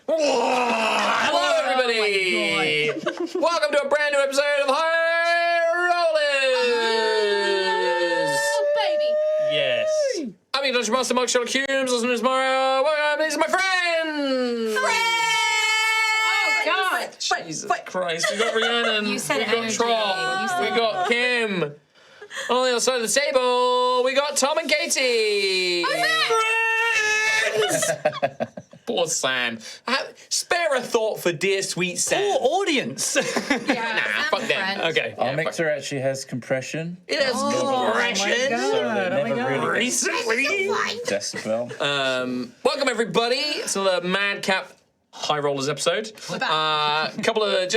Hello, everybody! Welcome to a brand new episode of High Rollers! Oh, baby! Yes. I'm your Dungeon Master, Mark Sherlock Holmes. Listen to tomorrow. Welcome, these are my friends! Oh, God! Jesus Christ, we got Rhiannon. You said we got energy. Trop. You said We got Kim. On the other side of the table, we got Tom and Katie. Friends! Poor Sam. Spare a thought for dear sweet Sam. Poor audience. Nah, fuck them. Okay. Our mixer actually has compression. It has compression. So they never really Recently. decibel. Welcome everybody. It's another Madcap High Rollers episode. Couple of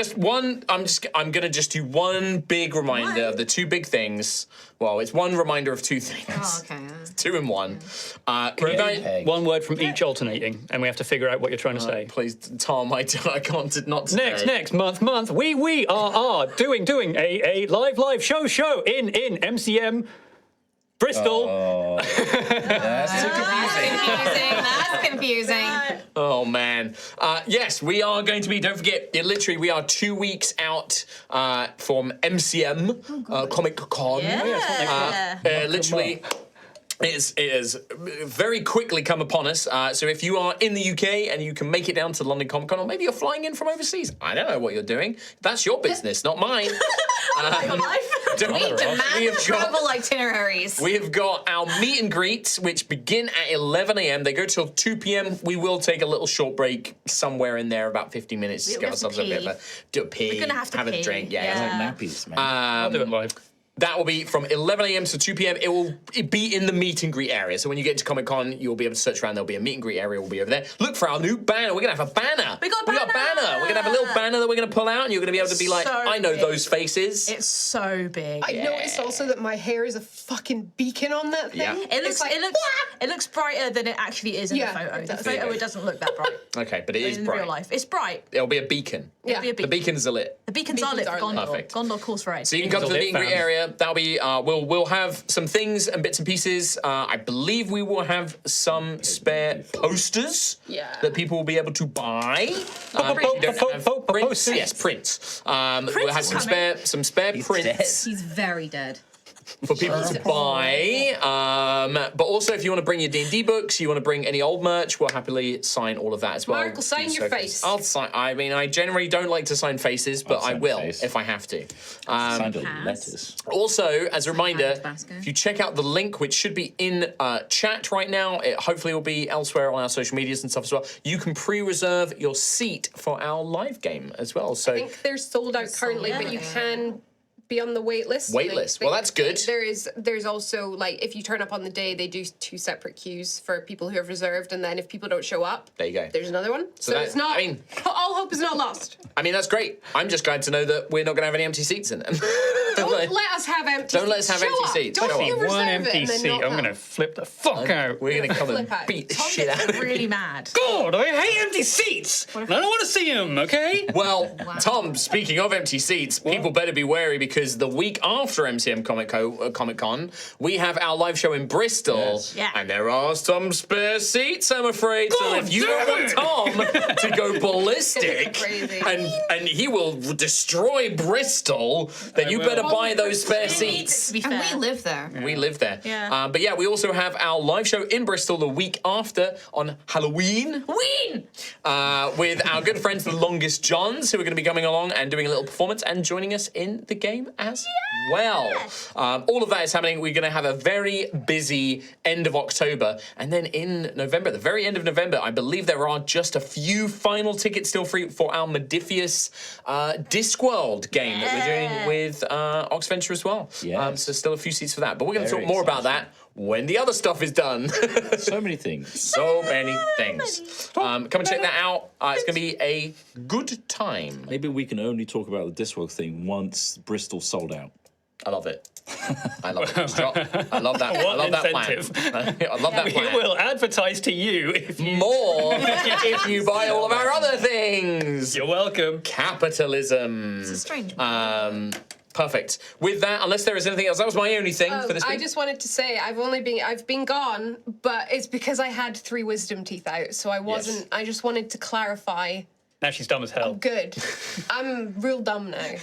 I'm gonna just do one big reminder of the two big things. Well, it's one reminder of two things. Oh, okay. Two in one. One word from each alternating, and we have to figure out what you're trying to say. Please, Tom, I can't not today. Next, month. We are doing a live show in MCM Bristol. Oh, that's too confusing. That's confusing. Oh man. Yes, we are going to be. Don't forget, we are 2 weeks out from MCM Comic Con. Literally. It is very quickly come upon us. So if you are in the UK and you can make it down to London Comic Con, or maybe you're flying in from overseas, I don't know what you're doing. That's your business, not mine. We demand travel itineraries. We have got our meet and greets, which begin at 11 a.m. They go till 2 p.m. We will take a little short break somewhere in there, about 15 minutes, to give ourselves a bit of a pee. We're gonna have to have pee. a drink. Like Yeah. nappies, man. I'll do it live. That will be from 11 a.m. to 2 p.m. It will be in the meet and greet area. So when you get to Comic Con, you'll be able to search around. There'll be a meet and greet area. We'll be over there. Look for our new banner. We're going to have a banner. We got a We're going to have a little banner that we're going to pull out, and you're going to be able to be like, So I know big. those faces. It's so big. I noticed also that my hair is a fucking beacon on that thing. Yeah. It looks brighter than it actually is in Yeah, the photo. it The does. photo, it doesn't look that bright. Okay, but it is in bright. real life. It's bright. It'll be a beacon. It'll be a The beacon. beacons are lit. The beacons are lit for Gondor. Perfect. Gondor calls for aid. So you can come to the meet and greet fans. area. That'll be we'll have some things and bits and pieces. I believe we will have some spare posters that people will be able to buy. If you don't have prints, Posters. yes, prints. We'll have is some spare prints dead. He's very dead. for people to buy. But also, if you want to bring your D&D books, you want to bring any old merch, we'll happily sign all of that as well. Mark will sign your face. I'll sign. I mean, I generally don't like to sign faces, but I sign will face. if I have to. Signed letters. Also, as a reminder, Tabasco. if you check out the link, which should be in chat right now, it hopefully will be elsewhere on our social medias and stuff as well, you can pre-reserve your seat for our live game as well. So I think they're sold out currently, but you can be on the wait list. Wait list. Well, that's good. There's also, like, if you turn up on the day, they do 2 separate queues for people who have reserved, and then if people don't show up, there you go. there's another one. So that- it's not, I mean- all hope is not lost. I mean, that's great. I'm just glad to know that we're not going to have any empty seats in it. Don't let us have empty Don't let us have Show empty up. seats. Don't Show you up. reserve One it empty and then seat. not I'm going to come. flip the fuck out. We're going to come and Flip out. beat the Tom shit out gets of it. really mad. God, I hate empty seats. I don't want to see them, okay? Well, Tom, speaking of empty seats, people better be wary because the week after MCM Comic Con, we have our live show in Bristol, Yes. Yeah. and there are some spare seats, I'm afraid. So God if you don't want Tom to go ballistic Crazy. and he will destroy Bristol, then you will. better buy those spare To seats. be fair. And we live there. We live there. Yeah. But yeah, we also have our live show in Bristol the week after on Halloween. Ween! With our good friends, the Longest Johns, who are going to be coming along and doing a little performance and joining us in the game as well. All of that is happening. We're going to have a very busy end of October. And then in November, at the very end of November, I believe there are just a few final tickets still free for our Modifius Discworld game that we're doing with Oxventure as well. Yes. So still a few seats for that. But we're going to Very talk more about that when the other stuff is done. So many things. So many things. Come and check that out. It's going to be a good time. Maybe we can only talk about the Discworld thing once Bristol sold out. I love it. I love it. I love that. I What love that incentive. plan. I love that We plan. will advertise to you if you... More if you buy all of our other things. You're welcome. Capitalism. It's a strange Perfect. With that, unless there is anything else, that was my only thing for this week. I just wanted to say I've been gone, but it's because I had 3 wisdom teeth out, so I wasn't. I just wanted to clarify. Now she's dumb as hell. Good. I'm real dumb now.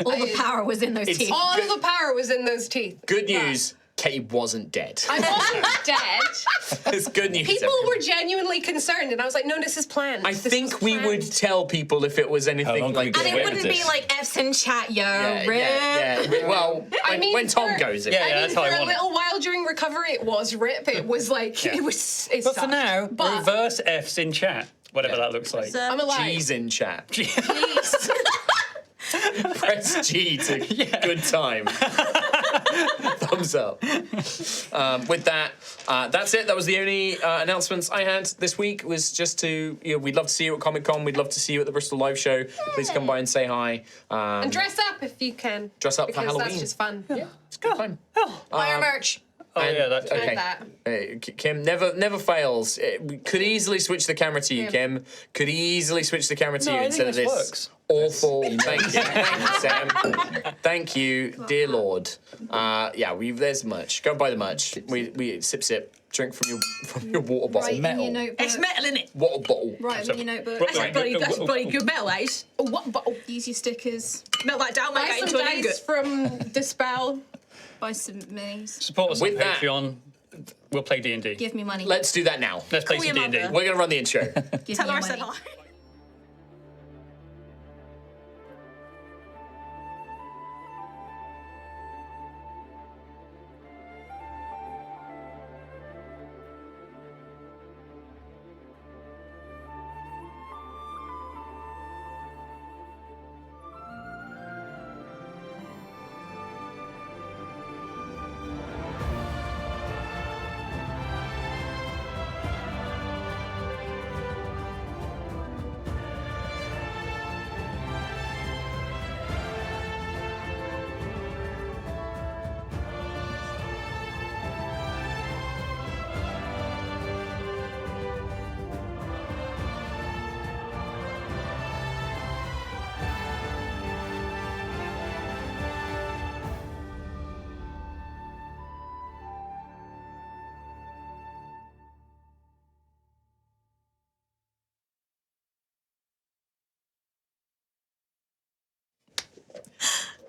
All the power was in those teeth. All the power was in those teeth. Good news. Katie wasn't dead. I wasn't dead. It's good news. People everyone. were genuinely concerned, and I was like, "No, this is planned." I think we would tell people if it was anything long like. can we And get it away with wouldn't be this? like F's in chat, yo, rip. Yeah. Well, when Tom for- goes, it. Yeah, I mean, that's how I for a want it. little while during recovery, it was rip. It was like it was. It But for sucked. now, But reverse F's in chat, whatever that looks like. I'm alive. G's in chat. Please. Press G to good time. Thumbs up. With that, that's it. That was the only announcements I had this week. Was just to we'd love to see you at Comic-Con. We'd love to see you at the Bristol live show. Please come by and say hi. And dress up if you can. Dress up for because Halloween. That's just fun. Yeah, it's a good time. Buy our merch. Oh, yeah, that's okay. that. Kim never fails. We could easily switch the camera to you, Kim. Could easily switch the camera to No, you I instead of think this this works. awful. Thank you, Sam. Thank you, dear Lord. There's merch. Go buy the merch. We sip. Drink from your water bottle. Right in your notebook. It's metal, innit? Water bottle. Right in your notebook. That's bloody good metal, that is. What bottle? Use your stickers. Melt that down, make Buy it some into an dice ingot. from Dispel. Buy some minis. Support us With on that- Patreon. We'll play D&D. Give me money. Let's do that now. Let's play Call some your D&D. mother. We're gonna run the intro. Give Tell me her I your said money. hi.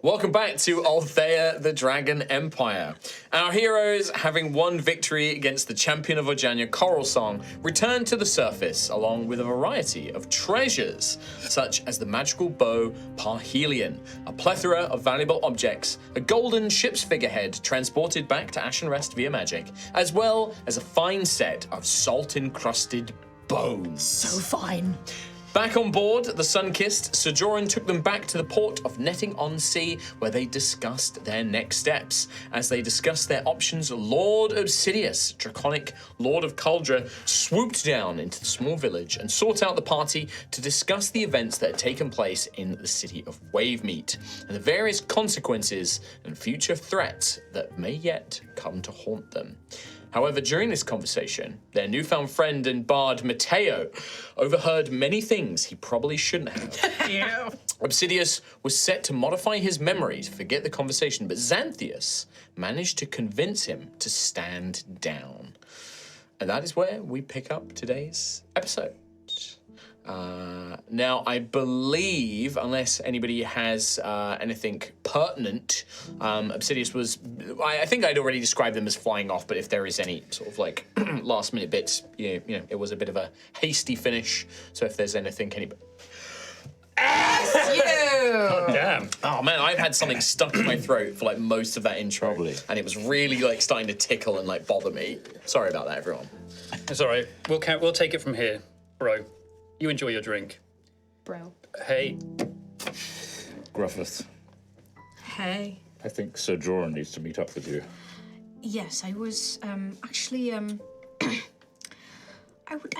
Welcome back to Altheya, the Dragon Empire. Our heroes, having won victory against the champion of Ojanya, Coral Song, return to the surface along with a variety of treasures, such as the magical bow Parhelion, a plethora of valuable objects, a golden ship's figurehead transported back to Ashen Rest via magic, as well as a fine set of salt-encrusted bones. So fine. Back on board the Sun-Kissed, Sojourn took them back to the port of Netting-on-Sea, where they discussed their next steps. As they discussed their options, Lord Obsidius, Draconic Lord of Kuldra, swooped down into the small village and sought out the party to discuss the events that had taken place in the city of Wavemeet, and the various consequences and future threats that may yet come to haunt them. However, during this conversation, their newfound friend and bard Matteo overheard many things he probably shouldn't have. Yeah. Obsidius was set to modify his memory to forget the conversation, but Xanthius managed to convince him to stand down. And that is where we pick up today's episode. Now, I believe, unless anybody has anything pertinent, Obsidius was, I think I'd already described them as flying off, but if there is any sort of like last minute bits, you know, it was a bit of a hasty finish. So if there's anything, Damn. Oh man, I've had something stuck in my throat for like most of that intro. Probably. And it was really like starting to tickle and like bother me. Sorry about that, everyone. It's all right. We'll take it from here, bro. You enjoy your drink. Bro. Hey, Gruffith, Hey. I think Sir Jordan needs to meet up with you. Yes, I was actually I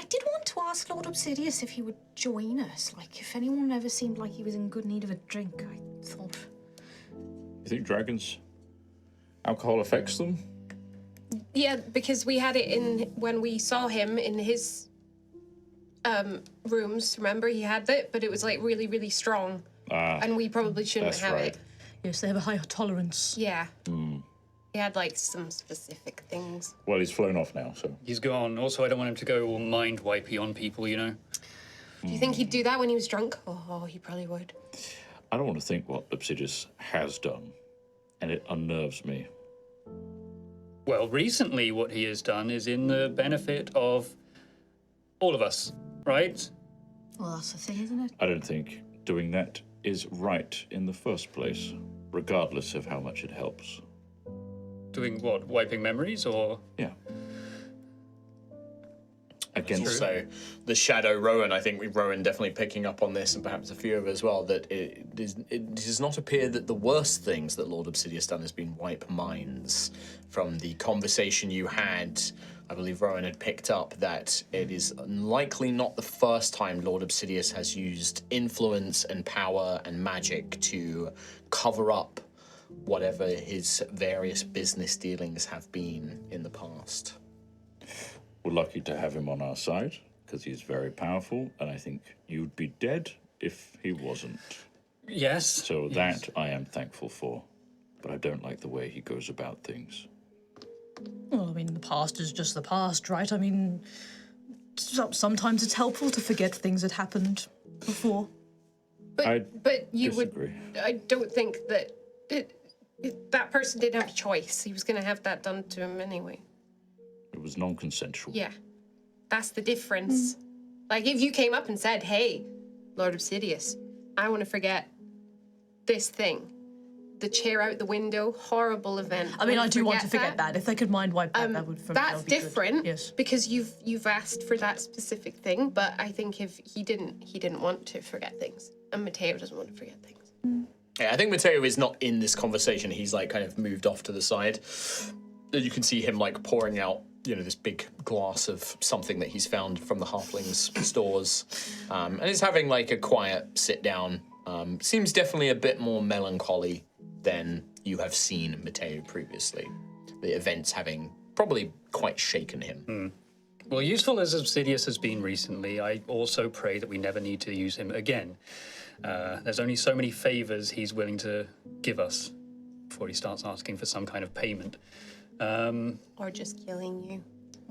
did want to ask Lord Obsidius if he would join us. Like, if anyone ever seemed like he was in good need of a drink, I thought. You think dragons, alcohol affects them? Yeah, because we had it in when we saw him in his rooms. Remember, he had it, but it was like really, really strong, and we probably shouldn't That's have right. it. Yes, they have a higher tolerance. Yeah. He had like some specific things. Well, he's flown off now, so. He's gone. Also, I don't want him to go all mind-wipey on people, you know? Do you think he'd do that when he was drunk? Oh, he probably would. I don't want to think what Obsidius has done, and it unnerves me. Well, recently what he has done is in the benefit of all of us, right? Well, that's the thing, isn't it? I don't think doing that is right in the first place, regardless of how much it helps. Doing what? Wiping memories, or? Yeah. Against Also, the shadow Rowan, I think Rowan definitely picking up on this, and perhaps a few of as well, that it does not appear that the worst things that Lord Obsidius done has been wipe minds. From the conversation you had, I believe Rowan had picked up that it is likely not the first time Lord Obsidius has used influence and power and magic to cover up whatever his various business dealings have been in the past. We're lucky to have him on our side, because he's very powerful, and I think you'd be dead if he wasn't. Yes. So that I am thankful for, but I don't like the way he goes about things. Well, I mean, the past is just the past, right? I mean, sometimes it's helpful to forget things that happened before. But you disagree. would. I don't think that that person didn't have a choice. He was going to have that done to him anyway. It was non-consensual. Yeah, that's the difference. Like if you came up and said, "Hey, Lord Obsidius, I want to forget this thing." The chair out the window, horrible event. I mean, I do want to forget that. If they could mind wipe that, that would. That's be good. different. Yes. Because you've asked for that specific thing, but I think if he didn't want to forget things, and Matteo doesn't want to forget things. Yeah, I think Matteo is not in this conversation. He's like kind of moved off to the side. You can see him like pouring out, this big glass of something that he's found from the halflings' stores, and he's having like a quiet sit down. Seems definitely a bit more melancholy than you have seen Matteo previously. The events having probably quite shaken him. Well, useful as Obsidius has been recently, I also pray that we never need to use him again. There's only so many favors he's willing to give us before he starts asking for some kind of payment. Or just killing you.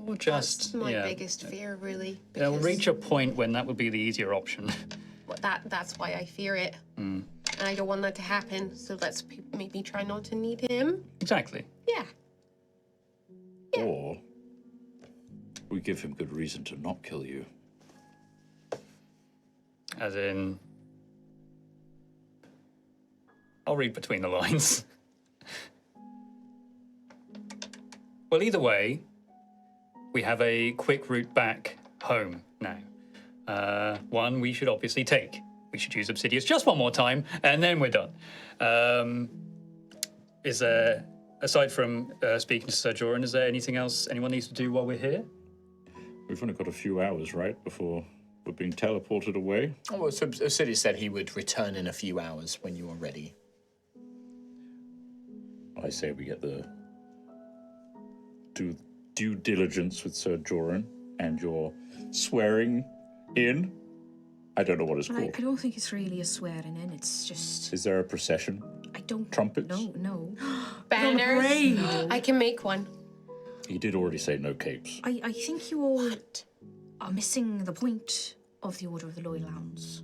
Or just, That's my biggest fear, really. There'll because reach a point when that would be the easier option. that's why I fear it. And I don't want that to happen, so let's maybe try not to need him. Exactly. Yeah. Or we give him good reason to not kill you. As in... I'll read between the lines. Well, either way, we have a quick route back home now. One we should obviously take. We should use Obsidius just one more time, and then we're done. Is there, aside from speaking to Sir Joran, is there anything else anyone needs to do while we're here? We've only got a few hours, right, before we're being teleported away? Oh, well, so Obsidius said he would return in a few hours when you are ready. I say we get do due diligence with Sir Joran and your swearing in. I don't know what it's I called. don't think it's really a swearing in. It's just. Is there a procession? I don't. Trumpets? No. Banners. I can make one. He did already say no capes. I think you all are missing the point of the Order of the Loyal Hounds.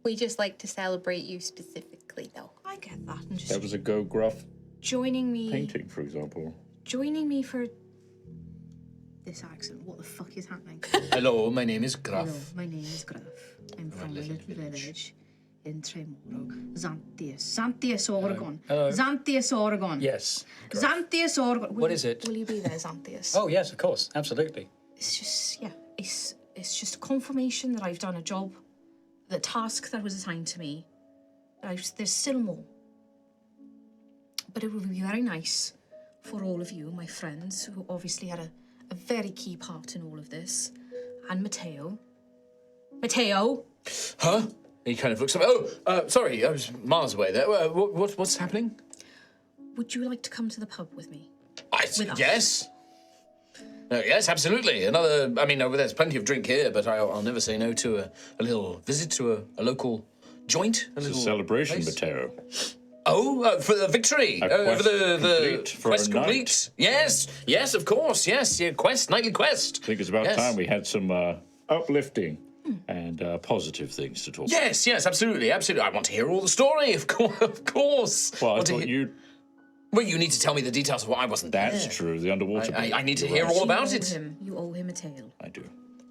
We just like to celebrate you specifically, though. I get that. And just That was a Go Gruff joining me. painting, for example. Joining me for this accent. What the fuck is happening? Hello, my name is Gruff. Hello, my name is Gruff. I'm from a little village in Tremoro. Xanthias, Oregon. Hello. Xanthias, Oregon. Yes. Xanthias, Oregon. What is it? Will you be there, Xanthias? Oh, yes, of course. Absolutely. It's just, it's just a confirmation that I've done a job, the task that was assigned to me. There's still more. But it would be very nice for all of you, my friends, who obviously had a very key part in all of this, and Matteo. Matteo! Huh? He kind of looks up. Oh, sorry, I was miles away there. What's happening? Would you like to come to the pub with me? Yes. us. Yes, absolutely. There's plenty of drink here, but I'll never say no to a little visit to a local joint? It's a celebration, Matteo. Oh, for the victory! A For quest the complete for quest a complete. Yes, of course. Yes, yeah, nightly quest. I think it's about Yes. time we had some uplifting and positive things to talk about. Yes, absolutely. I want to hear all the story, of course. Well, I Want to thought hear- Well, you need to tell me the details of what I wasn't there. That's true. The underwater. I need to You're hear right. all about You owe it. him. You owe him a tale. I do.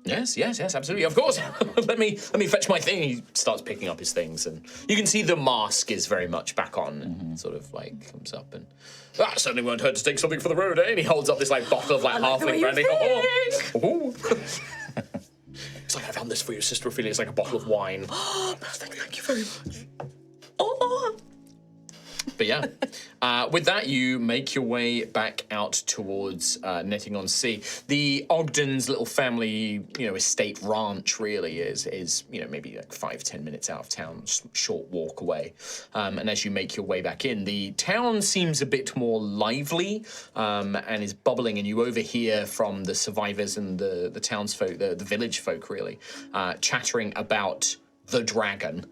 Yes, absolutely. Of course. let me fetch my thing. He starts picking up his things, and you can see the mask is very much back on, and sort of like comes up and. That certainly won't hurt to take something for the road, eh? And he holds up this like bottle of like halfling brandy. Oh. It's like, I found this for your sister Ophelia. It's like a bottle of wine. Oh, thank you very much. Oh. But yeah, with that, you make your way back out towards Netting-on-Sea. The Ogden's little family, estate ranch really is maybe like 5-10 minutes out of town, short walk away. And as you make your way back in, the town seems a bit more lively and is bubbling. And you overhear from the survivors and the townsfolk, the village folk really, chattering about the dragon.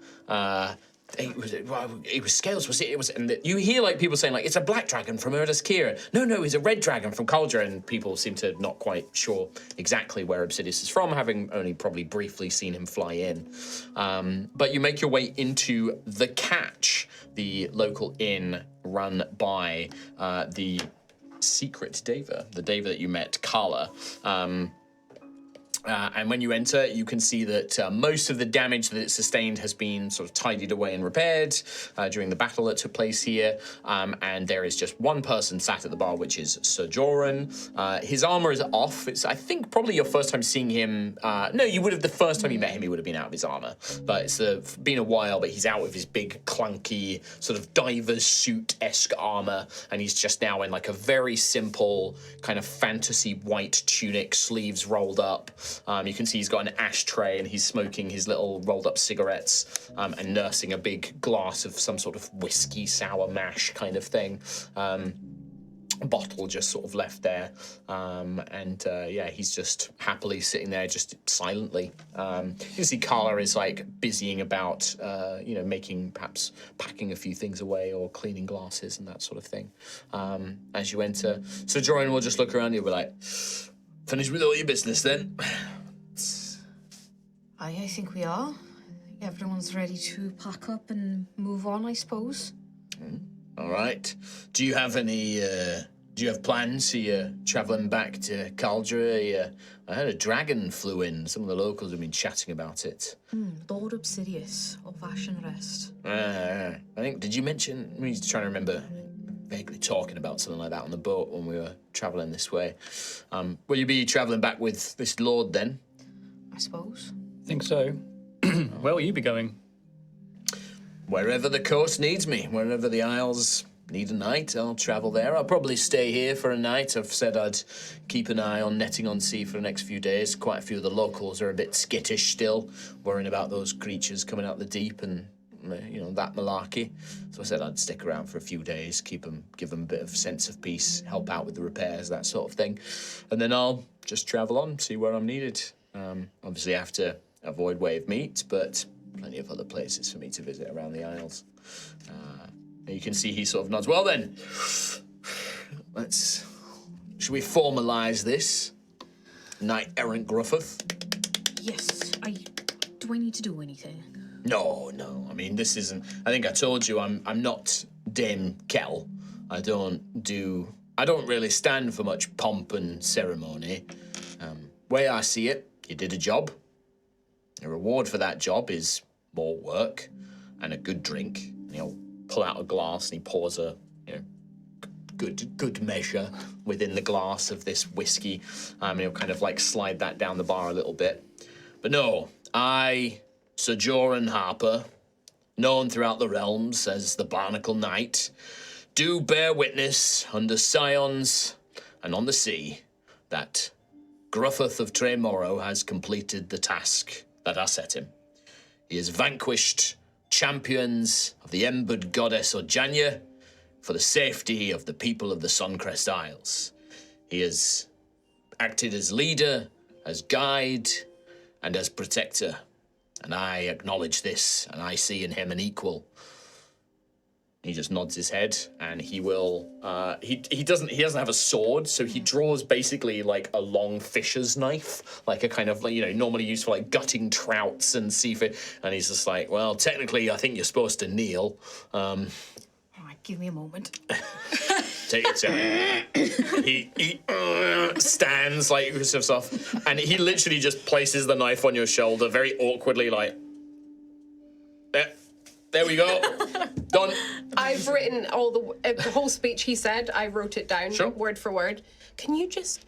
It was Scales, was it? It was, and you hear like people saying like it's a black dragon from Erdus Kira. No, it's a red dragon from Cauldron, and people seem to not quite sure exactly where Obsidius is from, having only probably briefly seen him fly in. But you make your way into the Catch, the local inn run by the secret Deva, the Deva that you met, Carla. And when you enter, you can see that most of the damage that it sustained has been sort of tidied away and repaired during the battle that took place here. And there is just one person sat at the bar, which is Sir Joran. His armor is off. It's, I think, probably your first time seeing him. No, you would have, the first time you met him, he would have been out of his armor. But it's been a while, but he's out with his big, clunky, sort of diver's suit-esque armor. And he's just now in like a very simple kind of fantasy white tunic, sleeves rolled up. You can see he's got an ashtray and he's smoking his little rolled up cigarettes and nursing a big glass of some sort of whiskey sour mash kind of thing. Bottle just sort of left there. He's just happily sitting there just silently. You can see Carla is like busying about, perhaps packing a few things away or cleaning glasses and that sort of thing. As you enter, so Joran will just look around you and be like, finished with all your business then? I think we are. Everyone's ready to pack up and move on, I suppose. All right. Do you have any, do you have plans? Are you travelling back to Caldra? I heard a dragon flew in. Some of the locals have been chatting about it. Lord Obsidius of Ashen Rest. I think, did you mention, I'm trying to remember, vaguely talking about something like that on the boat when we were travelling this way. Will you be travelling back with this lord then? I suppose. I think so. Where will you be going? Wherever the coast needs me, wherever the Isles need a night, I'll travel there. I'll probably stay here for a night. I've said I'd keep an eye on Netting-on-Sea for the next few days. Quite a few of the locals are a bit skittish still, worrying about those creatures coming out the deep and, that malarkey. So I said I'd stick around for a few days, give them a bit of sense of peace, help out with the repairs, that sort of thing. And then I'll just travel on, see where I'm needed. Obviously I have to avoid Wave Meat, but plenty of other places for me to visit around the Isles. You can see he sort of nods. Well then, should we formalise this? Knight-errant Gruffith? Yes, do I need to do anything? No. I mean, this isn't... I think I told you I'm not Dame Kell. I don't really stand for much pomp and ceremony. Way I see it, you did a job. The reward for that job is more work and a good drink. And he'll pull out a glass and he pours a good measure within the glass of this whiskey. And he'll kind of like slide that down the bar a little bit. But no, I, Sir Joran Harper, known throughout the realms as the Barnacle Knight, do bear witness under Scions and on the sea that Gruffith of Tremoro has completed the task that I set him. He has vanquished champions of the embered goddess Ojanya for the safety of the people of the Suncrest Isles. He has acted as leader, as guide, and as protector. and I acknowledge this, and I see in him an equal. He just nods his head, and he will. He doesn't have a sword, so he draws basically like a long fisher's knife, like a kind of like, normally used for like gutting trouts and seafood. And he's just like, well, technically, I think you're supposed to kneel. All right, give me a moment. Take it to he stands like stuff, and he literally just places the knife on your shoulder very awkwardly, like. There we go. Done. I've written all the whole speech he said. I wrote it down word for word. Can you just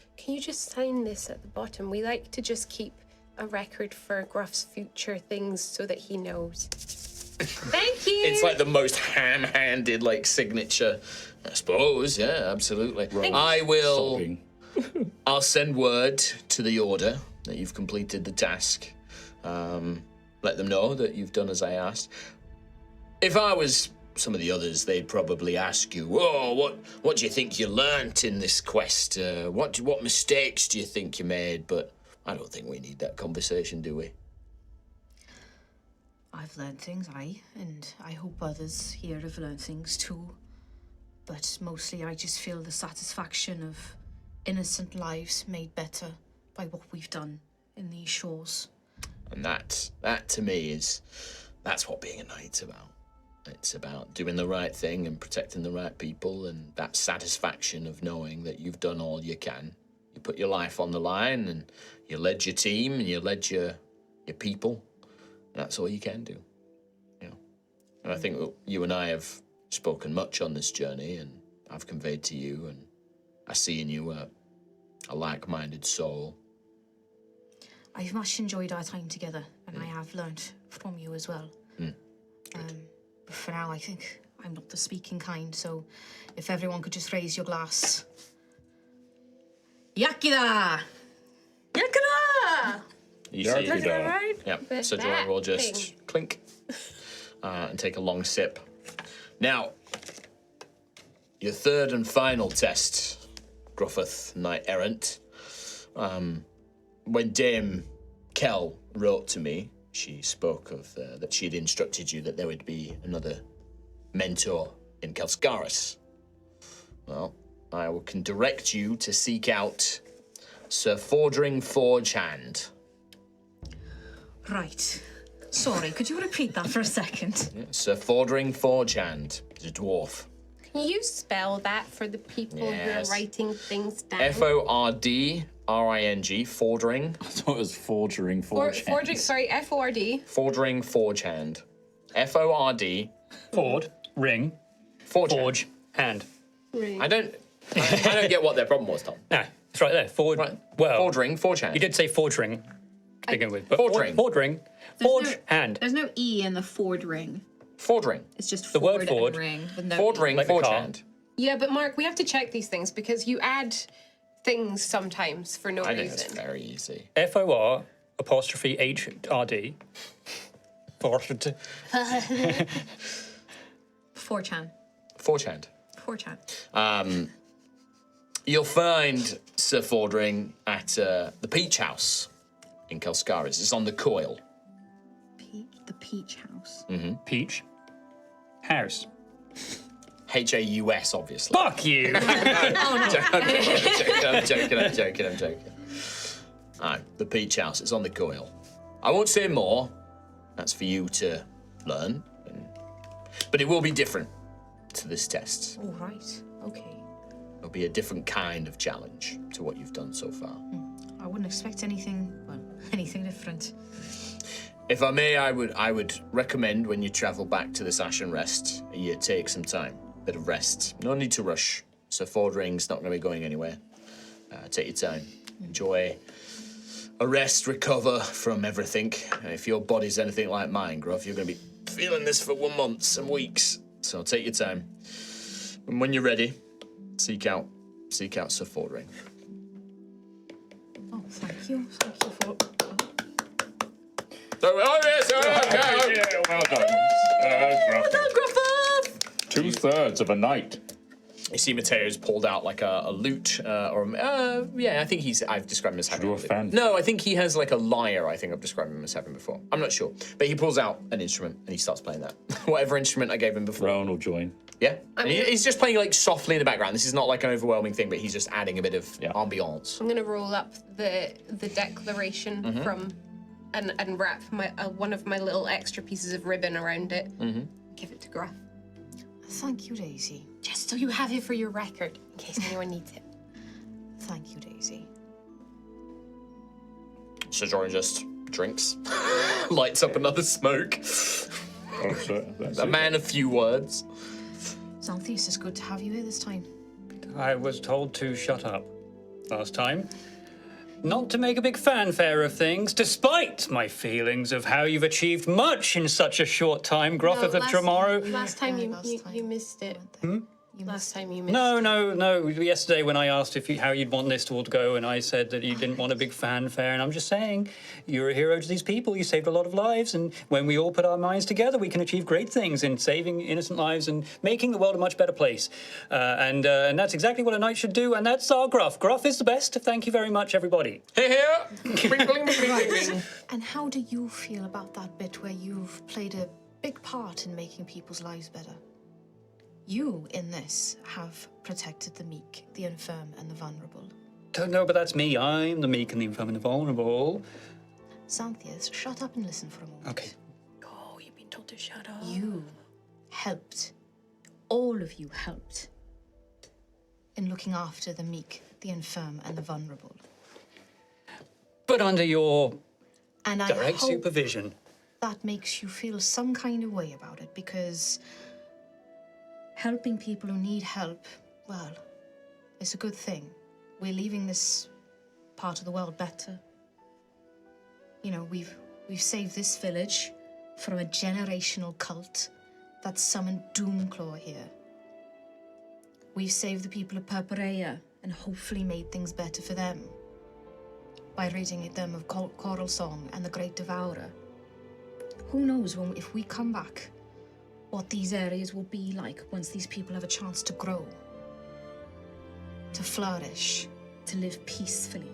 sign this at the bottom? We like to just keep a record for Gruff's future things so that he knows. Thank you. It's like the most ham-handed like signature. I suppose. Yeah, absolutely. I will. I'll send word to the order that you've completed the task. Let them know that you've done as I asked. If I was some of the others, they'd probably ask you, "Oh, what do you think you learnt in this quest? What mistakes do you think you made?" But I don't think we need that conversation, do we? I've learned things, and I hope others here have learned things too. But mostly I just feel the satisfaction of innocent lives made better by what we've done in these shores. And that to me that's what being a knight's about. It's about doing the right thing and protecting the right people, and that satisfaction of knowing that you've done all you can. You put your life on the line, and you led your team, and you led your people. And that's all you can do. And I think you and I have spoken much on this journey, and I've conveyed to you, and I see in you a like-minded soul. I've much enjoyed our time together, and I have learnt from you as well. But for now, I think I'm not the speaking kind, so if everyone could just raise your glass. Yakida! Yakida! You see, Right? yeah. So Joy will just clink and take a long sip. Now, your third and final test, Gruffith Knight Errant. When Dame Kell wrote to me, she spoke of that she'd instructed you that there would be another mentor in Kelskaris. Well, I can direct you to seek out Sir Fordring Forgehand. Right. Sorry, could you repeat that for a second? Sir Fordring Forgehand. He's a dwarf. Can you spell that for the people who are writing things down? Fordring, Fordring. I thought it was forging Fordring, sorry, Ford. Fordring Forgehand. Ford. Ford, ring, Forgehand. forge, hand. I don't get what their problem was, Tom. No, it's right there. Ford. Right. Well, Fordring Forgehand. you did say forge ring to begin with. But Fordring. Ford ring, forge, hand. There's no E in the Ford ring. Fordring. It's just The Ford word Ford. and ring with no Fordring Like the car. Forgehand. Yeah, but Mark, we have to check these things because you add things sometimes for no I think that's reason. very easy. FOR apostrophe HRD. Ford. 4chan. Forgehand. 4chan. You'll find Sir Fordring at the Peach House in Kelskaris. It's on the Coil. The Peach House. Peach. House. Haus, obviously. Fuck you! I'm joking. Alright, the Peach House. It's on the Coil. I won't say more. That's for you to learn. But it will be different to this test. All right. Okay. It'll be a different kind of challenge to what you've done so far. I wouldn't expect anything different. If I may, I would recommend when you travel back to this Ashen Rest, you take some time, bit of rest. No need to rush. Sir Fordring's not going to be going anywhere. Take your time. Enjoy a rest, recover from everything. And if your body's anything like mine, Gruff, you're going to be feeling this for 1 month and weeks. So take your time. And when you're ready, seek out Sir Fordring. Oh, thank you. Thank you for. Oh, yes, Well done. Well done, Gruffith! 2/3 of a night. You see Matteo's pulled out like a lute, I think I've described him as having. do a fan. No, I think he has like a lyre. I think I've described him as having before. I'm not sure, but he pulls out an instrument and he starts playing that. Whatever instrument I gave him before. Rowan will join. Yeah, and he's just playing like softly in the background. This is not like an overwhelming thing, but he's just adding a bit of ambiance. I'm gonna roll up the declaration from and wrap one of my little extra pieces of ribbon around it. Give it to Gruff. Thank you, Daisy. Just so you have it for your record, in case anyone needs it. Thank you, Daisy. Sojourn just drinks, lights up another smoke. Oh, so that's A man of few words. Xanthias, it's good to have you here this time. I was told to shut up last time. Not to make a big fanfare of things, despite my feelings of how you've achieved much in such a short time, Gruffith of Tremaro. Last time you missed it. Last time you missed it. No. Yesterday when I asked how you'd want this to all to go, and I said that you didn't want a big fanfare, and I'm just saying, you're a hero to these people. You saved a lot of lives, and when we all put our minds together, we can achieve great things in saving innocent lives and making the world a much better place. And that's exactly what a knight should do, and that's our Gruff. Gruff is the best. Thank you very much, everybody. Here. Bling, bling, bling, bling, bling. And how do you feel about that bit where you've played a big part in making people's lives better? You, in this, have protected the meek, the infirm, and the vulnerable. Don't know, but that's me. I'm the meek and the infirm and the vulnerable. Xanthias, shut up and listen for a moment. Okay. Oh, you've been told to shut up. You helped. All of you helped in looking after the meek, the infirm, and the vulnerable. But under your And I direct hope supervision. that makes you feel some kind of way about it, because helping people who need help, well, it's a good thing. We're leaving this part of the world better. You know, we've saved this village from a generational cult that summoned Doomclaw here. We've saved the people of Purpurea and hopefully made things better for them by ridding them of Coral Song and the Great Devourer. Who knows if we come back, what these areas will be like once these people have a chance to grow, to flourish, to live peacefully.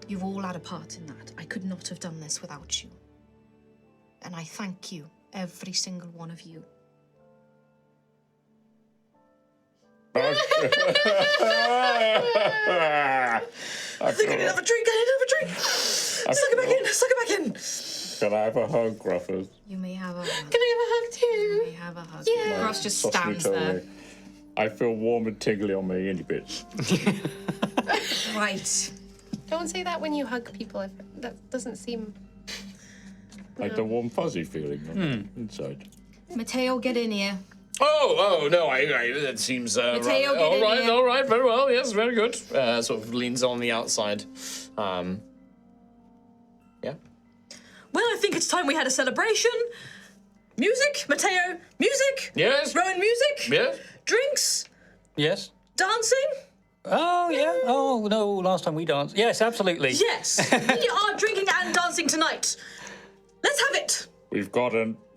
You've all had a part in that. I could not have done this without you. And I thank you, every single one of you. I think I need another drink. Suck it back in. Can I have a hug, Grufford? You may have a hug. Can I have a hug too? You may have a hug. Yeah. Gross just Toss me stands totally. there. I feel warm and tingly on my innie bits. Right. Don't say that when you hug people. That doesn't seem. Like the warm fuzzy feeling inside. Matteo, get in here. Oh, no, that seems Matteo, get all in right, here. all right, very well, yes, very good. Sort of leans on the outside. Yeah. Well, I think it's time we had a celebration. Music, Matteo, music. Yes. Rowan, music. Yes. Drinks, Yes? dancing. Oh, yeah. Oh, no, last time we danced. Yes, absolutely. Yes, we are drinking and dancing tonight. Let's have it. We've got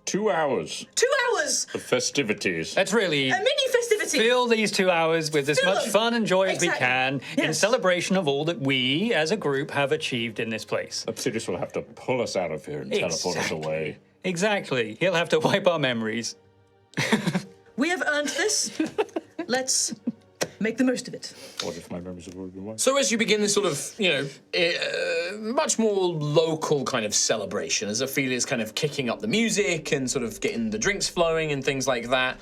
2 hours 2 hours, of festivities. Let's really a mini festivity. fill these 2 hours with as Fill much them. fun and joy as we Exactly. can in Yes. celebration of all that we, as a group, have achieved in this place. Obsidious will have to pull us out of here and teleport us Exactly. away. Exactly. He'll have to wipe our memories. We have earned this. Let's make the most of it. What if my memories have already been wiped? So as you begin this sort of, much more local kind of celebration, as Ophelia's kind of kicking up the music and sort of getting the drinks flowing and things like that,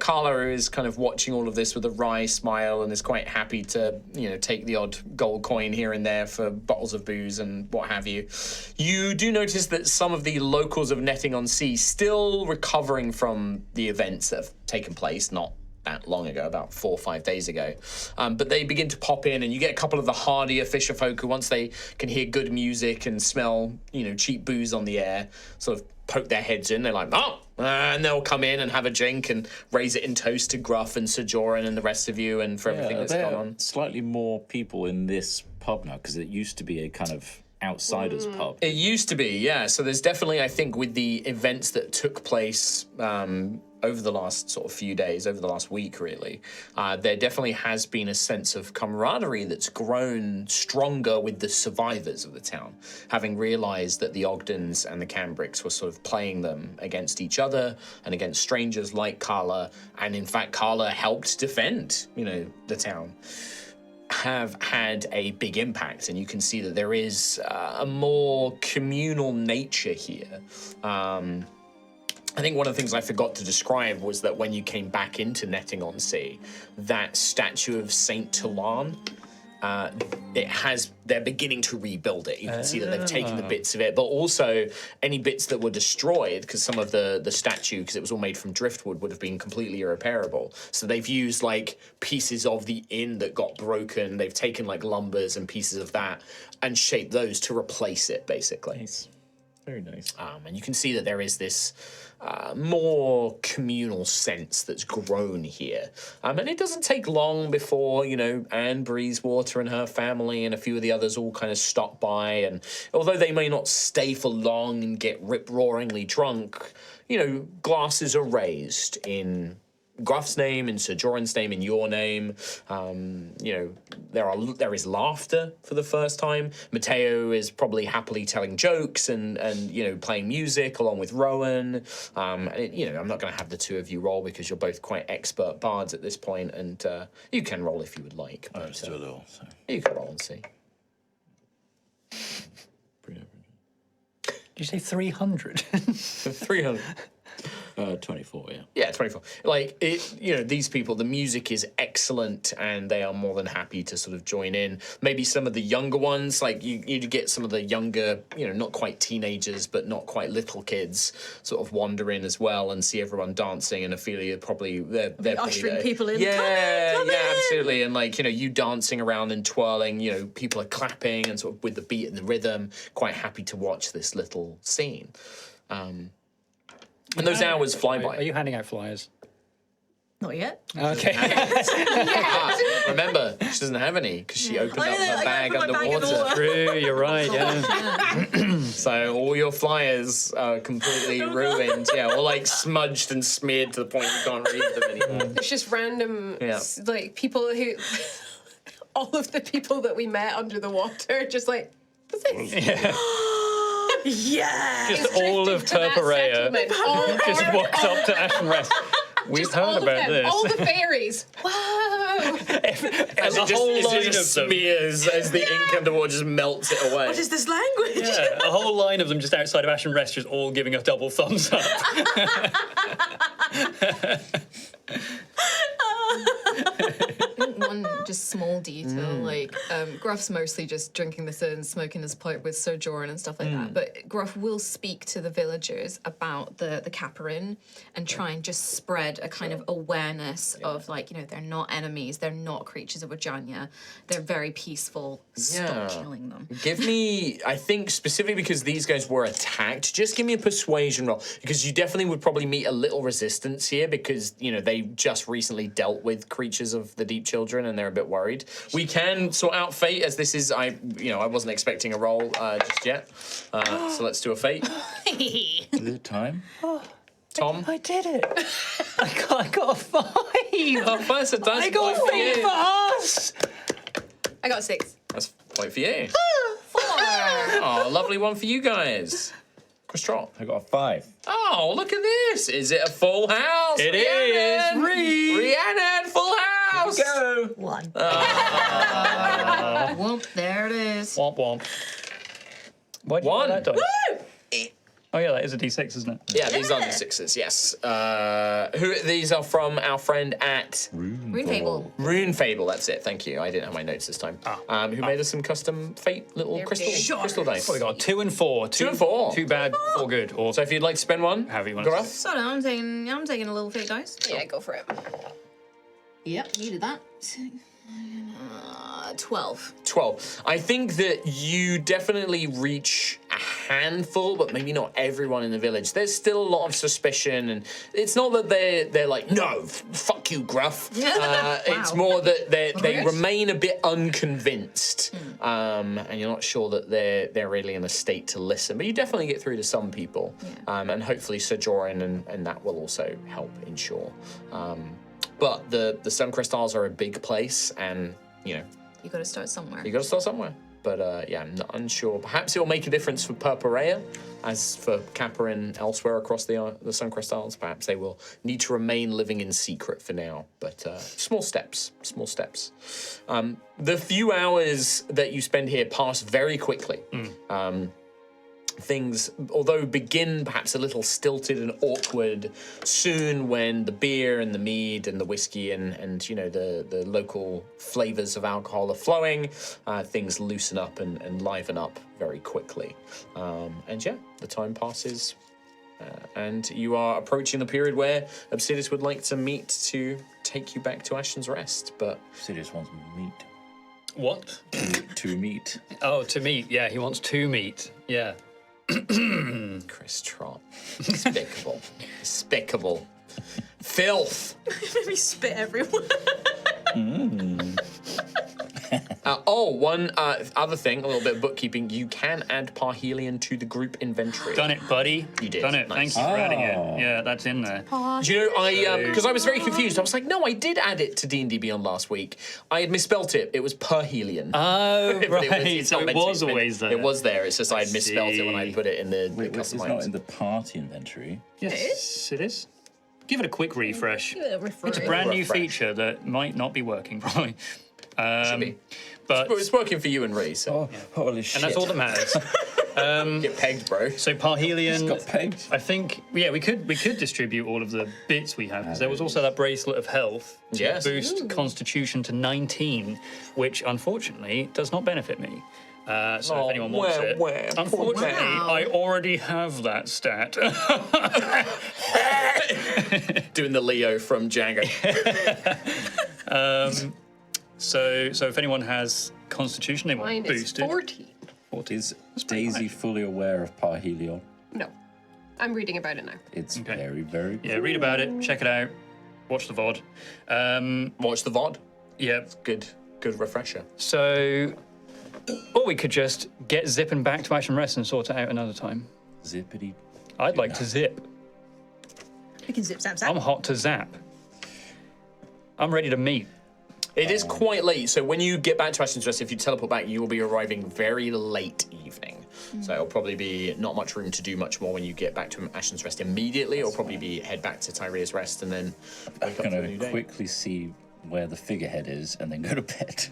Carla is kind of watching all of this with a wry smile and is quite happy to, take the odd gold coin here and there for bottles of booze and what have you. You do notice that some of the locals of Netting on Sea still recovering from the events that have taken place, not that long ago, about 4 or 5 days ago. But they begin to pop in, and you get a couple of the hardier fisher folk who, once they can hear good music and smell, cheap booze on the air, sort of poke their heads in. They're like, and they'll come in and have a drink and raise it in toast to Gruff and Sojourn and the rest of you and for everything that's there gone are on. slightly more people in this pub now, because it used to be a kind of outsider's pub. It used to be, yeah. So there's definitely, I think, with the events that took place over the last sort of few days, over the last week, really, there definitely has been a sense of camaraderie that's grown stronger with the survivors of the town, having realised that the Ogdens and the Cambricks were sort of playing them against each other and against strangers like Carla, and in fact, Carla helped defend, the town. Have had a big impact, and you can see that there is a more communal nature here. I think one of the things I forgot to describe was that when you came back into Netting-on-Sea, that statue of Saint Tulan, they're beginning to rebuild it. You can see that they've taken the bits of it, but also any bits that were destroyed, because some of the statue, because it was all made from driftwood, would have been completely irreparable. So they've used like pieces of the inn that got broken. They've taken like lumbers and pieces of that and shaped those to replace it, basically. Nice. Very nice. And you can see that there is this more communal sense that's grown here. And it doesn't take long before, Anne Breezewater and her family and a few of the others all kind of stop by. And although they may not stay for long and get rip-roaringly drunk, glasses are raised in Gruff's name, in Sir Joran's name, in your name. There is laughter for the first time. Matteo is probably happily telling jokes and playing music along with Rowan. I'm not going to have the two of you roll because you're both quite expert bards at this point, and you can roll if you would like. I was still ill, so. You can roll and see. Pretty Did you say 300? 300. 24, yeah. Yeah, 24. These people, the music is excellent and they are more than happy to sort of join in. Maybe some of the younger ones, like you get some of the younger, not quite teenagers, but not quite little kids sort of wander in as well and see everyone dancing, and Ophelia probably, they're ushering people in. Yeah, Come in. Absolutely. And you dancing around and twirling, people are clapping and sort of with the beat and the rhythm, quite happy to watch this little scene. And those hours fly by. Are you handing out flyers? Not yet. Okay. Remember, she doesn't have any because she opened up her bag underwater. True, you're right, yeah. So all your flyers are completely ruined. Yeah, or like smudged and smeared to the point you can't read them anymore. It's just random, people who, all of the people that we met under the water, just like, what's this? Yeah. Yeah. Just all of Turperea just walked up to Ashen Rest. We've heard about this. All the fairies. Whoa! As it just smears as the ink underwater just melts it away. What is this language? Yeah, a whole line of them just outside of Ashen Rest, just all giving a double thumbs up. One just small detail, Gruff's mostly just drinking this and smoking his pipe with Sir Joran and stuff like that. But Gruff will speak to the villagers about the Caperin and try and just spread a kind of awareness of they're not enemies, they're not creatures of Ojanya, they're very peaceful. Stop killing them. Give me, I think specifically because these guys were attacked, just give me a persuasion roll, because you definitely would probably meet a little resistance here because, they just recently dealt with creatures of the Deep Children and they're a bit worried. We can sort out fate, as this is, I wasn't expecting a roll just yet. So let's do a fate. Is it time? Tom? I did it. I got a 5. Oh, first it does. I got a fate for us. I got 6. That's a point for you. 4. Oh, a lovely one for you guys. Chris Trott. I got a 5. Oh, look at this. Is it a full house? It is. Rhiannon, full house. Go! 1. Whoop, there it is. Womp womp. Why'd you roll that dice? Oh yeah, that is a D6, isn't it? Yeah, these are the 6s, yes. These are from our friend at Rune Fable. Rune Fable, that's it, thank you. I didn't have my notes this time. Who made us some custom fate little crystal dice. Oh, we got 2 and 4. 2 and 4. 2 bad, 4 good. Or So if you'd like to spend one, however you want to Gruff. So now I'm taking a little fake dice. Yeah, go for it. Yep, you did that. 12. 12. I think that you definitely reach a handful, but maybe not everyone in the village. There's still a lot of suspicion, and it's not that they're like, no, fuck you, Gruff. It's more that they remain a bit unconvinced, and you're not sure that they're really in a state to listen. But you definitely get through to some people, and hopefully Sir Joran and that will also help ensure. But the Suncrest Isles are a big place, and you You got to start somewhere. got to start somewhere. But yeah, I'm not unsure. Perhaps it will make a difference for Purpurea, as for Caperin elsewhere across the Suncrest Isles. Perhaps they will need to remain living in secret for now. But small steps, small steps. The few hours that you spend here pass very quickly. Things, although begin perhaps a little stilted and awkward, soon when the beer and the mead and the whiskey and the local flavors of alcohol are flowing, things loosen up and liven up very quickly. And yeah, the time passes, and you are approaching the period where Obsidius would like to meet to take you back to Ashen's Rest. But Sidious wants meat. What? To meet. Oh, to meet. Yeah, he wants to meet. Yeah. Chris Trott, despicable, despicable, filth. Made me spit everywhere. One other thing, a little bit of bookkeeping. You can add Parhelion to the group inventory. Done it, buddy. You did. Done it. Nice. Thank you for adding it. Yeah, that's in there. Do you know, because I was very confused. I was like, no, I did add it to D&D Beyond last week. I had misspelt it. It was Parhelion. Oh, But right. it's not So it meant to be. was always there. It was there. It's just I had misspelled it when I see. put it in the Wait, it's custom not items. in the party inventory. Yes, it is. Give it a quick refresh. Refresh. It's a brand new Refresh. feature that might not be working properly. Should be. But Well, it's working for you and Ree, so Holy shit. and that's all that matters. get pegged, bro. So Parhelion, Got pegged. I think, yeah, we could distribute all of the bits we have because there was also that bracelet of health to Yes. boost Constitution to 19, which unfortunately does not benefit me. So if anyone wants it, unfortunately, I already have that stat. Doing the Leo from Django. So if anyone has Constitution they want Mine is boosted, 14. Is Daisy fully aware of Parhelion? No. I'm reading about it now. It's Okay. very, very yeah, read about it, check it out, watch the VOD. Watch the VOD. Yeah, Good refresher. so, or we could just get zipping back to Ashen Rest and sort it out another time. zippity. I'd like to zip. We can zip, zap, zap. I'm hot to zap. I'm ready to meet. It is quite late, so when you get back to Ashen's Rest, if you teleport back, you will be arriving very late evening. So it'll probably be not much room to do much more when you get back to Ashen's Rest immediately. It'll probably be head back to Tyria's Rest and then wake up I'm for a going new to day. quickly see where the figurehead is and then go to bed.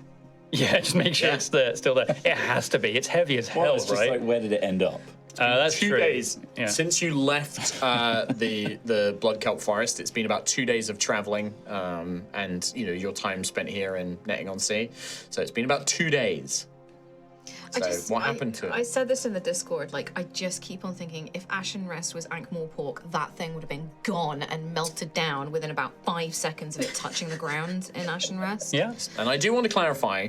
Yeah, just make sure it's there, still there. It has to be. It's heavy as hell, It's just right? like, where did it end up? That's 2 true. days Yeah. since you left the Blood Kelp Forest. It's been about 2 days of traveling, and your time spent here and netting on sea. So it's been about 2 days. So what happened to I it? said this in the Discord, I just keep on thinking if Ashen Rest was Ankh-Morpork, that thing would have been gone and melted down within about 5 seconds of it touching the ground in Ashen Rest. Yeah. And I do want to clarify,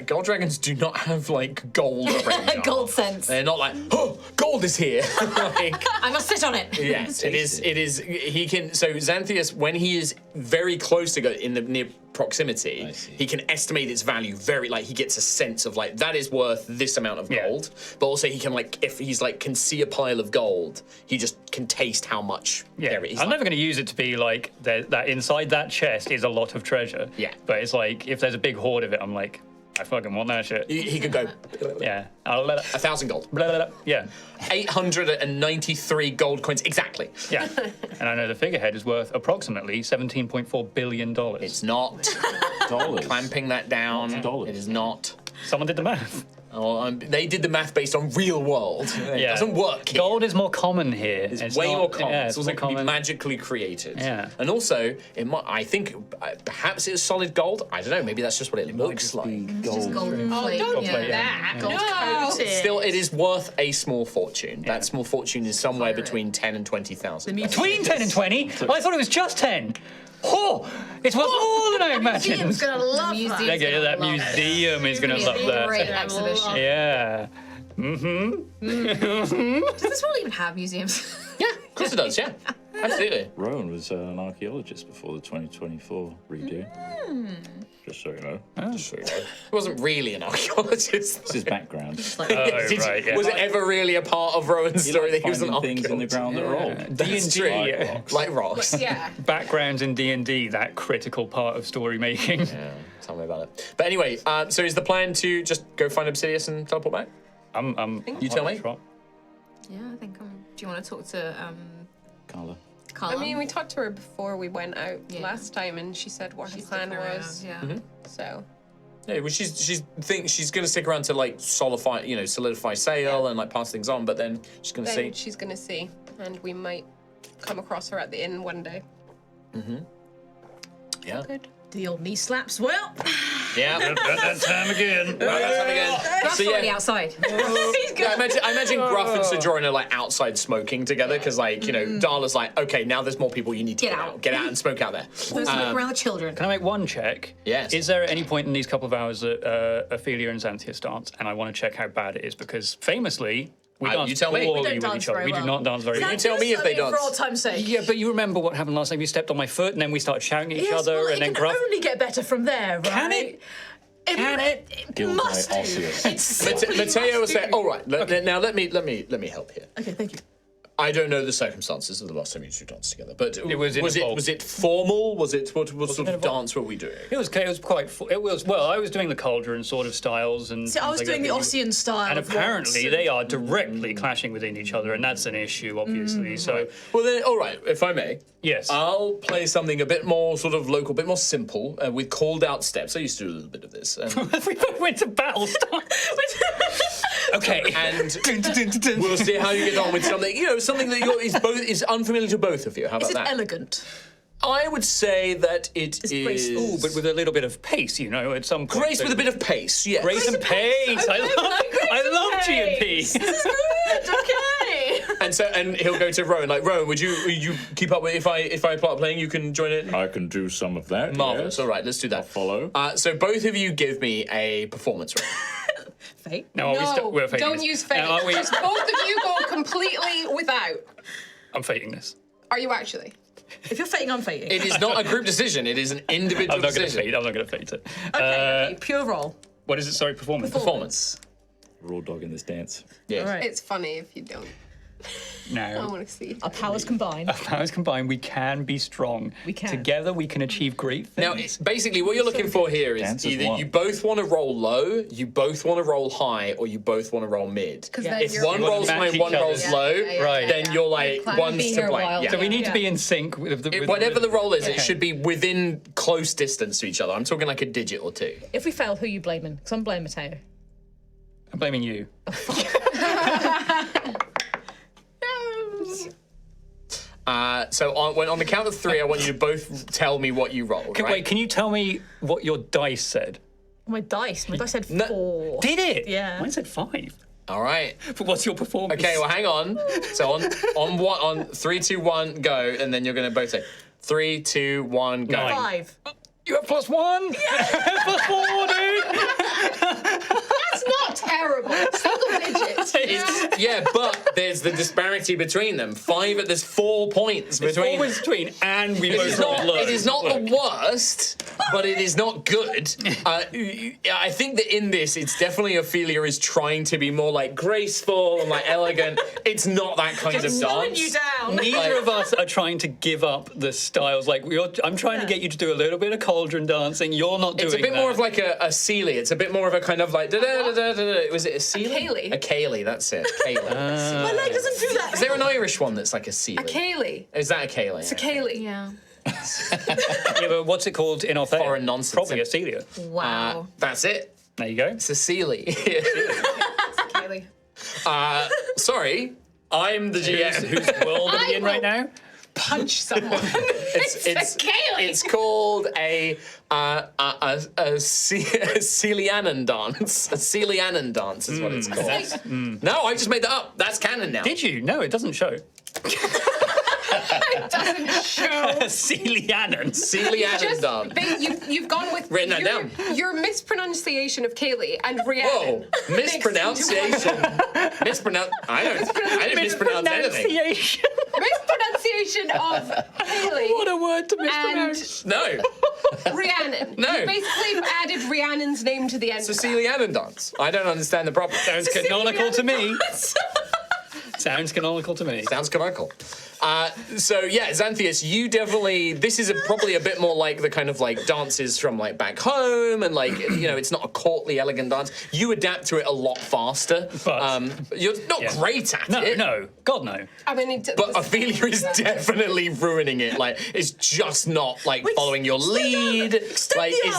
gold dragons do not have gold around them. Gold sense. They're not like, oh, gold is here. I must sit on it. Yes, it is. It is. He can. So Xanthias, when he is very close to in the near proximity, he can estimate its value very. He gets a sense of that is worth this amount of gold. But also he can if he's can see a pile of gold, he just can taste how much there is. I'm never going to use it to be that inside that chest is a lot of treasure. Yeah. But it's if there's a big hoard of it, I'm like, I fucking want that shit. He could go Yeah. I'll let it. 1,000 gold, Blah, blah, blah. Yeah. 893 gold coins exactly. Yeah. And I know the figurehead is worth approximately $17.4 billion. It's not. Dollars. Clamping that down. dollars. It is not. Someone did the math. Oh, they did the math based on real world. It Yeah. doesn't work here. Gold is more common here. It's way more common. Yeah, it's it's also more can be common. magically created. Yeah. And also, it might. I think perhaps it's solid gold. I don't know. Maybe that's just what it looks like. Just golden plate. Gold yeah. plate, yeah. Gold coated. Still, it is worth a small fortune. Yeah. That small fortune is somewhere Pirate. between 10 and 20,000. Between 10 and 20? I thought it was just 10. Oh, it's worth more than I imagined. Museum's gonna love Museum's that. Yeah, that gonna love it. museum is going to It's love gonna be a great that. exhibition. Yeah. Does this world even have museums? Yeah, of course it does, yeah. Absolutely. Rowan was an archaeologist before the 2024 redo. Just so you know. Just so you know. He wasn't really an archaeologist. That's his background. Right, yeah. Was it ever really a part of Rowan's story that he was an Finding things in the archaeologist? ground that are old. That's true. D&D, Like rocks. Yeah. backgrounds in D&D, that critical part of story making. Yeah, tell me about it. But anyway, so is the plan to just go find Obsidius and teleport back? You tell me. Yeah, I think do you want to talk to Carla. Carla? I mean, we talked to her before we went out Yeah. last time, and she said what her plan was. Yeah. So Yeah, well, she's going to stick around to like solidify sail and like pass things on, but then she's going to then see. she's gonna see, and we might come across her at the inn one day. Yeah. Good. The old knee slaps. Well, Yeah. That time again. That's time again. That's So, already yeah. outside. Yeah, I imagine Gruff and Sojourn are like outside smoking together because, like, Darla's like, okay, now there's more people. You need to Get get out. out. Get out and smoke out there. We'll smoke around the children. Can I make one check? Yes. Is there at any point in these couple of hours that Ophelia and Xanthia dance? And I want to check how bad it is because famously we dance you tell me. poorly We don't with dance each other. very We do well. not dance very well. You tell me if they For dance. old time's sake. Yeah, but you remember what happened last time? You stepped on my foot and then we started shouting at each Yes, other well, and it then can Gruff. only get better from there, right? Can it? Can it? It must do. Osseous. It's Matteo will say, "All right, now let me help here. okay. Thank you. I don't know the circumstances of the last time you two danced together, but was involved. was it formal? Was it what sort of involved? dance were we doing? It was quite. Well, I was doing the cauldron sort of styles and. See, I was things like doing the that. Ossian style. And of apparently waltz. they are directly clashing within each other, and that's an issue, obviously. So, Well then, all right, if I may. yes. I'll play something a bit more sort of local, a bit more simple, with called out steps. I used to do a little bit of this. we both went to battle. Okay. And we'll see how you get on with something, something that is unfamiliar to both of you. How about Is it that? elegant? I would say that it It's is graceful. But with a little bit of pace, at some point. grace with a bit of pace. Yes. Grace and pace. I love G&P. This is good. Okay. And he'll go to Rowan. Like, Rowan, would you keep up with if I start playing? You can join in. I can do some of that. Marvelous. Yes. All right, let's do that. Follow. So both of you give me a performance roll. Fate. No, we're faking don't this. use fate. Are we? Just both of you go completely without. I'm faking this. Are you actually? If you're fating, I'm fating. It is not a group decision. It is an individual I'm not going to decision. fate. I'm not going to fate it. Okay, pure roll. What is it? Sorry, performance. Performance. Raw dog in this dance. Yes. All right. It's funny if you don't. I Now, want to see. Our powers combined. powers combined, we can be strong. We can. Together, we can achieve great things. Now, it's basically, what you're looking for here is Dance is either one. you both want to roll low, you both want to roll high, or you both want to roll mid. Because Yeah. If one You wanna rolls match high and each one other. rolls Yeah, low, Right. then you're like, Plan one's being to here a blame. while. Yeah. so we need to Yeah. be in sync with the. Whatever the roll is, it Okay. should be within close distance to each other. I'm talking like a digit or two. If we fail, who are you blaming? Because I'm blaming Matteo. I'm blaming you. So on the count of three, I want you to both tell me what you rolled. Right? Wait, can you tell me what your dice said? My dice said No. 4. Did it? Yeah. Mine said 5. All right. But what's your performance? Okay, well, hang on. So on 3, 2, 1, go, and then you're going to both say 3, 2, 1, go. 5. You have +1. +4, dude. That's not terrible. Single digits. Yeah, but there's the disparity between them. There's 4 points between. Always between, and we It both is rolled not, low. it is not the worst, but it is not good. I think that in this, it's definitely Ophelia is trying to be more like graceful and like elegant. It's not that kind of Slowing dance. you down. Neither of us are trying to give up the styles. Like I'm trying to get you to do a little bit of cauldron dancing. You're not doing It's a bit that. more of like a Sealy. It's a bit more of a kind of like da-da-da-da-da. Was it a Sealy? Kaylee. A Kaylee, that's it. Kaylee. My leg doesn't do that. Is there an Irish one that's like a Sealy? A Kaylee. Is that a Kaylee? It's a Kaylee. Yeah. Yeah, but what's it called in Altheya? Foreign nonsense. Probably a Celia. Wow. That's it. There you go. It's a Sealy. Kaylee. Sorry, I'm the GM. Who's world are we in right now? Punch someone. It's Kaylee. It's called a Celianan dance. A Celianan dance is what it's called. No, I just made that up. That's canon now. Did you? No, it doesn't show. It doesn't show. Celianan. Celianan dance. You've gone with Written that down. your mispronunciation of Kaylee and Rhiannon. Whoa, mispronunciation. I didn't mispronounce anything. Mispronunciation of Kaylee. What a word to mispronounce. No, Rhiannon. No. You basically added Rhiannon's name to the end. it's a of that. Celianan dance. I don't understand the problem. Sounds canonical to me. Sounds canonical to me. Sounds canonical. So yeah, Xanthias, you definitely. This is probably a bit more like the kind of like dances from like back home, and like it's not a courtly, elegant dance. You adapt to it a lot faster. But you're not great at it. No, God no. I mean, But Ophelia is definitely ruining it. Like, it's just not like following your lead. Like, Hang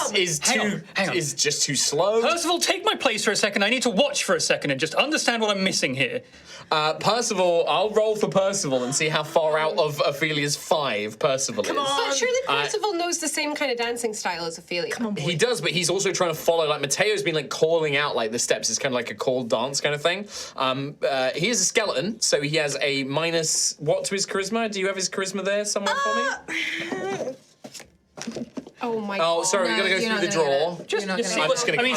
on. is just too slow. Percival, take my place for a second. I need to watch for a second and just understand what I'm missing here. Percival, I'll roll for Percival and see how far out of Ophelia's 5 Percival is. But surely Percival knows the same kind of dancing style as Ophelia. Come on, He does, but he's also trying to follow. Like Matteo's been like calling out like the steps. It's kind of like a called dance kind of thing. He is a skeleton, so he has a minus what to his charisma? Do you have his charisma there somewhere for me? Oh my god. Oh, sorry, we gotta go through the draw.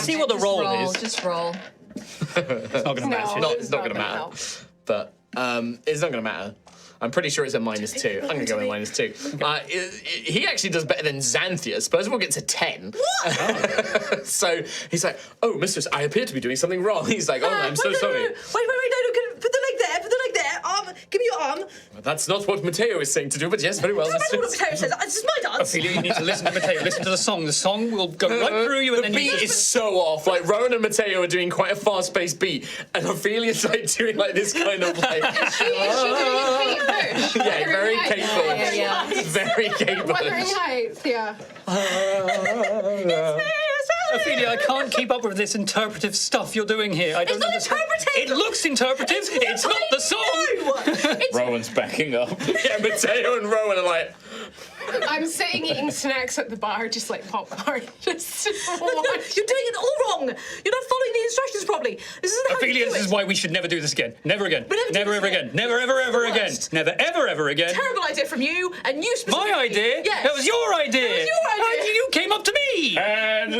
See what the roll is. Just roll. It's not going to matter. It's not going to matter. But it's not going to matter. I'm pretty sure it's a -2. I'm going to go with -2. He actually does better than Xanthias. Percival gets a 10. What? So he's like, oh, mistress, I appear to be doing something wrong. He's like, oh, I'm so sorry. Wait, no, put the leg there, give me your arm. Well, that's not what Matteo is saying to do, but yes, very well. That's what Matteo says, this is my dance. Ophelia, you need to listen to Matteo. Listen to the song. The song will go right through you, and The then beat is so off. Like Rowan and Matteo are doing quite a fast-paced beat, and Ophelia's like doing like this kind of like. Is she doing a cape Yeah, very capable. Very capable. Wuthering Heights, yeah. Ophelia, I can't keep up with this interpretive stuff you're doing here. I don't not understand. interpretive. It looks interpretive. It's not the song. Rowan's backing up. Yeah, Matteo and Rowan are like. I'm sitting eating snacks at the bar, just like popcorn. Just You're doing it all wrong. You're not following the instructions properly. This isn't how Ophelia, you do this is it. why we should never do this again. Never again. We'll never do Never this ever again. again. Never ever ever It's the again. worst. Never ever ever again. Terrible idea from you, and you specifically. My idea? Yes. That was your idea. It was your idea. And you came up to me. And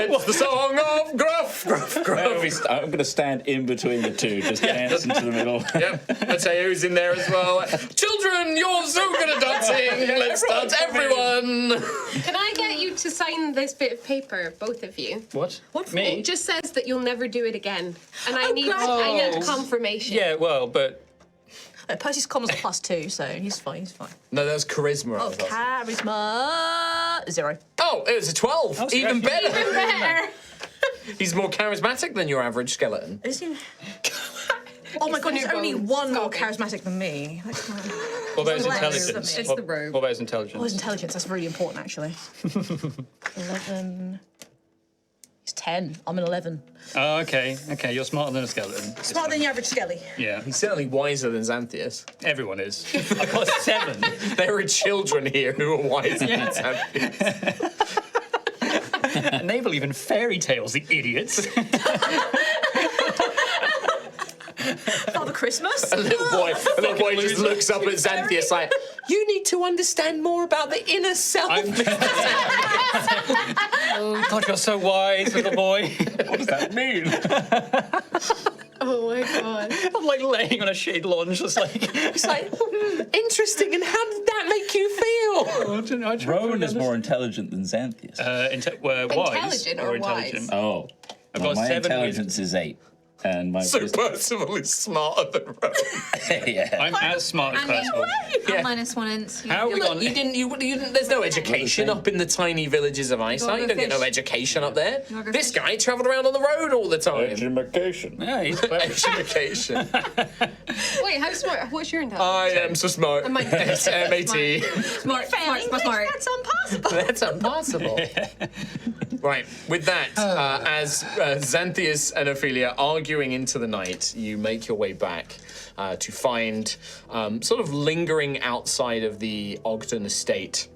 It's the song of Gruff, Gruff, Gruff. I'm going to stand in between the two, just dance into the middle. Yep, Matteo's in there as well. Children, you're so good at dancing. Let's dance, everyone. Can I get you to sign this bit of paper, both of you? What? What for? Me? It just says that you'll never do it again, and I need confirmation. Yeah, well, but Percy's comma's a +2, so he's fine. No, that was charisma. Oh, charisma 0. Oh, it was a 12. Oh, Even so better. Even better. He's more charismatic than your average skeleton. Is he? Oh my god, he's only bones. one more Stop it. charismatic than me. what about his Less intelligence? than me. It's the rogue. What about his intelligence? Oh, his intelligence, that's really important, actually. 11. He's 10. I'm an 11. Oh, okay. You're smarter than a skeleton. Smarter than the average skelly. Yeah, He's certainly wiser than Xanthias. everyone is. I got 7. There are children here who are wiser than Xanthias. And they believe in fairy tales, the idiots. Father Christmas? A little boy just looks up at Xanthias like, you need to understand more about the inner self. Oh, God, you're so wise, little boy. What does that mean? Oh my god. I'm like laying on a shade lawn, just like. It's like, interesting, and how did that make you feel? Rowan is more intelligent than Xanthias. Wise Intelligent or or intelligent? Oh. I've Well, got my 7 intelligence is 8. And my So Percival is smarter than Rowan. yeah. I'm as smart as Percival. I'm -1 inch. How are we Look, gone? you didn't. There's no education up in the tiny villages of Eyesight. You don't get no education up there. go This fish. guy travelled around on the road all the time. Education. Yeah, he's clever. Education. Wait, how smart? What's your intelligence? I am so smart. Am I- It's MAT. Smart. That's impossible. That's impossible. Right, with that, as Xanthias and Ophelia arguing into the night, you make your way back to find, sort of lingering outside of the Ogden estate,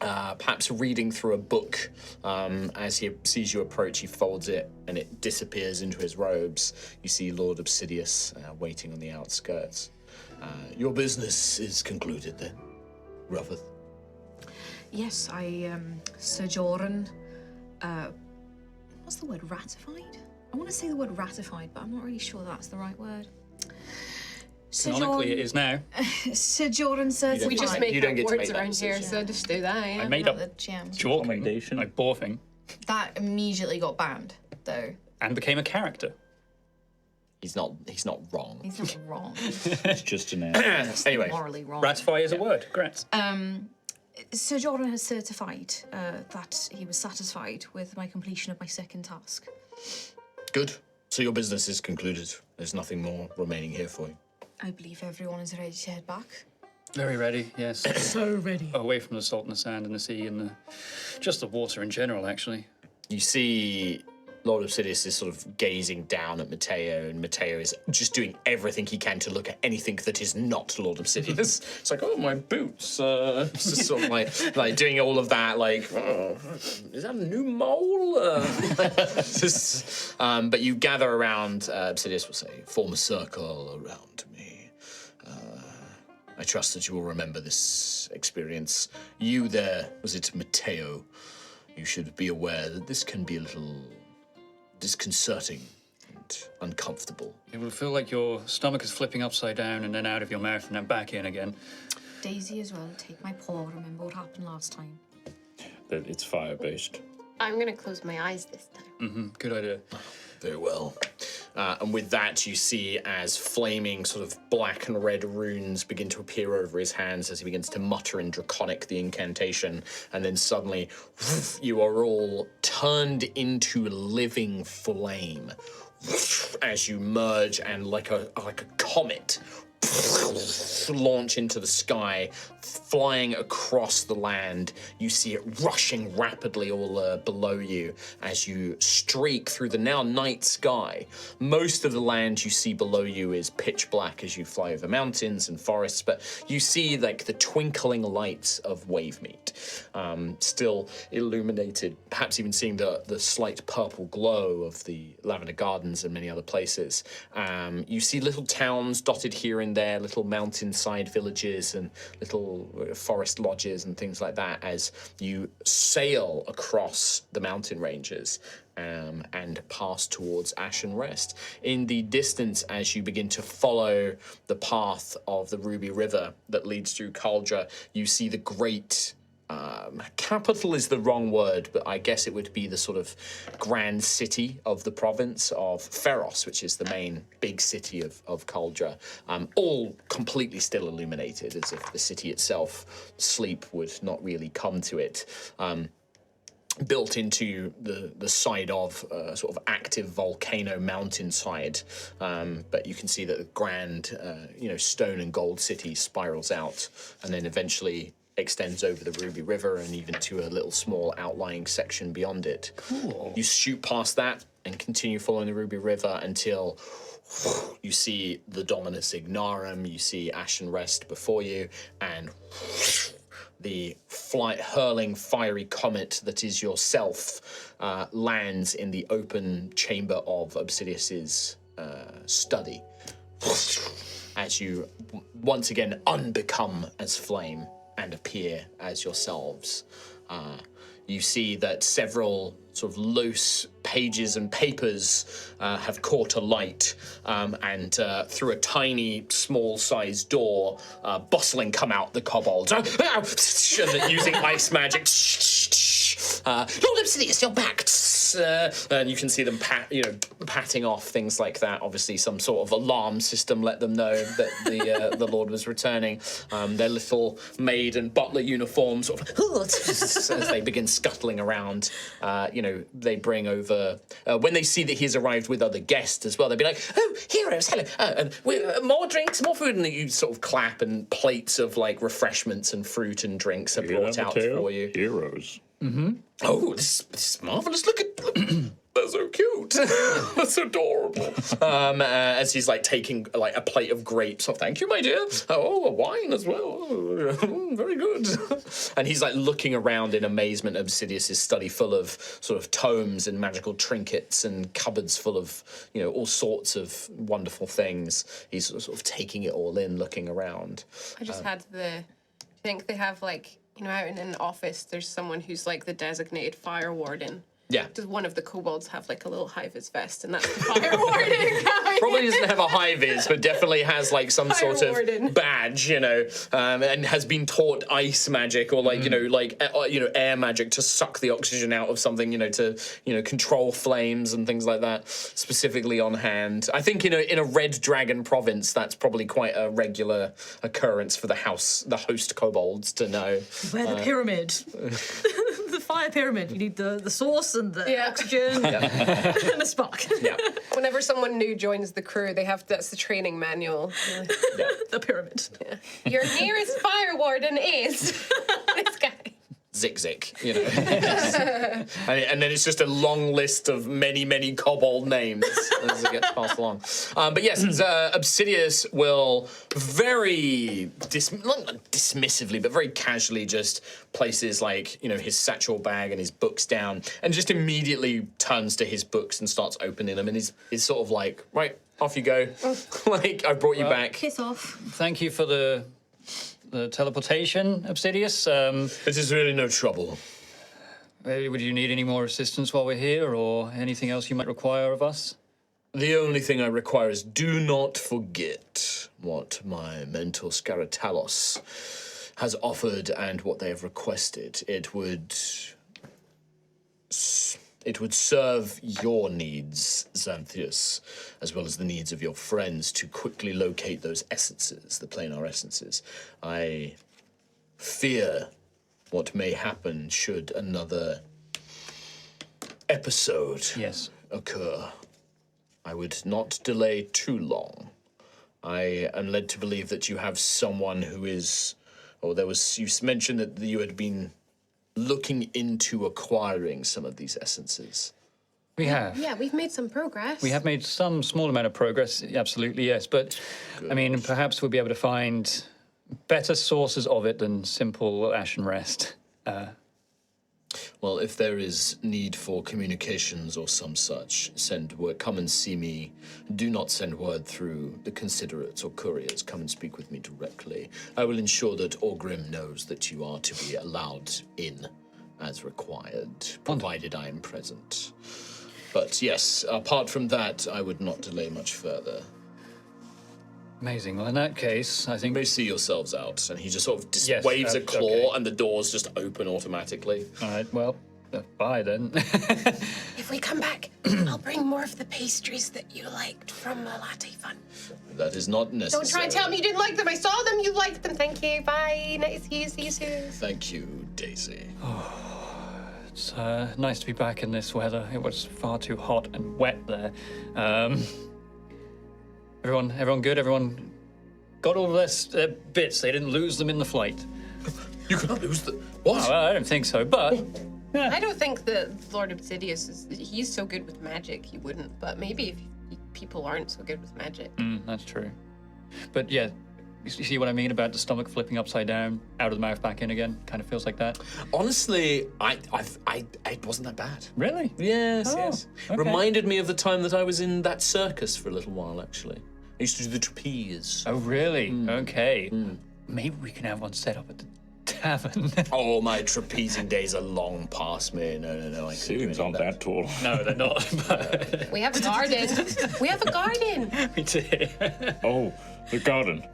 perhaps reading through a book. As he sees you approach, he folds it and it disappears into his robes. You see Lord Obsidius waiting on the outskirts. Your business is concluded then, Rufford? Yes, Sir Joran, what's the word, ratified? I want to say the word ratified, but I'm not really sure that's the right word. Sir Canonically, it Joran, is now. Sir Joran certified. We just You make don't up get to words make that around here, so just do that. Yeah. I made Not up the GMs. Jorking, Commendation. like Borfing, That immediately got banned, though. and became a character. He's not wrong. He's not wrong. It's just an air. Anyway, Morally wrong. Ratify is a word. Congrats. Sir Joran has certified that he was satisfied with my completion of my second task. good. So your business is concluded. There's nothing more remaining here for you. I believe everyone is ready to head back. Very ready, yes. So ready. Away from the salt and the sand and the sea and just the water in general, actually. You see Lord Obsidius is sort of gazing down at Matteo, and Matteo is just doing everything he can to look at anything that is not Lord Obsidius. It's like, oh, my boots. It's just sort of like doing all of that, like, oh, is that a new mole? But you gather around, Obsidius will say, form a circle around me. I trust that you will remember this experience. You there, was it Matteo? You should be aware that this can be a little disconcerting and uncomfortable. It will feel like your stomach is flipping upside down and then out of your mouth and then back in again. Daisy as well, take my paw, remember what happened last time. That it's fire-based. I'm gonna close my eyes this time. Good idea. Very well. And with that, you see as flaming sort of black and red runes begin to appear over his hands as he begins to mutter in Draconic the incantation. And then suddenly, you are all turned into living flame as you merge and like a comet launch into the sky, flying across the land. You see it rushing rapidly all below you as you streak through the now night sky. Most of the land you see below you is pitch black as you fly over mountains and forests, but you see like the twinkling lights of Wavemeet, still illuminated, perhaps even seeing the slight purple glow of the Lavender Gardens and many other places. You see little towns dotted here and there, little mountainside villages and little forest lodges and things like that as you sail across the mountain ranges and pass towards Ashen Rest. In the distance, as you begin to follow the path of the Ruby River that leads through Cauldre, you see the great capital is the wrong word, but I guess it would be the sort of grand city of the province of Pharos, which is the main big city of Cauldre, all completely still illuminated, as if the city itself, sleep would not really come to it. Built into the side of a sort of active volcano mountainside, but you can see that the grand, stone and gold city spirals out, and then eventually extends over the Ruby River and even to a little small outlying section beyond it. Cool. You shoot past that and continue following the Ruby River until you see the Dominus Ignarum, you see Ashen Rest before you, and the hurling fiery comet that is yourself lands in the open chamber of Obsidius's study as you once again unbecome as flame and appear as yourselves. You see that several sort of loose pages and papers have caught alight, and through a tiny, small-sized door, bustling come out the kobolds, and using ice magic. Lord Obsidius, you're back! And you can see them patting off things like that. Obviously, some sort of alarm system let them know that the Lord was returning. Their little maid and butler uniforms sort of as they begin scuttling around. They bring over when they see that he's arrived with other guests as well. They'll be like, "Oh, heroes, hello! And more drinks, more food." And you sort of clap, and plates of like refreshments and fruit and drinks are brought out for you. Heroes. Oh, this is marvelous! Look, there's so cute. That's adorable. As he's like taking like a plate of grapes. Oh, thank you, my dear. Oh, a wine as well. Very good. And he's like looking around in amazement at Obsidious' study, full of sort of tomes and magical trinkets and cupboards full of, all sorts of wonderful things. He's sort of taking it all in, looking around. I just had I think they have like, out in an office, there's someone who's like the designated fire warden. Yeah. Does one of the kobolds have like a little high-vis vest, and that's the fire warden guy? Probably doesn't have a high vis, but definitely has like some Fire sort of warden. badge, and has been taught ice magic or air magic to suck the oxygen out of something, to control flames and things like that. Specifically on hand, I think in a Red Dragon province, that's probably quite a regular occurrence for the host kobolds to know. Where the pyramid. The fire pyramid. You need the source and the oxygen and the spark. Yeah. Whenever someone new joins the crew, that's the training manual. The pyramid. Your nearest fire warden is this guy. Zik, and then it's just a long list of many, many kobold names as it gets passed along. But yes, Obsidious will very not dismissively, but very casually just places his satchel bag and his books down, and just immediately turns to his books and starts opening them, and is sort of like, right, off you go, I brought you back. Piss off. Thank you for the teleportation, Obsidious. This is really no trouble. Would you need any more assistance while we're here, or anything else you might require of us? The only thing I require is do not forget what my mentor Scaratalos has offered and what they have requested. It would serve your needs, Xanthius, as well as the needs of your friends, to quickly locate those essences, the planar essences. I fear what may happen should another episode occur. I would not delay too long. I am led to believe that you have someone who is... you mentioned that you had been looking into acquiring some of these essences. We have. Yeah, we've made some progress. We have made some small amount of progress, absolutely, yes. But, Good. Perhaps we'll be able to find better sources of it than simple Ashen Rest. Well, if there is need for communications or some such, send word. Come and see me. Do not send word through the considerates or couriers. Come and speak with me directly. I will ensure that Orgrim knows that you are to be allowed in as required, provided I am present. But yes, apart from that, I would not delay much further. Amazing. Well, in that case, I You think... may see yourselves out. And he just sort of Yes, waves a claw, okay. and the doors just open automatically. All right, well, bye then. If we come back, I'll bring more of the pastries that you liked from the latte fun. That is not necessary. Don't try and tell me you didn't like them. I saw them. You liked them. Thank you. Bye. Nice to see you soon. Thank you, Daisy. It's nice to be back in this weather. It was far too hot and wet there. Everyone good? Everyone got all their bits? They didn't lose them in the flight? You could lose the... What? Oh, I don't think so, but... I don't think that Lord Obsidious he's so good with magic, he wouldn't. But maybe if people aren't so good with magic. That's true. But yeah, you see what I mean about the stomach flipping upside down, out of the mouth, back in again? Kind of feels like that. Honestly, it wasn't that bad. Really? Yes, Oh, yes. okay. Reminded me of the time that I was in that circus for a little while, actually. I used to do the trapeze. Oh, really? Okay. Maybe we can have one set up at the tavern. Oh, my trapezing days are long past me. No. I can't do Ceilings any aren't of that tall. No, they're not. But We have a garden. We have a garden. we do. Oh, the garden.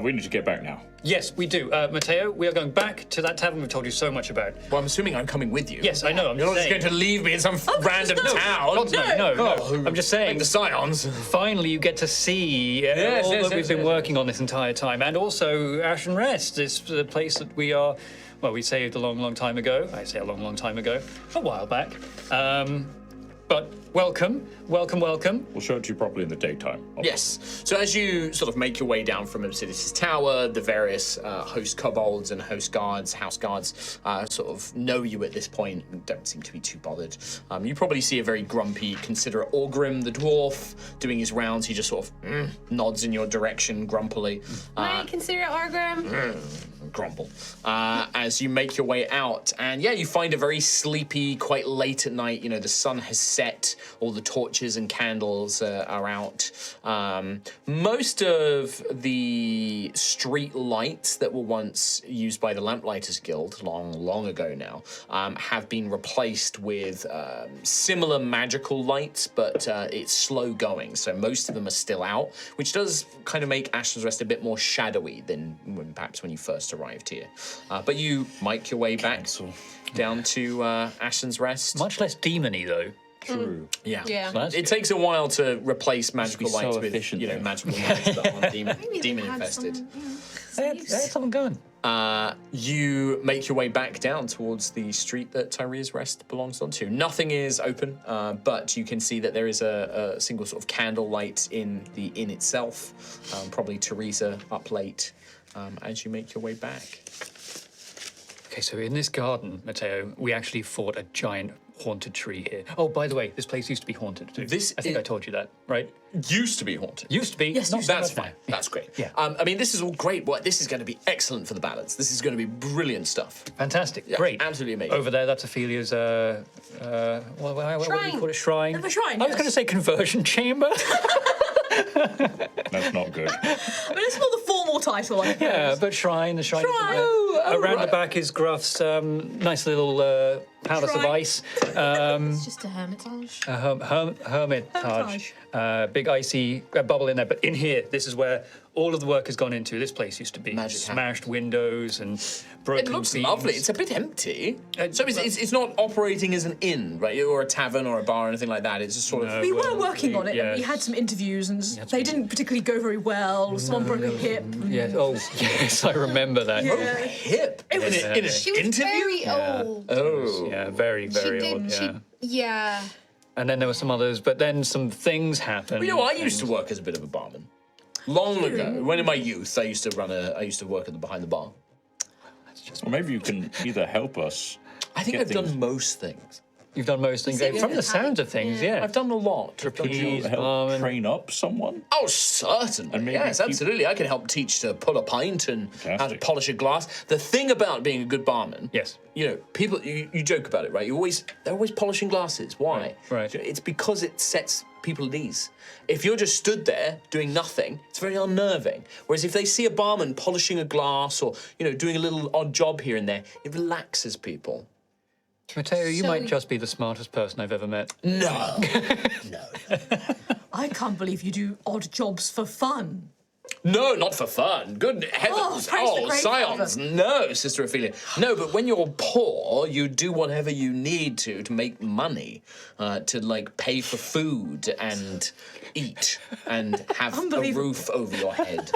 We need to get back now. Yes, we do. Matteo, we are going back to that tavern we've told you so much about. Well, I'm assuming I'm coming with you. Yes, I know. I'm You're not just just saying. going to leave me in some random town. God, no. I'm just saying. Like the Scions. Finally, you get to see all that we've been working on this entire time, and also Ashen Rest, this the place that we are. Well, we saved a long, long time ago. I say a long, long time ago, a while back. But welcome. We'll show it to you properly in the daytime. Yes. So as you sort of make your way down from Obsidious Tower, the various host kobolds and house guards, sort of know you at this point and don't seem to be too bothered. You probably see a very grumpy, considerate Orgrim, the dwarf, doing his rounds. He just sort of nods in your direction grumpily. Might consider it Orgrim. Grumble. As you make your way out, and yeah, you find a very sleepy, quite late at night. You know, the sun has set, all the torches and candles are out. Most of the street lights that were once used by the Lamplighters Guild, long ago now, have been replaced with similar magical lights, but it's slow going, so most of them are still out, which does kind of make Ashen's Rest a bit more shadowy than perhaps when you first arrived here. But you make your way back down to Ashen's Rest. Much less demony, though. True. Yeah. Yeah. So that's It takes a while to replace magical be so lights with, efficient, though. magical lights that aren't demon Maybe they had infested. some, They had something going. You make your way back down towards the street that Tyrea's Rest belongs onto. Nothing is open, but you can see that there is a single sort of candle light in the inn itself. Probably Teresa up late as you make your way back. Okay, so in this garden, Matteo, we actually fought a giant haunted tree here. Oh, by the way, this place used to be haunted too. I think I told you that, right? Used to be haunted. Used to be. Yes, Not used to so That's much fine. now. That's great. Yeah. I mean, this is all great. This is going to be excellent for the ballads. This is going to be brilliant stuff. Fantastic. Yeah, Great. absolutely amazing. Over there, that's Ophelia's, what do you Shrine. call it? Shrine? A shrine, I was yes. going to say conversion chamber. That's not good. I mean, it's not the formal title, I think. Yeah, but shrine, the shrine. Around the back is Gruff's nice little palace of Shrine. ice. It's just a hermitage. Hermitage. Big icy bubble in there. But in here, this is where all of the work has gone into. This place used to be Magic smashed windows and broken It looks beams. lovely. It's a bit empty. So it's not operating as an inn, right? Or a tavern or a bar or anything like that. It's just sort of... We were working on it, Yeah. and we had some interviews, and they didn't particularly go very well. Someone broke a hip. Yes. Oh, yes, I remember that. Yeah. hip. It was- in an She was interview? very old. Oh. Yeah, very, very she old. did. Yeah. And then there were some others, but then some things happened. You know, I used to work as a bit of a barman. Long ago, when in my youth, I used to work at the behind the bar. Well, maybe you can either help us. I think Get I've things- done most things. You've done most things. Singing From the the sounds of things, yeah. I've done a lot. I've done Can you Please, help barman. train up someone? Oh, certainly. And maybe Yes, keep- absolutely. I can help teach to pull a pint and how to Fantastic. polish a glass. The thing about being a good barman, Yes. you know, people you joke about it, right? They're always polishing glasses. Why? Right. It's because it sets people at ease. If you're just stood there doing nothing, it's very unnerving. Whereas if they see a barman polishing a glass or, doing a little odd job here and there, it relaxes people. Matteo, you So- might just be the smartest person I've ever met. No. I can't believe you do odd jobs for fun. No, not for fun. Good heavens. praise the great scions. Father. No, Sister Ophelia. No, but when you're poor, you do whatever you need to make money, to pay for food and eat and have a Unbelievable. roof over your head.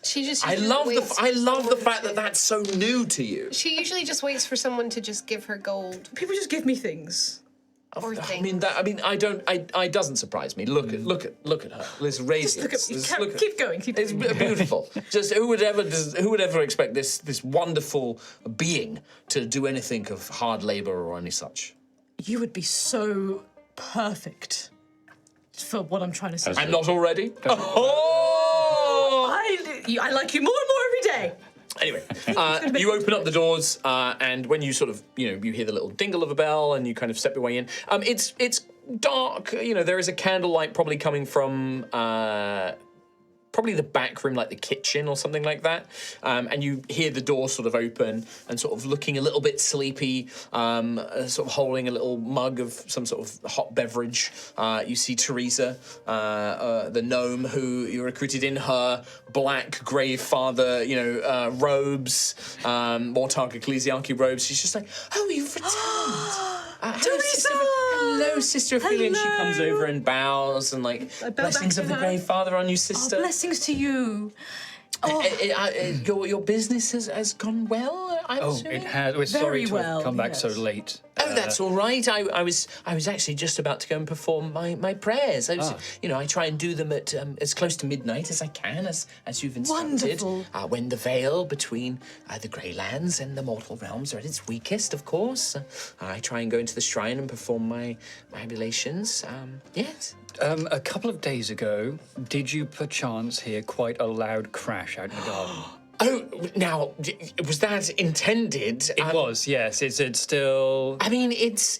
She just. I usually love waits I for love the someone fact to- that that's so new to you. She usually just waits for someone to just give her gold People just give me things. or things. I doesn't surprise me. Look at her. This radiance. Look at me. This- look at- Keep going. Keep It's going. beautiful. Just who would ever expect this wonderful being to do anything of hard labor or any such? You would be so perfect for what I'm trying to say. I'm not already. Oh! I like you more and more every day. Anyway, you open up the doors, and when you sort of, you hear the little dingle of a bell, and you kind of step your way in. It's dark. There is a candlelight probably coming from probably the back room, like the kitchen or something like that. And you hear the door sort of open and sort of looking a little bit sleepy, sort of holding a little mug of some sort of hot beverage. You see Teresa, the gnome who you recruited in her black grave father, robes, Mortarch Ecclesiarchy robes. She's just like, oh, you've returned. Hello, Sister Ophelia. And she comes over and bows and bow blessings back of to the her. grave father on you, sister. Blessings to you. Your business has gone well, I'm Oh, assuming? it has. We're sorry Very to well, have come back so yes. late. Oh, that's all right. I was actually just about to go and perform my prayers. I try and do them at as close to midnight as I can, as you've instructed. Wonderful. When the veil between the Grey Lands and the mortal realms are at its weakest, of course. I try and go into the shrine and perform my oblations. Yes. A couple of days ago, did you perchance hear quite a loud crash out in the garden? Oh, now, was that intended? It was, yes. Is it still? I mean, it's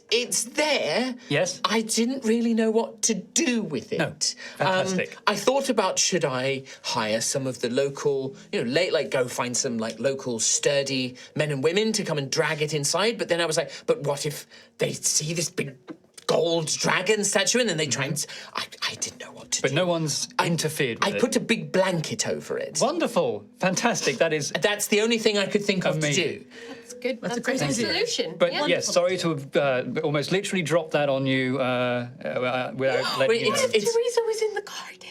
there. Yes? I didn't really know what to do with it. No. Fantastic. I thought about should I hire some of the local, go find some local sturdy men and women to come and drag it inside. But then I was like, but what if they see this big gold dragon statue and then they try and... I didn't know what to do. But no one's interfered with I it. put a big blanket over it. Wonderful. Fantastic. That is... That's the only thing I could think of Amazing. to do. That's good. That's a great good idea. solution. But yeah. yes, sorry to have almost literally dropped that on you without letting you know. Teresa was in the garden.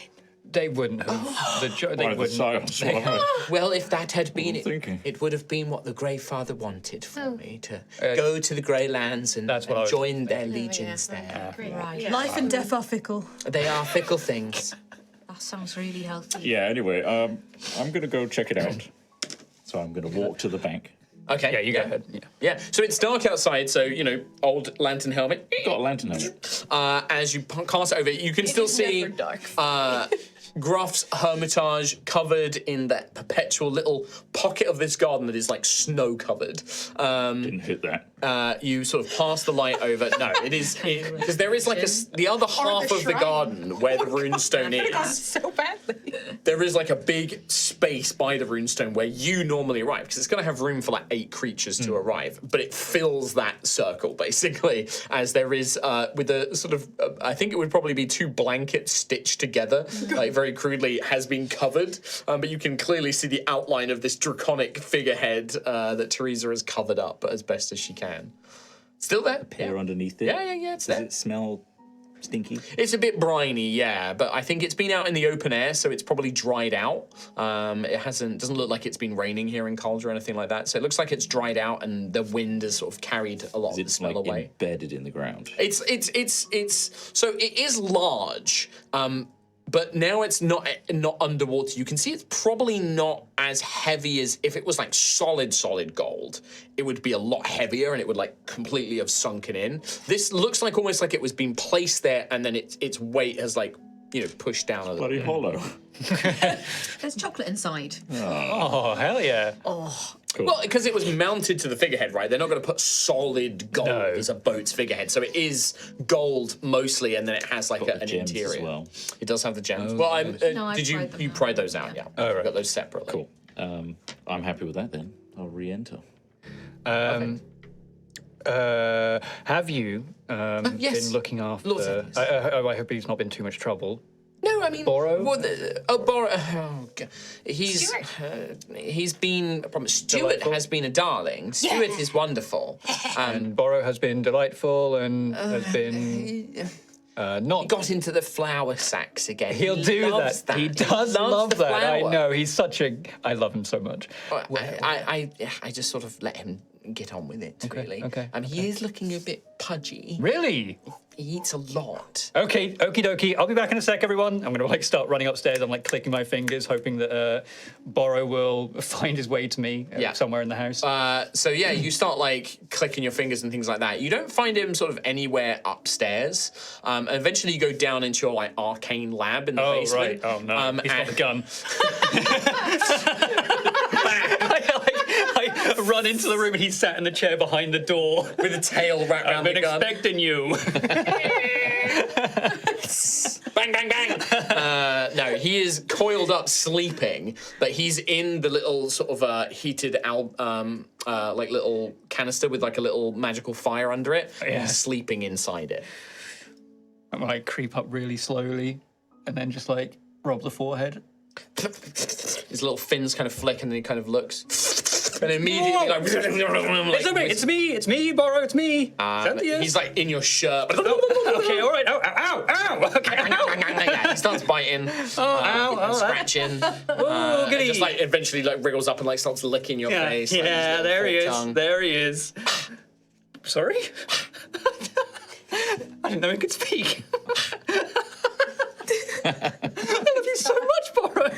They wouldn't have. They Why the wouldn't. silence? What am I Well, if that had been it, thinking? it would have been what the Grey Father wanted for me, to go to the Grey Lands and, That's what I was join their legions there. Right. Life and death are fickle. They are fickle things. That sounds really healthy. Yeah, anyway, I'm going to go check it out. So I'm going to walk to the bank. Okay. Yeah, you go ahead. Yeah. Yeah, so it's dark outside, so, old lantern helmet. Got a lantern helmet. As you cast over, you can still see Gruff's hermitage covered in that perpetual little pocket of this garden that is snow covered. Didn't hit that. You sort of pass the light over. No, it is because there is the other half of the garden where the runestone is. So badly. There is a big space by the runestone where you normally arrive because it's going to have room for 8 creatures to arrive, but it fills that circle basically as there is with a sort of I think it would probably be 2 blankets stitched together, very crudely has been covered, but you can clearly see the outline of this draconic figurehead that Teresa has covered up as best as she can. Still there? Peer underneath it. Yeah, it's Does there. it smell stinky? It's a bit briny, yeah, but I think it's been out in the open air, so it's probably dried out. It doesn't look like it's been raining here in Calder or anything like that, so it looks like it's dried out and the wind has sort of carried a lot of the It's smell away. embedded in the ground. It's so it is large, but now it's not underwater. You can see it's probably not as heavy as if it was solid gold. It would be a lot heavier and it would completely have sunken in. This looks almost like it was being placed there and then its weight has pushed down a little. Bloody hollow. There's chocolate inside. Oh, hell yeah. Cool. Well, because it was mounted to the figurehead, right? They're not going to put solid gold as a boat's figurehead. So it is gold mostly, and then it has Got the an gems interior. as well. It does have the gems. Oh, Well, No, I did you pried them out. pried those out? Yeah. Oh, right. Got those separately. Cool. I'm happy with that then. I'll re-enter. Have you yes. been looking after? Lord Sidious. I hope he's not been too much trouble. No, I mean Borrow? Borrow. Oh, God. He's been. Stuart Delightful. has been a darling. Stuart is wonderful. And Borrow has been delightful and has been not. Got into the flour sacks again. He'll He do loves that. He does loves love the that. I flour. know. He's such a. I love him so much. I just sort of let him get on with it, really. okay, He is looking a bit pudgy. Really? He eats a lot. Okay, okie dokie. I'll be back in a sec, everyone. I'm gonna start running upstairs. I'm clicking my fingers, hoping that Borrow will find his way to me somewhere in the house. So yeah, you start clicking your fingers and things like that. You don't find him sort of anywhere upstairs. And eventually you go down into your arcane lab in the Oh basement. right. Oh no. He's got the gun. I run into the room and he's sat in the chair behind the door With a tail wrapped I've around been the gun. expecting you. Bang, bang, bang. No, he is coiled up sleeping, but he's in the little sort of heated little canister with a little magical fire under it. Yeah. He's sleeping inside it. I creep up really slowly and then just rub the forehead. His little fins kind of flick and then he kind of looks. And immediately It's me, Borrow, it's me. Is that the he's in your shirt. Okay, all right. Ow. Okay, ow. He starts biting, and scratching. Oh, And just like eventually like wriggles up and like starts licking your face. like, his little there he forked is. tongue. There he is. Sorry? I didn't know he could speak. I love you so much, Borrow.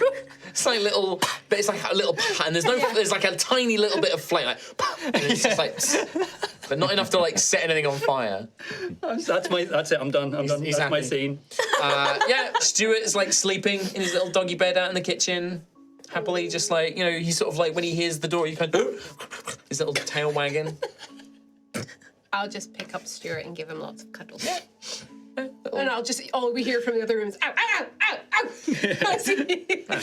It's like little, but it's like a little, and there's like a tiny little bit of flame, like, and it's just like, but not enough to like set anything on fire. That's it. I'm done. I'm done. he's That's my happy. scene. Yeah, Stuart is like sleeping in his little doggy bed out in the kitchen, happily, just like, he's sort of like when he hears the door, you kind of his little tail wagging. I'll just pick up Stuart and give him lots of cuddles. And all we hear from the other room is, ow, ow, ow, ow, ow.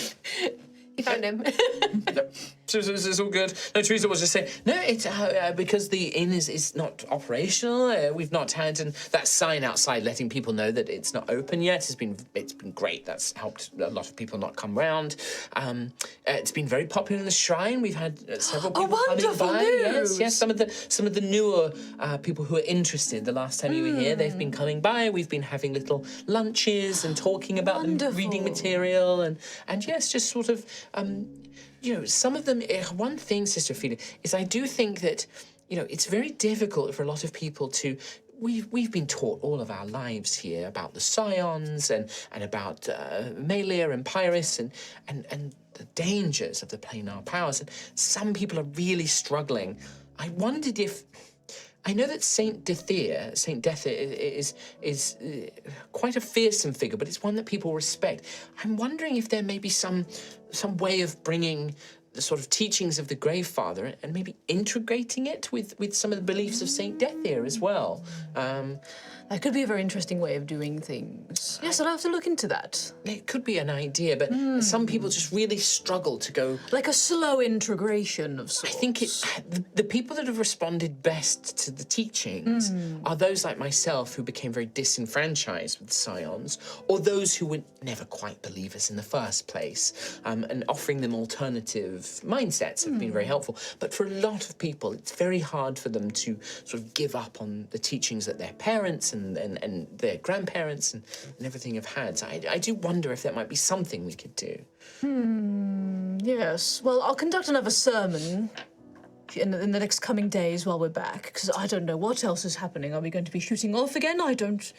He found him. So it's all good. No, Teresa was just saying, no, it's because the inn is not operational. We've not had that sign outside letting people know that it's not open yet. It's been great. That's helped a lot of people not come round. It's been very popular in the shrine. We've had several people coming wonderful by. news. Yes. Some of the newer people who are interested. The last time you were here, they've been coming by. We've been having little lunches and talking about the reading material and yes, just sort of. Some of them, one thing, Sister Ophelia, is I do think that, it's very difficult for a lot of people to, we've been taught all of our lives here about the Scions and about Mailbag and Pyrrhus and the dangers of the planar powers, and some people are really struggling. I wondered if, I know that Saint Altheya is quite a fearsome figure, but it's one that people respect. I'm wondering if there may be some way of bringing the sort of teachings of the Grey Father and maybe integrating it with some of the beliefs of Saint Altheya as well. That could be a very interesting way of doing things. Yes, I'll have to look into that. It could be an idea, but some people just really struggle to go. Like a slow integration of sorts. I think the people that have responded best to the teachings are those like myself who became very disenfranchised with Scions, or those who were never quite believers in the first place. And offering them alternative mindsets have been very helpful. But for a lot of people, it's very hard for them to sort of give up on the teachings that their parents and their grandparents and everything have had. So I do wonder if that might be something we could do. Yes. Well, I'll conduct another sermon in the next coming days while we're back, because I don't know what else is happening. Are we going to be shooting off again? I don't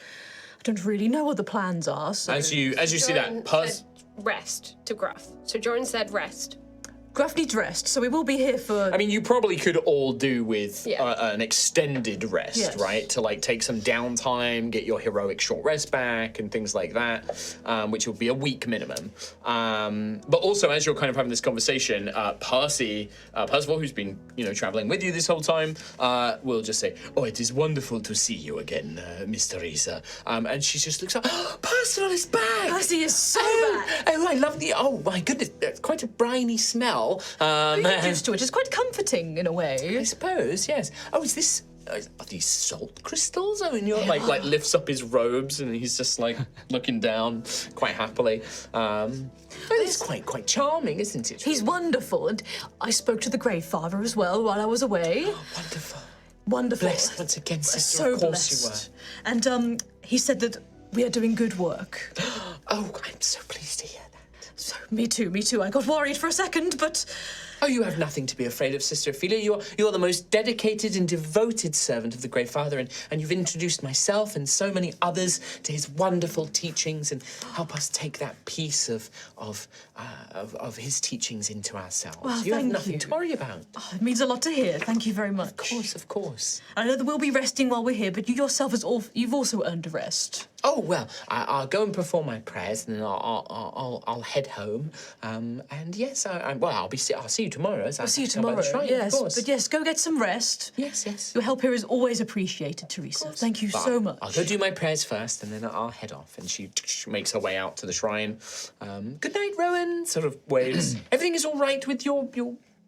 really know what the plans are. So. As you see that said rest to Gruff. So Jordan said rest. Gruff needs rest, so we will be here for... I mean, you probably could all do with an extended rest, Yes. right? To like take some downtime, get your heroic short rest back and things like that, which will be a week minimum. But also, as you're kind of having this conversation, Percival, who's been, traveling with you this whole time, will just say, "Oh, it is wonderful to see you again, Miss Teresa." And she just looks up, "Oh, Percival is back! Percy is so back! Oh, I love oh my goodness, it's quite a briny smell. We're used to it. It's quite comforting in a way. I suppose, yes. Oh, is this... are these salt crystals? Oh, and you're like lifts up his robes and he's just like looking down quite happily. It's quite charming, isn't it? He's wonderful, and I spoke to the Grey Father as well while I was away. Oh, wonderful. Wonderful. Blessed once again, sister. So Of course blessed. And he said that we are doing good work. Oh, I'm so pleased to hear that. So, me too. I got worried for a second, but... Oh, you have nothing to be afraid of, Sister Ophelia. You're the most dedicated and devoted servant of the Grey Father, and you've introduced myself and so many others to his wonderful teachings and help us take that piece of his teachings into ourselves. Well, You have thank nothing you. to worry about. Oh, it means a lot to hear. Thank you very much. Of course. I know that we'll be resting while we're here, but you yourself you've also earned a rest. Oh, well, I'll go and perform my prayers, and then I'll head home. And yes, I'll see you tomorrow. I'll see you tomorrow. Yes, of course. but yes, go get some rest. Yes. Your help here is always appreciated, Teresa. Thank you so much. I'll go do my prayers first, and then I'll head off. And she makes her way out to the shrine. Good night, Rowan. Sort of waves. Everything is all right with your.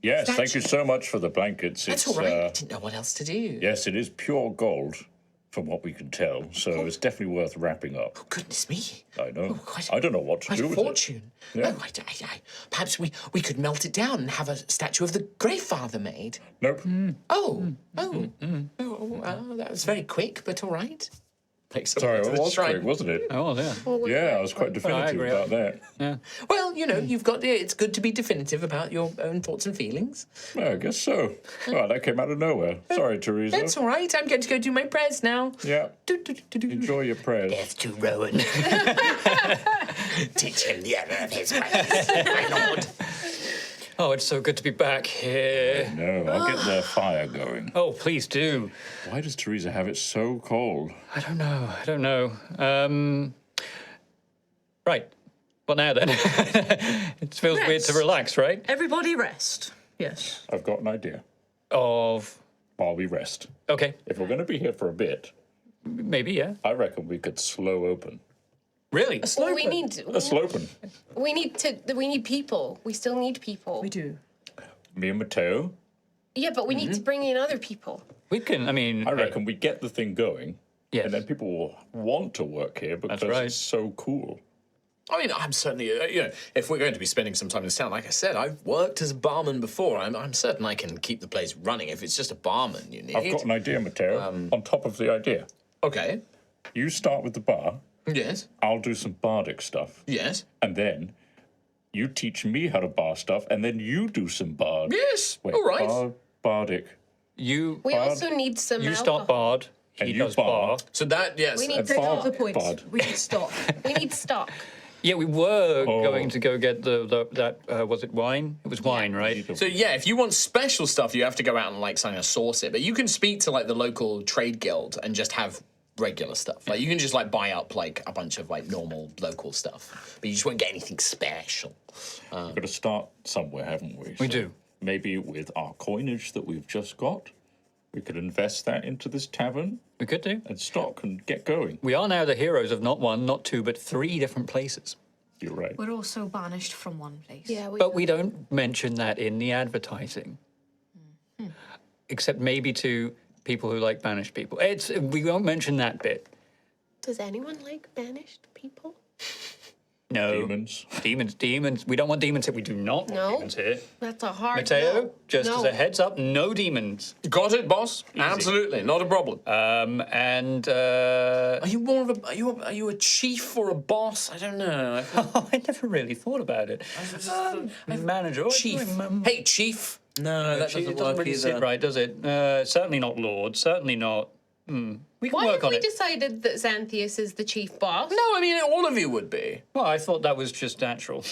Yes, statue? thank you so much for the blankets. That's all right. I didn't know what else to do. Yes, it is pure gold, from what we can tell, so it's definitely worth wrapping up. Oh, goodness me. I know. Quite I don't know what to Quite do a with it. fortune. Yeah. Oh, perhaps we could melt it down and have a statue of the Grey Father made. Nope. Oh, that was very quick, but all right. Like, Sorry, to it the was shrine. quick, wasn't it? Oh, yeah. Yeah, I was quite definitive agree. about that. Yeah. Well, you've got it's good to be definitive about your own thoughts and feelings. Well, I guess so. Well, that came out of nowhere. Sorry, Teresa. That's all right. I'm going to go do my prayers now. Yeah. Do-do-do-do-do. Enjoy your prayers. Death to Rowan. Teach him the error of his ways, my lord. Oh, it's so good to be back here. No, I'll get the fire going. Oh, please do. Why does Teresa have it so cold? I don't know. Right. What now then? It feels weird to Rest. relax, right? Everybody rest. Yes. I've got an idea. Of While we rest. okay, If we're going to be here for a bit, maybe yeah. I reckon we could slow open. Really? Well, we need A slopen. we need people. We still need people. We do. Me and Matteo, Yeah, but we need to bring in other people. We can. I mean, I reckon we get the thing going. Yes. And then people will want to work here because right. it's so cool. I mean, I'm certainly, if we're going to be spending some time in this town, like I said, I've worked as a barman before. I'm certain I can keep the place running if it's just a barman you need. I've got an idea, Matteo. On top of the idea. Okay. You start with the bar. Yes. I'll do some bardic stuff. Yes. And then you teach me how to bar stuff. And then you do some bard. Yes. Wait, All right. Bardic. you We also need some you alcohol. start bard. And He you does bar. bar. So that, yes. We need And Take bar- off the points. bard. We need stock. We need stock. Yeah, we were Oh. going to go get that was it wine? It was wine, right? So yeah, if you want special stuff, you have to go out and like sign a source it. But you can speak to like the local trade guild and just have regular stuff. Like you can just like buy up like a bunch of like normal local stuff, but you just won't get anything special. We've got to start somewhere, haven't we? We do. Maybe with our coinage that we've just got, we could invest that into this tavern We could do. and stock and get going. We are now the heroes of not one, not two, but 3 different places. You're right. We're also banished from one place. Yeah, But we don't mention that in the advertising. Except maybe to people who like banished people. We won't mention that bit. Does anyone like banished people? No. Demons. Demons. We don't want demons here. We do not want No. demons here. That's a hard Mateo, no. just no. as a heads up, no demons. Got it, boss? Absolutely, not a problem. And Are you more of a are you a chief or a boss? I don't know. I never really thought about it. Manager, Chief. Hey, chief. No, that It doesn't doesn't work really either. sit right, does it? Certainly not Lord. Certainly not. We can Why work have on we it. decided that Xanthias is the chief boss? No, I mean all of you would be. Well, I thought that was just natural.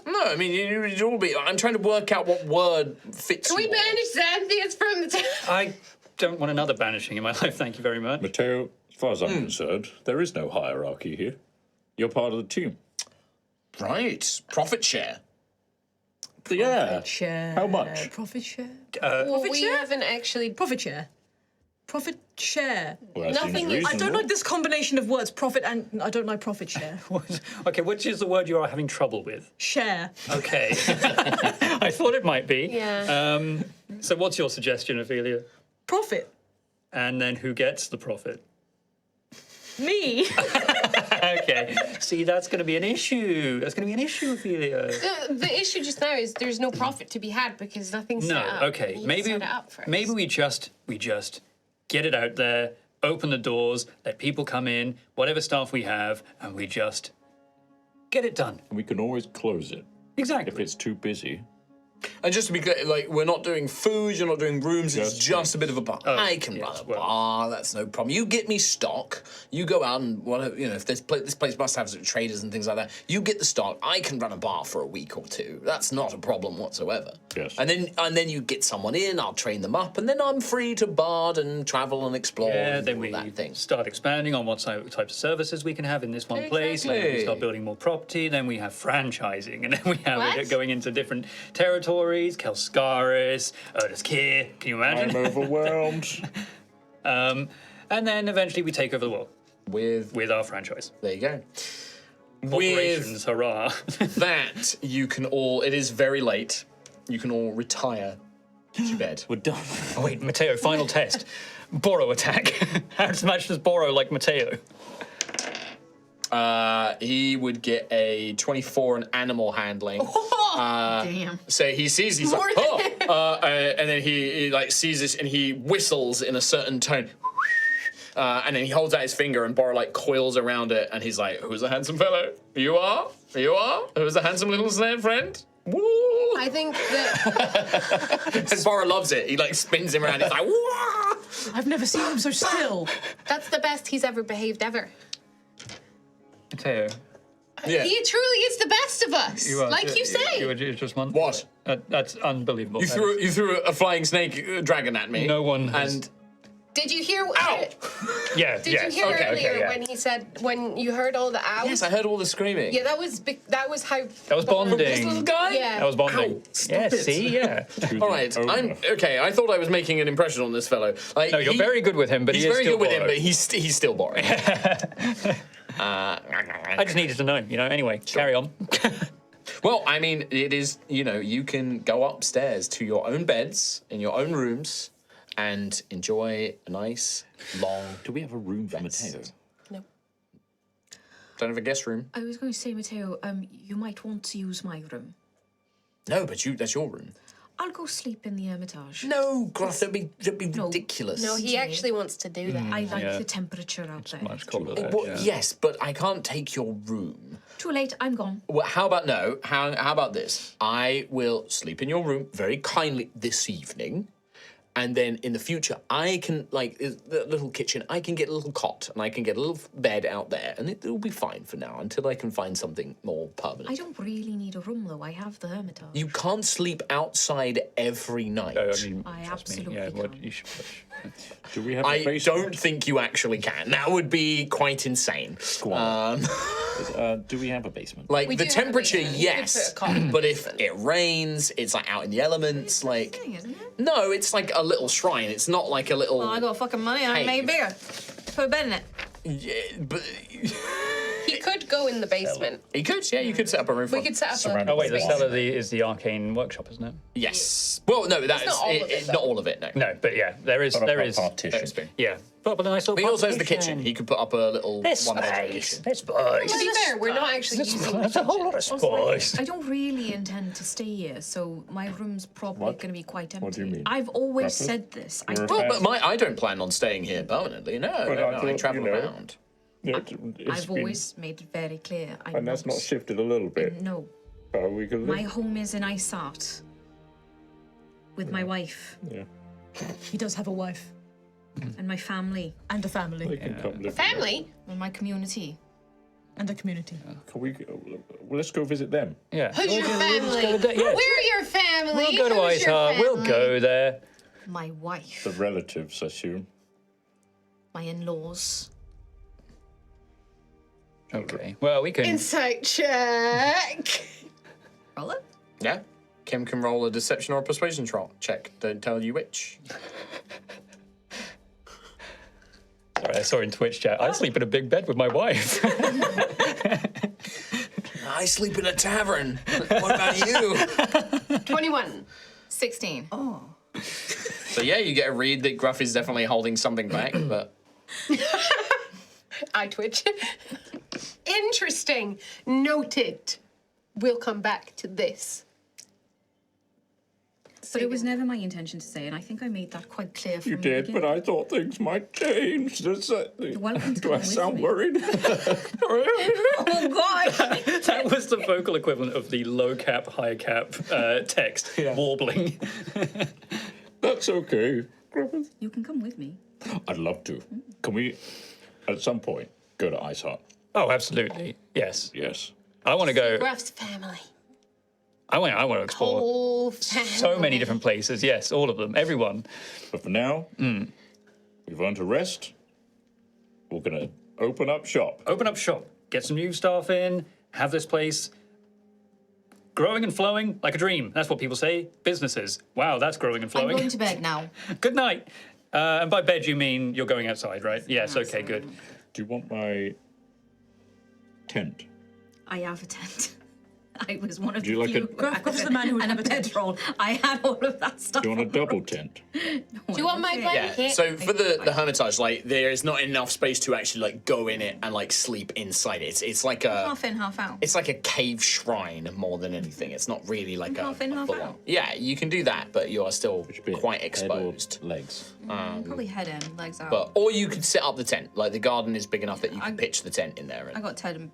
No, I mean you'd all be. I'm trying to work out what word fits. Can we you all. banish Xanthias from the town? I don't want another banishing in my life. Thank you very much. Matteo, as far as I'm concerned, there is no hierarchy here. You're part of the team. Right, profit share. Yeah. Share. How much? Profit share. Well, we share? haven't actually. Profit share. Profit share. Well, that Nothing seems is- I don't reasonable. like this combination of words, profit and I don't like profit share. Okay, which is the word you are having trouble with? Share. Okay. I thought it might be. Yeah. So what's your suggestion, Ophelia? Profit. And then who gets the profit? Me. Okay. See, that's going to be an issue. That's going to be an issue, Ophelia. The issue just now is there's no profit to be had because nothing's No. set up. Okay. You Maybe set it up first. maybe we just get it out there, open the doors, let people come in, whatever staff we have, and we just get it done. We can always close it if Exactly. it's too busy. And just to be clear, like we're not doing food, you're not doing rooms. It's Just just a bit of a bar. I can yes, run a well. bar. That's no problem. You get me stock. You go out and whatever. If this place must have traders and things like that. You get the stock. I can run a bar for a week or two. That's not a problem whatsoever. Yes. And then you get someone in. I'll train them up, and then I'm free to bard and travel and explore. Yeah, and then all we that thing. start expanding on what types of services we can have in this one place. Then we Exactly. start building more property. Then we have franchising, and then we have What? it going into different territories. Kelskaris, Erdiskir. Can you I'm imagine? overwhelmed. And then eventually we take over the world With with our franchise. there you go. Operations, hurrah! That you can all. It is very late. You can all retire to bed. We're done. Oh, wait, Matteo, final test. Boro attack. How much does Boro like Matteo? He would get a 24 in animal handling. Damn. So he sees, he's like, oh! And then he like sees this and he whistles in a certain tone. And then he holds out his finger, and Bora like coils around it, and he's like, "Who's the handsome fellow? You are. You are. Who's the handsome little slave friend?" Woo! I think that And Bora loves it. He like spins him around. He's like, "Wah!" I've never seen him so still. that's the best he's ever behaved ever. Matteo, Yeah. He truly is the best of us, like you say. You just one. What? That's unbelievable. You threw a flying snake dragon at me. No one has- And Did you hear? ow! Yeah. Did you hear earlier when he said when you heard all the owls? Yes, I heard all the screaming. Yeah, that was how. That was This little bonding. guy. Yeah. That was bonding. Ow, stop Yeah. it. See. Yeah. All right, I'm okay. I thought I was making an impression on this fellow. Like, No, you're very good with him, but He's he is very still good with him, Bora. but he's still boring. I just needed to know. Anyway, carry on. Well, I mean, it is. You can go upstairs to your own beds in your own rooms and enjoy a nice long. Do we have a room for Matteo? No. Don't have a guest room. I was going to say, Matteo, you might want to use my room. No, but that's your room. I'll go sleep in the Hermitage. No, Groth, that'd be No. ridiculous. No, he actually wants to do that. I like Yeah. the temperature out there. Much colder there. Well, yeah. yes, but I can't take your room. Too late, I'm gone. Well, how about no? How about this? I will sleep in your room very kindly this evening, and then in the future, I can the little kitchen. I can get a little cot and I can get a little bed out there, and it'll be fine for now until I can find something more permanent. I don't really need a room, though. I have the Hermitage. You can't sleep outside every night. I mean, I trust me, absolutely yeah, what can't. you should. Do we have a I basement? don't think you actually can. That would be quite insane. Go on. Do we have a basement? Like We the do have a temperature, basement. You could yes, put a cot. but if it rains, it's like out in the elements. Like Thing, isn't it? no, it's like a little shrine. It's not like a little. Well, I got fucking money and I Hey. made bigger. Put a bed in it. Yeah, but He could go in the basement. you could, yeah, you could set up a room. We could set up Surrounded a. Oh wait, the space. cellar is the arcane workshop, isn't it? Yes. Well, no, that's not all of it, not though. all of it. No. No, but yeah, there is Got a there is partition. yeah, but a nice little. But he also has the partition. kitchen. He could put up a little This one bedroom space. kitchen. This space. To be fair, we're not actually using the That's a whole kitchen. lot of space. I don't really intend to stay here, so my room's probably What? going to be quite empty. What do you mean? I've always Ruffles? said this. I You're a Well, fan. but I don't plan on staying here permanently. No, But no, I no, I thought, travel you know, around. Yeah, it's I've been- always made it very clear. I'm And that's not shifted a little bit. No, Are we can my live? home is in Isart with my wife Yeah. He does have a wife and my family and a family They can come live. Family. and my community. and a community. Can we? Well, let's go visit them. Yeah. Who's your family? go to- yes. We're your family. We'll go to Who's your Isart. We'll family? go there. My wife, The relatives, I assume. my in-laws. Okay. Well, we can. Insight check. Roll it. Yeah. Kim can roll a deception or a persuasion check. Don't tell you which. Sorry, I saw in Twitch chat. I sleep in a big bed with my wife. I sleep in a tavern. What about you? 21. 16. So yeah, you get a read that Gruff is definitely holding something back, but I twitch. Interesting. Noted. We'll come back to this. But it was never my intention to say, and I think I made that quite clear from You the did, but beginning. I thought things might change. You're welcome to Do come I with sound me. worried? Oh God! That was the vocal equivalent of the low cap, high cap text warbling. That's okay. Griffith. You can come with me. I'd love to. Can we, at some point, go to Ice Hut? Oh, absolutely. Yes. Yes. I want to go. Ruff's family. I want to explore Whole family. so many different places. Yes, all of them. Everyone. But for now, we've earned a rest. We're going to open up shop. Open up shop. Get some new staff in. Have this place growing and flowing like a dream. That's what people say. Businesses. Wow, that's growing and I'm flowing. going to bed now. Good night. And by bed, you mean you're going outside, right? Yes, okay, good. Do you want my tent? I have a tent. I was one of Do you the like few. Gruff's the man who would and a have a tent. bedroll. I had all of that stuff. Do you want a double tent? Do you want my blanket? yeah. So for the Hermitage, like there is not enough space to actually like go in it and like sleep inside it. It's like a Half in, half out. it's like a cave shrine more than anything. It's not really like Half in, half full-on- out. Yeah, you can do that, but you are still Which bit? quite Head or exposed. legs. Probably head in, legs out. Or you could set up the tent. Like the garden is big enough that you can pitch the tent in there. I got Ted and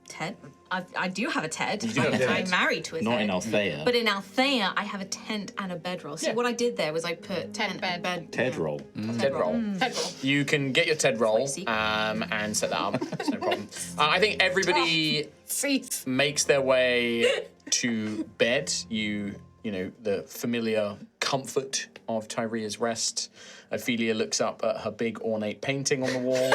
Ted. I do have a Ted. do have a Ted. I'm married to a Not Ted. in Altheya. But in Altheya, I have a tent and a bedroll. See, what I did there was I put tent and bed. Ted roll. Ted roll. Ted roll. You can get your Ted roll Spicy. and set that up. It's no problem. I think everybody See. makes their way to bed. You know, the familiar comfort of Tyria's Rest. Ophelia looks up at her big ornate painting on the wall.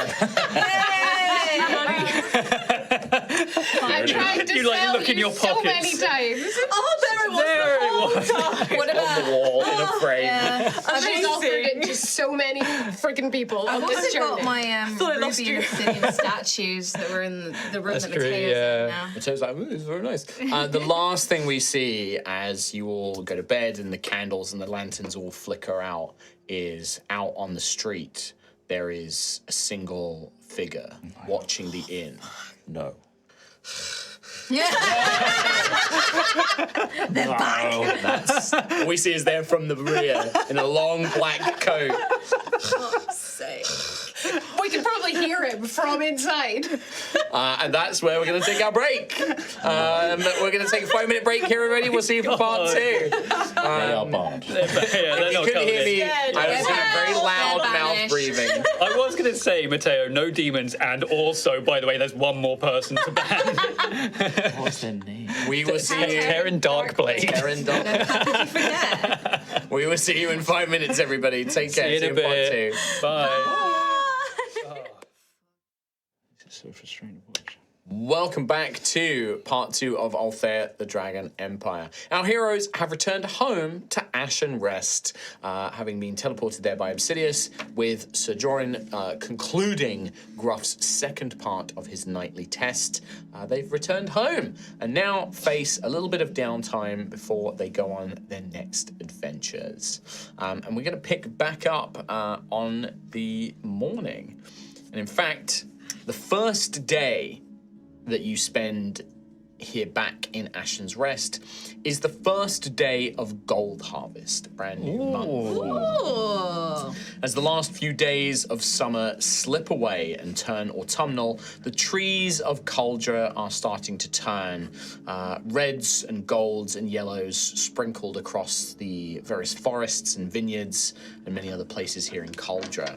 I tried to You, like, sell look in you your so pockets. many times. Oh, there it was. There it was. What on about? the wall in a frame. She's offered it to so many freaking people on I've this also journey. got my Thought I lost ruby you. and obsidian statues that were in the room That's that true, Matteo's yeah. in now. It like, ooh, it's very nice. The last thing we see as you all go to bed and the candles and the lanterns all flicker out is out on the street. There is a single figure watching the inn. No. They're back. That's all we see is they're from the rear in a long black coat. Say. We can probably hear him from inside. And that's where we're going to take our break. We're going to take a 5-minute break here already. We'll see you for part 2. They are barred. Yeah, they're You not couldn't coming hear in. me. I was doing very loud They're mouth banished. breathing. I was going to say, Matteo, no demons, and also, by the way, there's one more person to ban. What's their name? We will see you. Terran Darkblade. Aaron Doc. How could you forget? We will see you in 5 minutes, everybody. Take care. See you in a in part bit. 2. Bye. It's so frustrating to watch. Welcome back to part 2 of Altheya, the Dragon Empire. Our heroes have returned home to Ashen Rest, having been teleported there by Obsidius, with Sir Jorin concluding Gruff's second part of his nightly test. They've returned home and now face a little bit of downtime before they go on their next adventures. And we're going to pick back up on the morning. And in fact, the first day that you spend here back in Ashen's Rest is the first day of gold harvest, brand new month. As the last few days of summer slip away and turn autumnal, the trees of Cauldre are starting to turn reds and golds and yellows sprinkled across the various forests and vineyards and many other places here in Cauldre.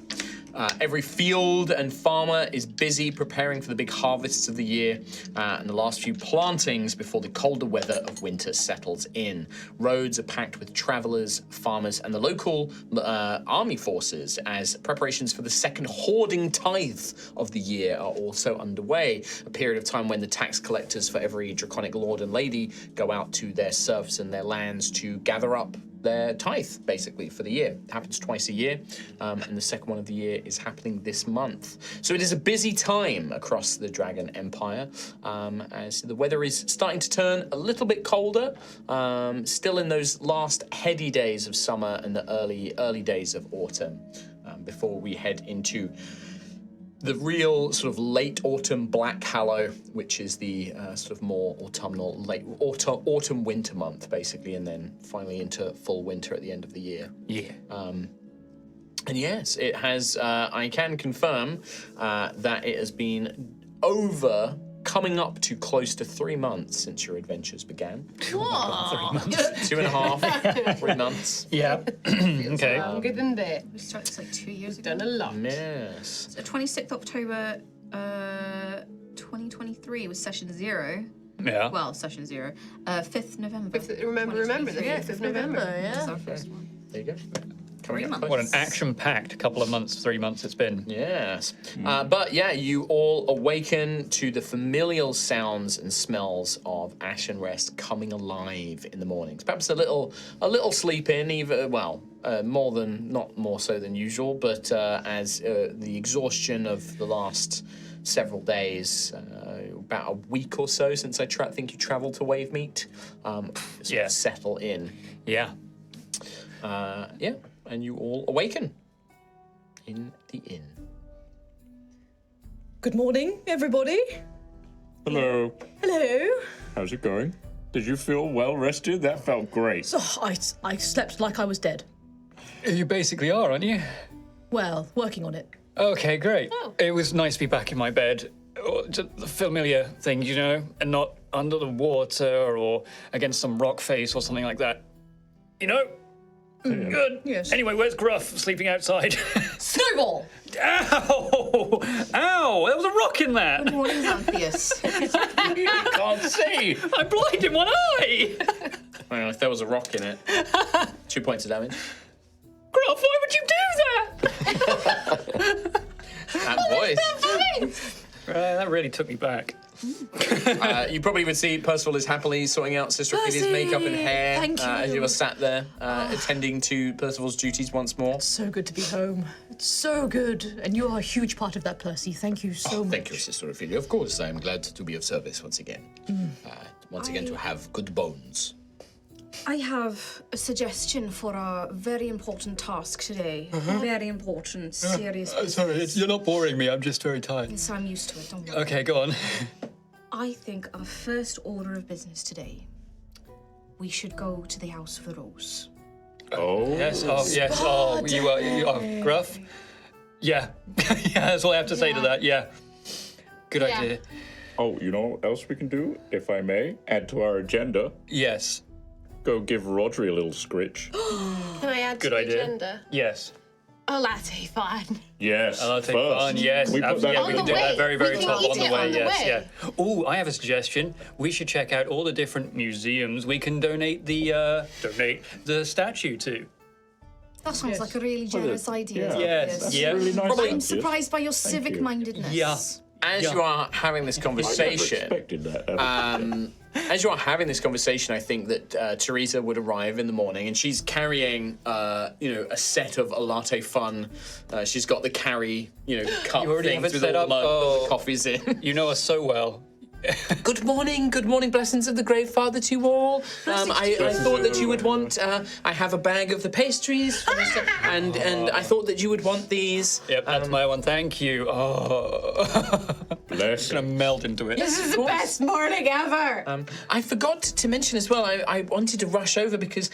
Every field and farmer is busy preparing for the big harvests of the year and the last few plantings before the colder weather of winter settles in. Roads are packed with travelers, farmers, and the local army forces as preparations for the second hoarding tithe of the year are also underway, a period of time when the tax collectors for every draconic lord and lady go out to their serfs and their lands to gather up their tithe, basically, for the year. It happens twice a year, and the second one of the year is happening this month. So it is a busy time across the Dragon Empire, as the weather is starting to turn a little bit colder, still in those last heady days of summer and the early days of autumn, before we head into the real sort of late autumn Black Hallow, which is the sort of more autumnal, late autumn winter month, basically, and then finally into full winter at the end of the year. Yeah. And yes, it has. I can confirm that it has been coming up to close to 3 months since your adventures began. 2.5, 3 months. Yeah. Okay. Longer than that. We started this like 2 years ago. Done a lot. Yes. So 26th October 2023 was session 0. Yeah. Well, session 0. 5th November. Remember the 2023. 5th of November. That's our first one. There you go. 3 months. What an action-packed couple of months, 3 months it's been. Yes. But yeah, you all awaken to the familial sounds and smells of Ashen Rest coming alive in the mornings. Perhaps a little sleep in, even not more so than usual, but as the exhaustion of the last several days, about a week or so since I think you travelled to Wavemeet, sort of settle in. Yeah. Yeah, and you all awaken in the inn. Good morning, everybody. Hello. Hello. How's it going? Did you feel well rested? That felt great. Oh, I slept like I was dead. You basically are, aren't you? Well, working on it. Okay, great. It was nice to be back in my bed. Just the familiar thing, you know, and not under the water or against some rock face or something like that. You know? Good. Yes. Anyway, where's Gruff sleeping outside? Snowball! Ow! Ow! There was a rock in that! Good morning, Altheus. You can't see. I'm blind in one eye! Well, if there was a rock in it, 2 points of damage. Gruff, why would you do that? That voice. That really took me back. You probably would see Percival is happily sorting out Sister Ophelia's Percy! makeup and hair Thank as you. you were sat there attending to Percival's duties once more. So good to be home. It's so good. And you are a huge part of that, Percy. Thank you so much. Thank you, Sister Ophelia. Of course, I am glad to be of service once again. Once again, to have good bones. I have a suggestion for a very important task today. Very important, serious business. Sorry, you're not boring me. I'm just very tired. So I'm used to it, don't worry. Okay, go on. I think our first order of business today, we should go to the House of the Rose. Oh. Yes, yes. Oh, you are Gruff? Yeah. Yeah, that's all I have to say to that. Yeah. Good Yeah. idea. Oh, you know what else we can do, if I may? Add to our agenda. Yes. Go give Rodri a little scritch. Can I add Good to the idea. agenda? Yes. A latte fun. Yes. I'll take first. fun, yes. We put that Yeah, On we the can do way. that very, very We can top eat on the it way, on the yes, way. yeah. Oh, I have a suggestion. We should check out all the different museums we can donate the statue to. That sounds like a really generous idea. Yeah. Yes, Altheus. yeah. Really nice. I'm idea. surprised by your you. civic-mindedness. Yeah. As Yeah. you are having this I never conversation, expected that. as you are having this conversation, I think that Teresa would arrive in the morning, and she's carrying, a set of a latte fun. She's got the carry, cup You already things have it with set all up? the Oh. coffees in. You know us so well. Good morning, blessings of the Grave Father to you all. I thought that you would want. I have a bag of the pastries, and I thought that you would want these. Yep, that's my one. Thank you. Oh. Bless Gonna him. melt into it. This is the best morning ever. I forgot to mention as well. I wanted to rush over because,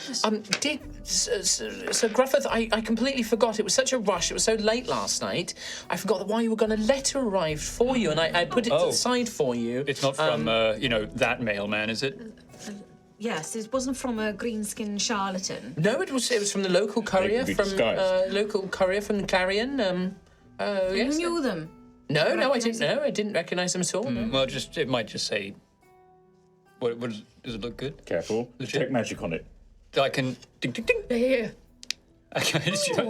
dear Sir Gruffith, I completely forgot. It was such a rush. It was so late last night. I forgot that while you were gone, a letter arrived for you, and I put it to the side for you. It's not from, that mailman, is it? Yes, it wasn't from a green-skinned charlatan. No, it was from the local courier be from disguised. Clarion. You Yes. knew them. No, I didn't. Recognise No, I didn't recognise them at all. No. Well, it might just say. What does it look good? Careful. Detect magic on it. I can ding ding ding. Yeah. Okay,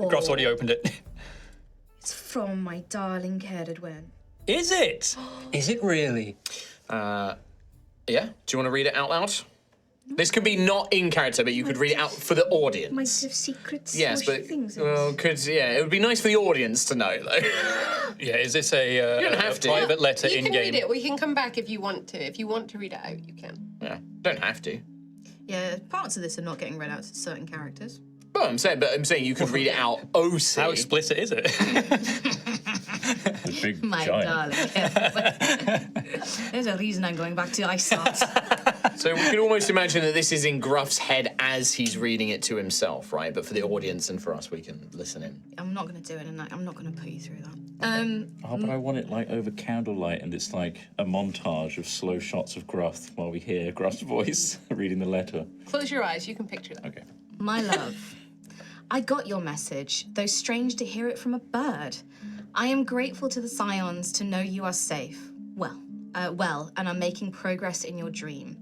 Groff's already opened it. It's from my darling Ceridwen. Is it? Is it really? Yeah. Do you want to read it out loud? This could be not in character, but you could read it out for the audience. Might have secrets. Yes, but things. in it would be nice for the audience to know, though. Yeah, is this a, don't have to. private letter You in can game? read it. We can come back if you want to. If you want to read it out, you can. Yeah, don't have to. Yeah, parts of this are not getting read out to certain characters. Well, I'm saying you could read it out. OC. How explicit is it? The big My giant. darling. There's a reason I'm going back to ISAT. So we can almost imagine that this is in Gruff's head as he's reading it to himself, right? But for the audience and for us, we can listen in. I'm not going to do it, and I'm not going to put you through that. Oh, but I want it like over candlelight, and it's like a montage of slow shots of Gruff while we hear Gruff's voice reading the letter. Close your eyes. You can picture that. Okay. My love, I got your message, though strange to hear it from a bird. I am grateful to the Scions to know you are safe. Well, and are making progress in your dream.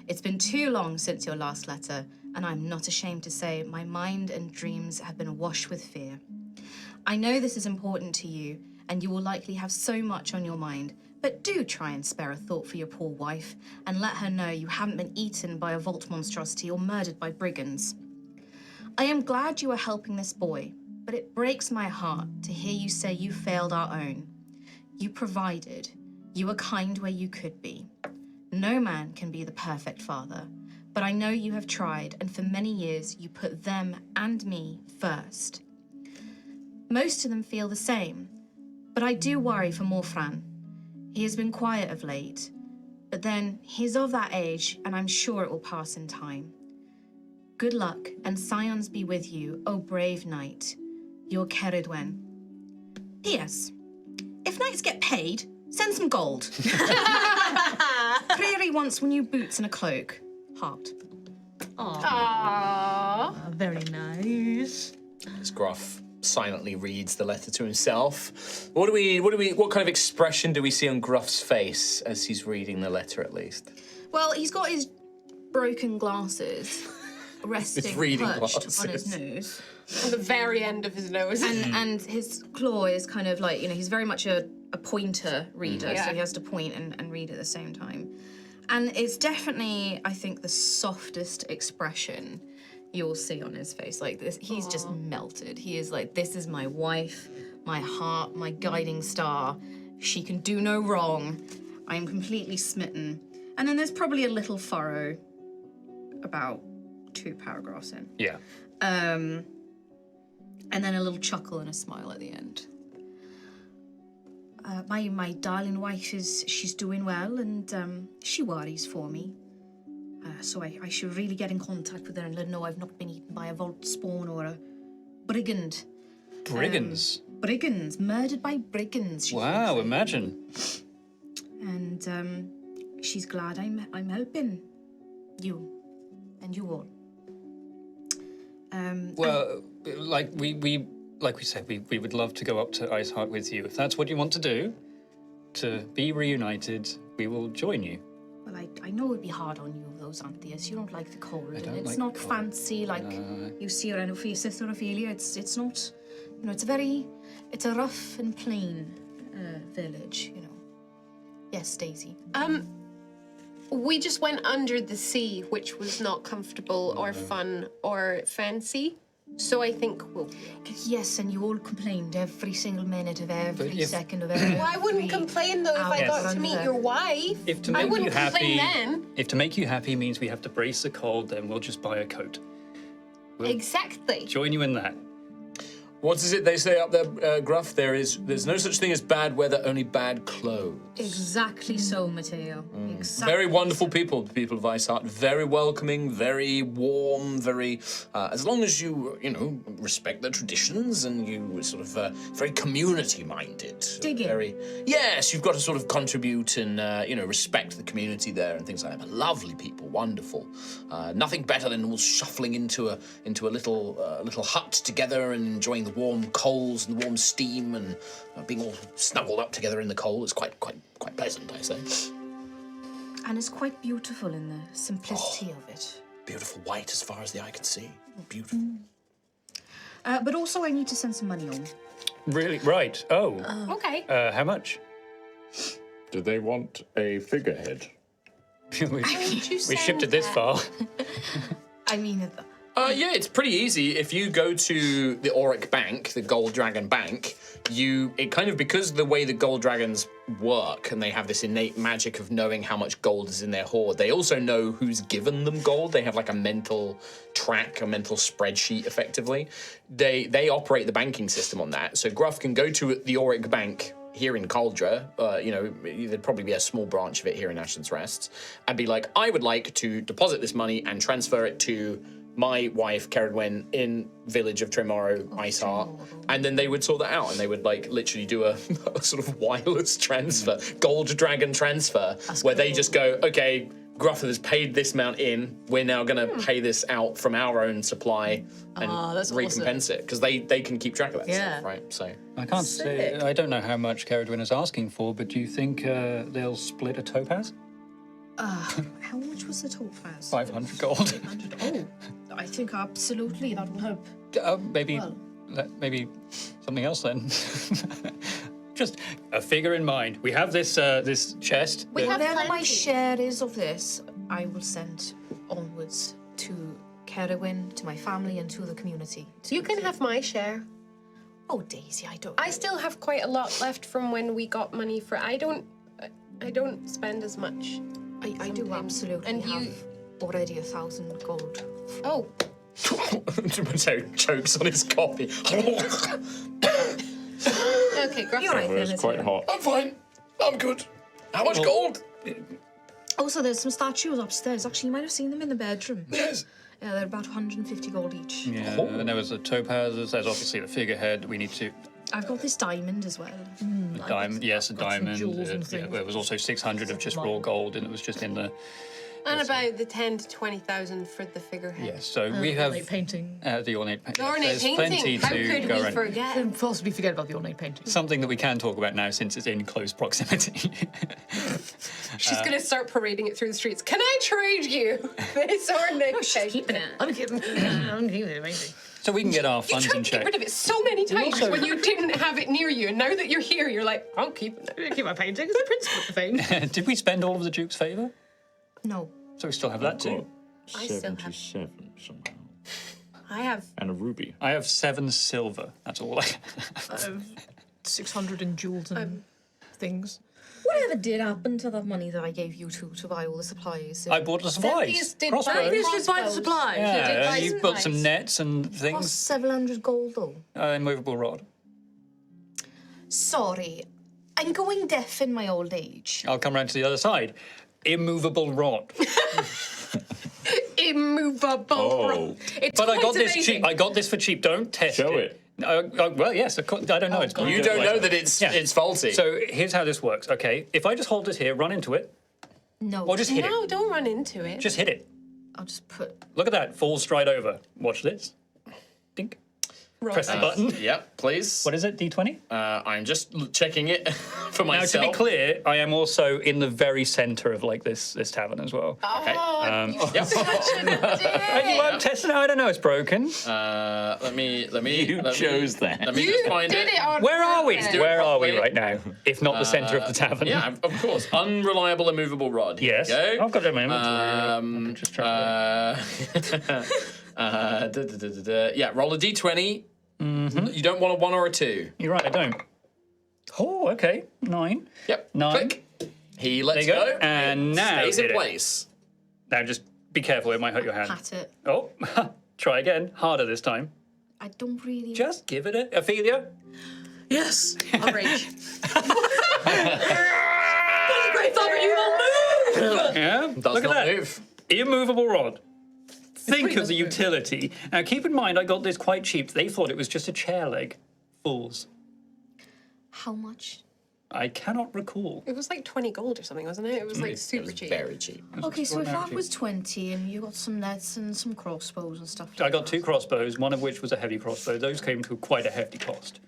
It's been too long since your last letter, and I'm not ashamed to say my mind and dreams have been awash with fear. I know this is important to you, and you will likely have so much on your mind, but do try and spare a thought for your poor wife, and let her know you haven't been eaten by a vault monstrosity or murdered by brigands. I am glad you are helping this boy, but it breaks my heart to hear you say you failed our own. You provided. You were kind where you could be. No man can be the perfect father, but I know you have tried, and for many years you put them and me first. Most of them feel the same, but I do worry for Morfran. He has been quiet of late, but then he's of that age, and I'm sure it will pass in time. Good luck, and Scions be with you, O brave knight. Your Ceridwen. P.S. If knights get paid, send some gold. Prairie wants new boots and a cloak. Heart. Aww. Very nice. As Gruff silently reads the letter to himself. What kind of expression do we see on Gruff's face as he's reading the letter, at least? Well, he's got his broken glasses resting reading perched glasses. on his nose. On the very end of his nose. And his claw is kind of like, he's very much a pointer reader, Yeah. so he has to point and read at the same time. And it's definitely, I think, the softest expression you'll see on his face. Like this, he's just melted. He is like, this is my wife, my heart, my guiding star. She can do no wrong. I am completely smitten. And then there's probably a little furrow about 2 paragraphs in. Yeah. And then a little chuckle and a smile at the end. My darling wife she's doing well, and she worries for me. So I should really get in contact with her and let her know I've not been eaten by a vault spawn or a brigand. Brigands. Brigands, murdered by brigands. she Wow, thinks. imagine. And she's glad I'm helping you and you all. Well, like we said, we would love to go up to Iceheart with you. If that's what you want to do, to be reunited, we will join you. Well, I know it'd be hard on you, those Antheas. You don't like the cold, and don't it's like not the cold. fancy like you see around your sister Ophelia. It's not, it's a rough and plain village, Yes, Daisy. We just went under the sea, which was not comfortable or fun or fancy. So I think we'll be okay. Yes, and you all complained every single minute of every if- second of every. Well, I wouldn't complain though if I Yes. got to meet your wife. If to I make you wouldn't complain happy, then. if to make you happy means we have to brace the cold, then we'll just buy a coat. We'll Exactly. join you in that. What is it they say up there, Gruff? There's no such thing as bad weather, only bad clothes. Exactly so, Matteo. Exactly. Very wonderful people, the people of Iceheart. Very welcoming, very warm, very... as long as you, respect their traditions and you sort of very community-minded. Dig in. Very... Yes, you've got to sort of contribute and, respect the community there and things like that. But lovely people, wonderful. Nothing better than all shuffling into a little hut together and enjoying the warm coals and the warm steam and being all snuggled up together in the coal. It's quite pleasant, I say. And it's quite beautiful in the simplicity of it. Beautiful white as far as the eye can see. Beautiful. But also, I need to send some money home. Really? Right. Oh. Okay. How much? Do they want a figurehead? we shipped it this far. I mean, Yeah, it's pretty easy. If you go to the Auric Bank, the Gold Dragon Bank, because the way the Gold Dragons work and they have this innate magic of knowing how much gold is in their hoard, they also know who's given them gold. They have like a mental track, a mental spreadsheet, effectively. They operate the banking system on that. So Gruff can go to the Auric Bank here in Cauldra, there'd probably be a small branch of it here in Ashen Rest, and be like, I would like to deposit this money and transfer it to my wife, Ceridwen, in village of Tremoro, Iceheart, and then they would sort that out, and they would literally do a sort of wireless transfer, gold dragon transfer, where they just go, okay, Gruff has paid this amount in, we're now going to pay this out from our own supply and that's recompense it, because they can keep track of that stuff, right? So I can't say. I don't know how much Ceridwen is asking for, but do you think they'll split a topaz? how much was the topaz? 500 gold. 500. Oh, I think absolutely that will help. Maybe something else then. Just a figure in mind. We have this chest. Whatever my share is of this, I will send onwards to Ceridwen, to my family, and to the community. You can have my share. Oh, Daisy, I don't. I still have quite a lot left from when we got money for. I don't spend as much. I do sometimes. absolutely And have you- already 1,000 gold. Oh, Matteo chokes on his coffee. okay, Gruff. You're right, It's then, quite Matteo. hot. I'm fine. I'm good. How much gold? Also, there's some statues upstairs. Actually, you might have seen them in the bedroom. Yes. Yeah, they're about 150 gold each. Yeah, and there was a topaz. There's obviously the figurehead. We need to. I've got this diamond as well. Diamond, yes, a got some diamond. jewels and Yeah, things. there was also 600 of just raw gold, and it was just in the. And about the 10 to 20,000 for the figurehead. Yes, so we have Ornate painting. the ornate painting. The ornate There's painting. plenty How to could go we around. forget? Couldn't possibly forget about the ornate painting. Something that we can talk about now since it's in close proximity. She's gonna start parading it through the streets. Can I trade you this ornate painting? Keeping it. I'm keeping the painting. So we can get our You funds tried in to get check. rid of it so many times also- when you didn't have it near you, and now that you're here, you're like, I'm keeping it. Keep my painting. It's a principle of the thing. Did we spend all of the Duke's favour? No. So we still have that too. I still have- 77 somehow. I have. And a ruby. I have 7 silver. That's all I 600 in jewels and things. Whatever did happen to that money that I gave you to buy all the supplies? I bought the supplies. Thaddeus did Crossbows. buy This is by the crossbows. supplies. did Yeah, buy you've got some supplies. nets and Cost things. 700 gold though. Immovable rod. Sorry, I'm going deaf in my old age. I'll come round to the other side. Immovable rod. Immovable. Oh, It's But I got quite this amazing. cheap. I got this for cheap. Don't test Show it. Well, yes, of course. I don't know. It's You don't know that it's faulty. So here's how this works. Okay, if I just hold it here, run into it, No. or just hit No, it. don't run into it. Just hit it. I'll just put. Look at that. Falls straight over. Watch this. Dink. Press the button. Yep, please. What is it? D20. I'm just checking it for Now, to myself. be clear, I am also in the very centre of like this tavern as well. Okay. Yep. You weren't testing it. I don't know. It's broken. Let me. you chose that. Let me just find Did it. it on Where are we? purpose. Where are we properly. right now? If not the centre of the tavern. Yeah, of course. Unreliable immovable rod. Here Yes. we go. I've got it in my inventory. I can just try Yeah, roll a d20. You don't want a 1 or a 2. You're right. I don't. Oh, okay. 9. Yep. 9. Click. He lets There you go. go. And now stays hit in it. place. Now just be careful. It might hurt your hand. Pat it. Oh, try again. Harder this time. I don't really. Just give it a Ophelia. Yes. Outrage. Great thought you will move. Yeah. Does Look at not that. move. Immovable rod. Think pretty of the much utility. Now keep in mind, I got this quite cheap. They thought it was just a chair leg. Fools. How much? I cannot recall. It was like 20 gold or something, wasn't it? It was like super cheap. Very cheap. Okay, so if that cheap. was 20 and you got some nets and some crossbows and stuff. I got 2 crossbows, one of which was a heavy crossbow. Those came to quite a hefty cost.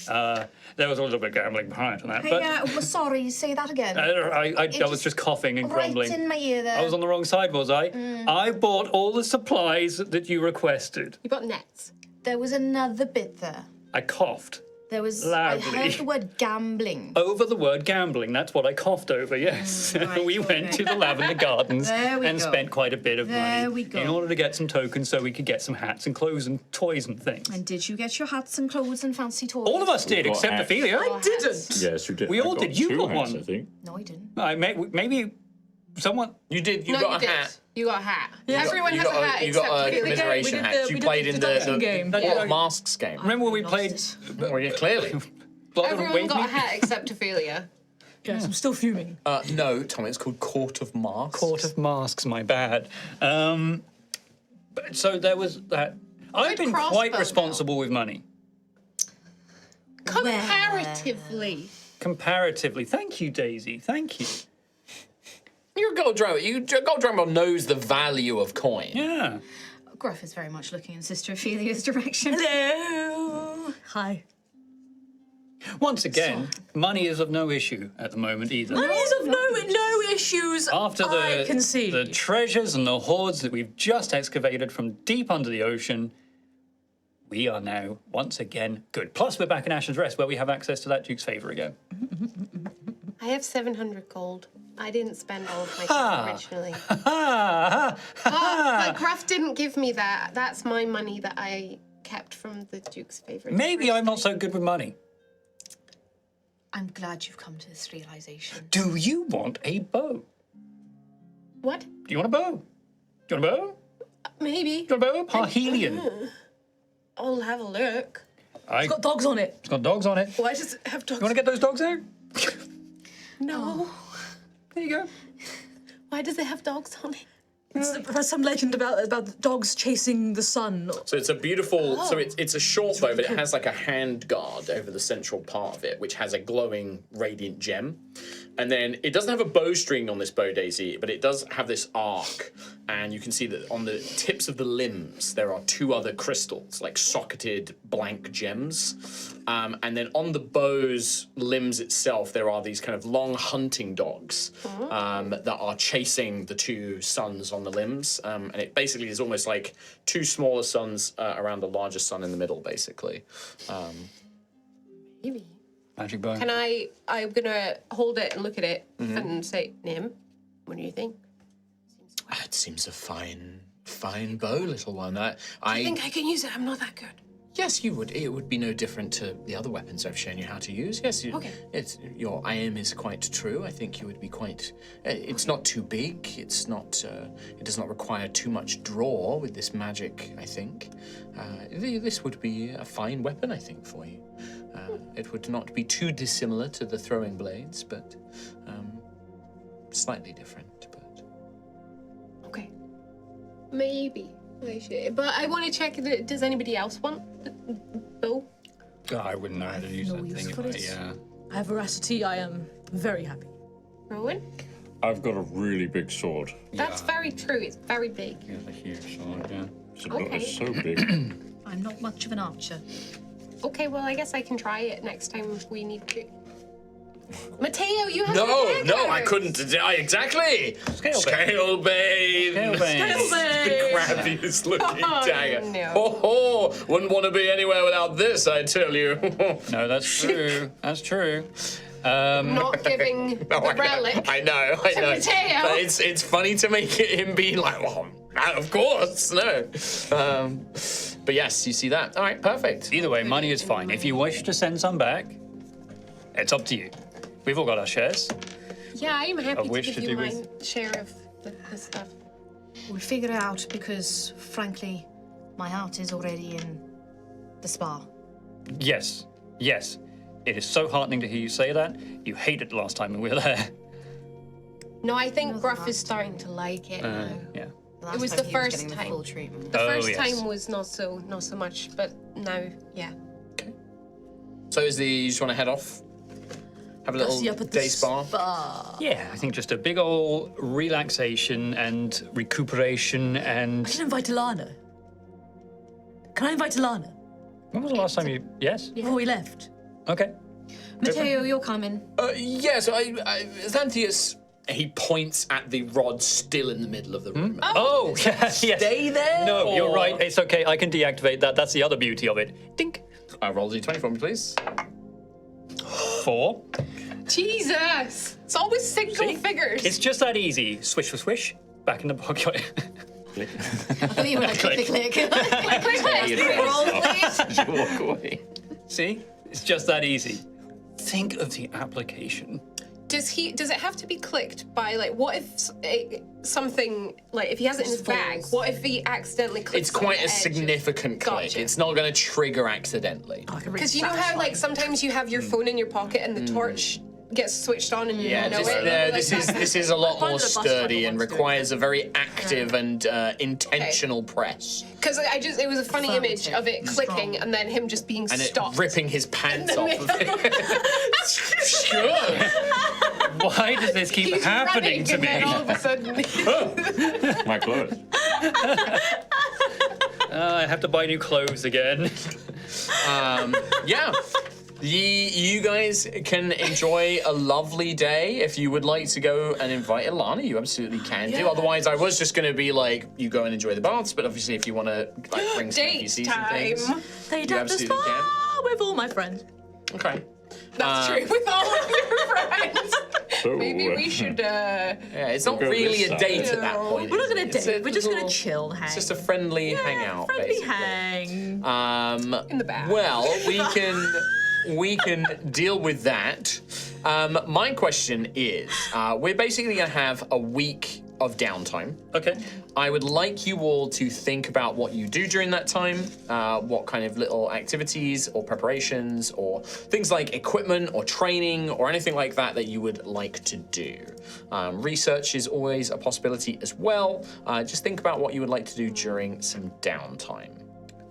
There was a little bit of gambling behind on that, Hey, but well, sorry, say that again. I was just just coughing and right grumbling. in my ear there. I was on the wrong side, was I? I bought all the supplies that you requested. You got nets. There was another bit there. I coughed There was. Loudly. I heard the word gambling. over the word gambling. That's what I coughed over, yes. right, We went okay. to the Lavender Gardens There we and go. spent quite a bit of There money we go. in order to get some tokens so we could get some hats and clothes and toys and things. And did you get your hats and clothes and fancy toys? All of us did, got except hats. Ophelia. I didn't. Yes, you did. We I all got did. You 2 got hats, one. I think. No, I didn't. Maybe someone. You did. You No, got you a did. hat. You got a hat. You got- Everyone you has got a hat You except got a Ophelia. commiseration We did hat. the- You we did played the in deduction the game. Blood Masks game. Remember when we Lost played it. Well, yeah, clearly. Blood and Everyone Wave got a Meat? hat except Ophelia. Yes, I'm still fuming. No, Tom, it's called Court of Masks. Court of Masks, my bad. So there was that. I've been crossbow quite now. responsible with money. Comparatively. Comparatively. Thank you, Daisy. Thank you. You're a gold drummer. Gold drummer knows the value of coin. Yeah. Gruff is very much looking in Sister Ophelia's direction. Hello. Hi. Once again, money is of no issue at the moment either. Money is of no issues. After I can see. the treasures and the hoards that we've just excavated from deep under the ocean, we are now once again good. Plus, we're back in Ashen's Rest, where we have access to that Duke's favour again. I have 700 gold. I didn't spend all of my Ha. gold originally. Ah, But Gruff didn't give me that. That's my money that I kept from the Duke's favourite. maybe I'm not so good with money. I'm glad you've come to this realization. Do you want a bow? What? Do you want a bow? Do you want a bow? Maybe. Do you want a bow? Parhelion. I'll have a look. It's Got dogs on it. got dogs on it. Why does it have dogs? You want to get those dogs out? No. There you go. Why does it have dogs on it? There's some legend about dogs chasing the sun. So it's a beautiful. So it's a short bow, but it has like a hand guard over the central part of it, which has a glowing, radiant gem. And then it doesn't have a bowstring on this bow, Daisy, but it does have this arc. And you can see that on the tips of the limbs, there are 2 other crystals, like socketed blank gems. And then on the bow's limbs itself, there are these kind of long hunting dogs that are chasing the 2 suns on the limbs. And it basically is almost like 2 smaller suns around the larger sun in the middle, basically. Maybe. Magic bow. I'm gonna hold it and look at it and say, Nim, what do you think? It seems a fine bow, little one. I think I can use it. I'm not that good. Yes, you would. It would be no different to the other weapons I've shown you how to use. Yes, Okay. Your aim is quite true. I think you would be quite. It's not too big. It's not. It does not require too much draw with this magic. I think this would be a fine weapon. I think for you. It would not be too dissimilar to the throwing blades, but slightly different. But Okay. Maybe I should. But I want to check. Does anybody else want the bow? I wouldn't know how to use no that use thing. for If it. I I have veracity. I am very happy. Rowan? I've got a really big sword. That's very true. It's very big. It's a huge sword, yeah. It's so big. I'm not much of an archer. Okay, well, I guess I can try it next time we need to. Matteo, you have no, daggers. I couldn't. Exactly. Scale bane. The crappiest looking dagger. No. Oh, wouldn't want to be anywhere without this, I tell you. No, that's true. That's true. Not giving the relic. I know. Matteo. But it's funny to make him be like, well, of course, no. But yes, you see that. All right, perfect. Either way, money is fine. If you wish to send some back, it's up to you. We've all got our shares. Yeah, I'm happy Of to which give to you do my with? share of the stuff. We'll figure it out because, frankly, my heart is already in the spa. Yes, yes. It is so heartening to hear you say that. You hated it last time when we were there. No, I think No, Gruff that's- is starting to like it now. Yeah. Last was time the he first getting time. The full treatment. The Oh, first yes. time was not so much, but now, yeah. So you just want to head off? Have a little Dusty up at the day spa? Yeah, I think just a big old relaxation and recuperation and... I can invite Alana. Can I invite Alana When was the last time you... Yes? before we left? Okay. Mateo, you're coming. Yes, Xanthius. He points at the rod still in the middle of the room. Oh, yes. Stay there? No, you're or- right. It's okay. I can deactivate that. That's the other beauty of it. Dink. Roll the d20 for me, please. 4. Jesus! It's always single See? figures. It's just that easy. Swish for swish. Back in the pocket. I thought you were like click, click. You walk away. See? It's just that easy. Think of the application. Does it have to be clicked by, like, what if something, like, if he has it in his bag, falls. what if he accidentally clicks It's on quite the a edge of- significant click. Gotcha. It's not going to trigger accidentally. Because you know how, like, sometimes you have your phone in your pocket and the torch gets switched on and you Yeah, don't know this, it? this is a lot more One of the bus sturdy driver and wants to do requires a very active and intentional press. Because it was a funny image of it clicking and then him just being And it stopped. ripping his pants off of it. Sure. Why does this keep He's happening running to and then all me? of a sudden, My clothes. I have to buy new clothes again. Yeah. You guys can enjoy a lovely day. If you would like to go and invite Ilana, you absolutely can do. Otherwise, I was just going to be like, you go and enjoy the baths. But obviously, if you want to like bring some date NPCs time. and things, They'd you have the absolutely spa can. with all my friends. Okay. That's true with all of your friends. So, Maybe we should, Yeah, it's not go really this a side. date at that point. We're not is it? gonna It's date. a We're just gonna little- chill, hang. It's just a friendly hangout, friendly basically. hang. in the bath. Well, we can deal with that. My question is, we're basically going to have a week of downtime. Okay. I would like you all to think about what you do during that time, what kind of little activities or preparations or things like equipment or training or anything like that that you would like to do. Research is always a possibility as well. Just think about what you would like to do during some downtime.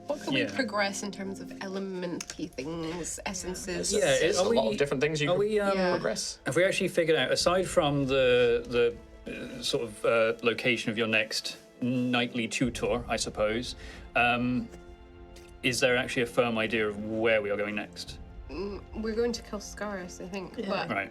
What can we Yeah. progress in terms of elementy things, essences? Yeah, There's a lot of different things you are can we, progress. Have we actually figured out, aside from the sort of location of your next nightly tutor, I suppose, is there actually a firm idea of where we are going next? We're going to kill Scaris, I think. But Right.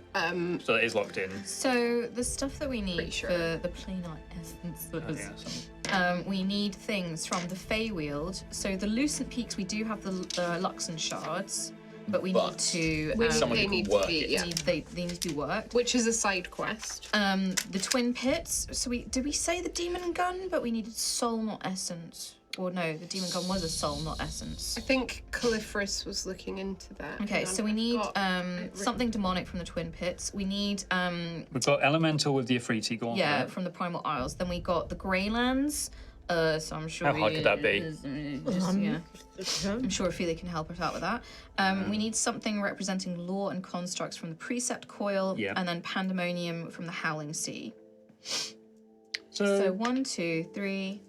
So that is locked in. So the stuff that we need Pretty sure. for the planar essences, Yeah, so- we need things from the Feywield. So the Lucent Peaks, we do have the Luxon shards, but we need But to. someone they who can need work to be, it. yeah. They need to be worked. Which is a side quest. The Twin Pits. So did we say the Demon Gun? But we needed soul, not essence. Or no, the Demon Gun was a soul, not essence. I think Caliphorus was looking into that. Okay, Hang on, so we I've need got it something demonic from the Twin Pits. We need We've got Elemental with the Afriti Gauntlet. yeah, from the Primal Isles. Then we got the Greylands. So I'm sure How hard could that be? yeah. I'm sure Ophelia can help us out with that. We need something representing law and constructs from the Precept Coil, Yeah. and then Pandemonium from the Howling Sea. So, So 1, 2, 3,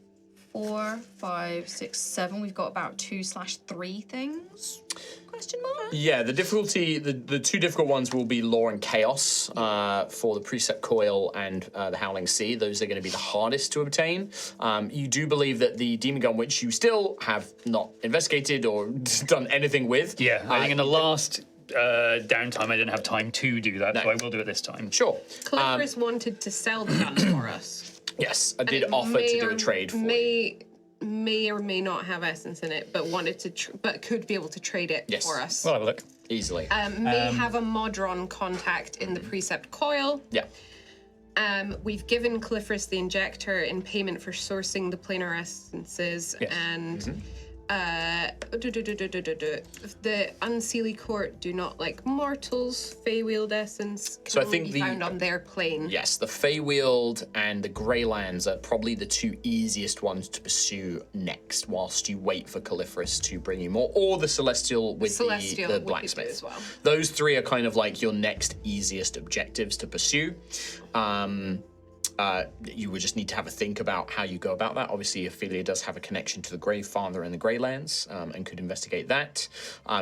4, 5, 6, 7. We've got about 2/3 things. Question mark? Yeah, the difficulty, the two difficult ones will be Law and Chaos for the Precept Coil and the Howling Sea. Those are going to be the hardest to obtain. You do believe that the Demon Gun, which you still have not investigated or done anything with. yeah, I think in the last downtime I didn't have time to do that, so I will do it this time. Sure. Caliphorus wanted to sell the gun for us. Yes, I did It offer may to do or a trade for you. may or may not have essence in it, but wanted to, but could be able to trade it Yes. for us. We'll have a look. Easily. May have a Modron contact in the Precept Coil. Yeah. We've given Caliphorus the injector in payment for sourcing the planar essences, Yes. and the Unseelie Court do not like mortals. Feywield essence can So I only think be the- found on their plane. Yes, the Feywield and the Greylands are probably the two easiest ones to pursue next, whilst you wait for Caliphorus to bring you more, or the Celestial with Celestial the we could do blacksmith as well. Those three are kind of like your next easiest objectives to pursue. You would just need to have a think about how you go about that. Obviously, Ophelia does have a connection to the Grey Father and the Greylands, and could investigate that.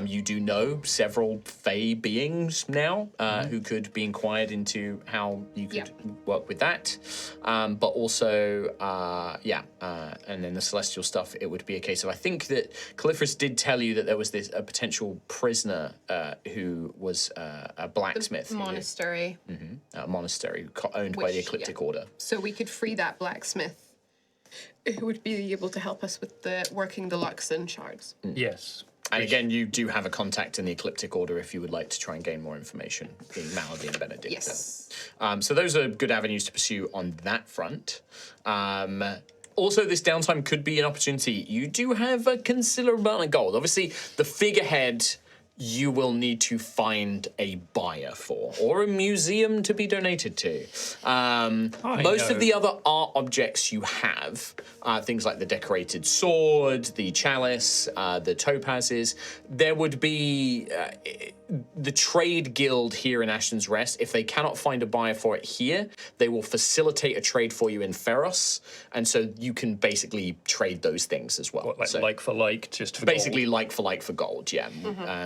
You do know several Fey beings now who could be inquired into how you could work with that. But also, and then the Celestial stuff, it would be a case of, I think that Caliphorus did tell you that there was a potential prisoner who was a blacksmith. Monastery. A monastery owned by the Which, Ecliptic yeah. Order. So we could free that blacksmith who would be able to help us with the working the Luxon shards. Yes. And again, you do have a contact in the Ecliptic Order if you would like to try and gain more information, being Malady and Benedicta. Yes. So those are good avenues to pursue on that front. Also, this downtime could be an opportunity. You do have a considerable amount of gold. Obviously, the figurehead you will need to find a buyer for, or a museum to be donated to. Most of the other art objects you have, things like the decorated sword, the chalice, the topazes, there would be the trade guild here in Ashen's Rest. If they cannot find a buyer for it here, they will facilitate a trade for you in Ferros, and so you can basically trade those things as well. What, So- like for like, just for basically gold? like for gold, yeah.